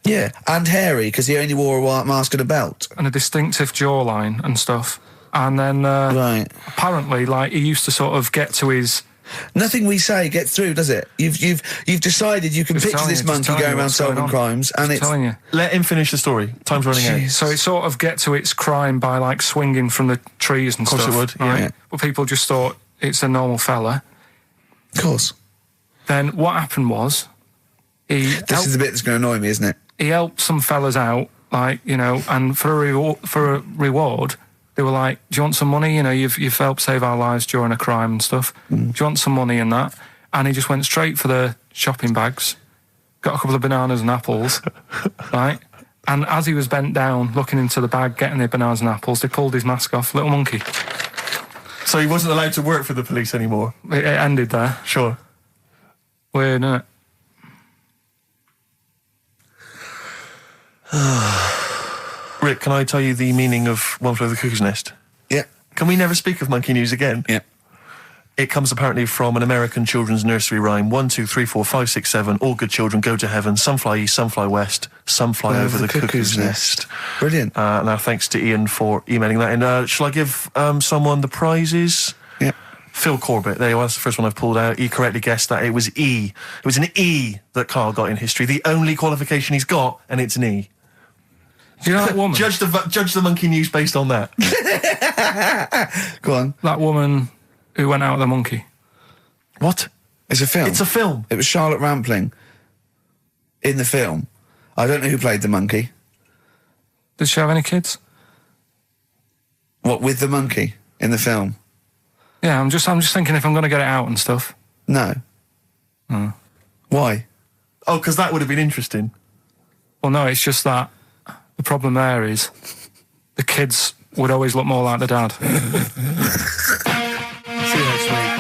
Yeah, and hairy, because he only wore a white mask and a belt. And a distinctive jawline and stuff. And then, apparently, like, he used to sort of get to his... Nothing we say gets through, does it? You've decided you can picture this monkey going around solving crimes, and it's... telling you. Let him finish the story. Time's running out. So it sort of get to its crime by, like, swinging from the trees and stuff. Of course it would, yeah. But people just thought it's a normal fella. Of course. Then what happened was... This is the bit that's going to annoy me, isn't it? He helped some fellas out, like, and for a reward, they were like, do you want some money? You've helped save our lives during a crime and stuff. Do you want some money and that? And he just went straight for the shopping bags, got a couple of bananas and apples, right? And as he was bent down, looking into the bag, getting the bananas and apples, they pulled his mask off. Little monkey. So he wasn't allowed to work for the police anymore? It ended there. Sure. Weird, isn't it? Rick, can I tell you the meaning of One Flew Over the Cuckoo's Nest? Yeah. Can we never speak of monkey news again? Yeah. It comes apparently from an American children's nursery rhyme. 1, 2, 3, 4, 5, 6, 7. All good children go to heaven. Some fly east, some fly west. Some fly over the cuckoo's nest. Brilliant. Now, thanks to Ian for emailing that in. Shall I give someone the prizes? Yeah. Phil Corbett, there you are, that's the first one I've pulled out. He correctly guessed that it was E. It was an E that Carl got in history. The only qualification he's got, and it's an E. Do you know that woman? Judge the monkey news based on that. Go on. That woman who went out with the monkey. What? It's a film. It's a film. It was Charlotte Rampling in the film. I don't know who played the monkey. Did she have any kids? What, with the monkey in the film? Yeah, I'm just thinking if I'm going to get it out and stuff. No. Why? Oh, because that would have been interesting. Well, no, it's just that the problem there is the kids would always look more like the dad. See you next week.